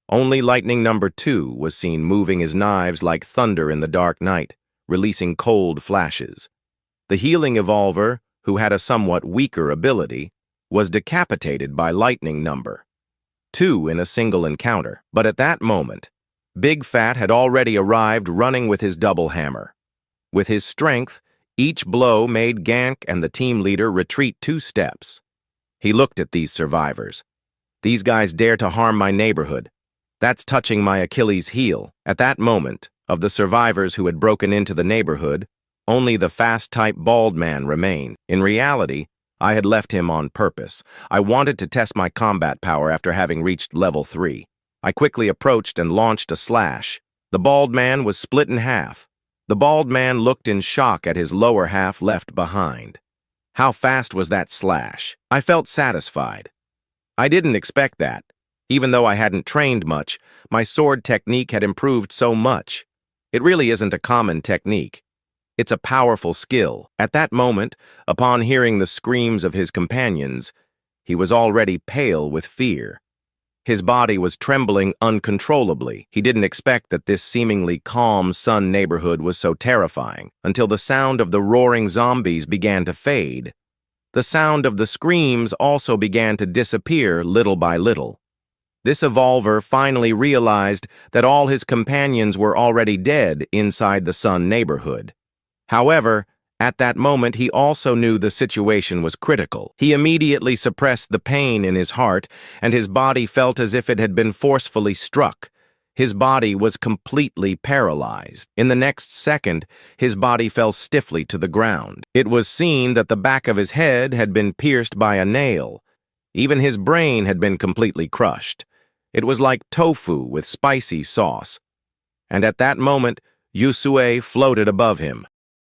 Only Lightning Number 2 was seen moving his knives like thunder in the dark night, releasing cold flashes. The healing evolver, who had a somewhat weaker ability, was decapitated by Lightning Number 2 in a single encounter. But at that moment, Big Fat had already arrived running with his double hammer. With his strength, Each blow made Gank and the team leader retreat 2 steps. He looked at these survivors. These guys dare to harm my neighborhood. That's touching my Achilles heel. At that moment, of the survivors who had broken into the neighborhood, only the fast-type bald man remained. In reality, I had left him on purpose. I wanted to test my combat power after having reached level 3. I quickly approached and launched a slash. The bald man was split in half. The bald man looked in shock at his lower half left behind. How fast was that slash? I felt satisfied. I didn't expect that. Even though I hadn't trained much, my sword technique had improved so much. It really isn't a common technique. It's a powerful skill. At that moment, upon hearing the screams of his companions, he was already pale with fear. His body was trembling uncontrollably. He didn't expect that this seemingly calm sun neighborhood was so terrifying, until the sound of the roaring zombies began to fade. The sound of the screams also began to disappear little by little. This evolver finally realized that all his companions were already dead inside the sun neighborhood. However, at that moment, he also knew the situation was critical. He immediately suppressed the pain in his heart, and his body felt as if it had been forcefully struck. His body was completely paralyzed. In the next second, his body fell stiffly to the ground. It was seen that the back of his head had been pierced by a nail. Even his brain had been completely crushed. It was like tofu with spicy sauce. And at that moment, Yusue floated above him.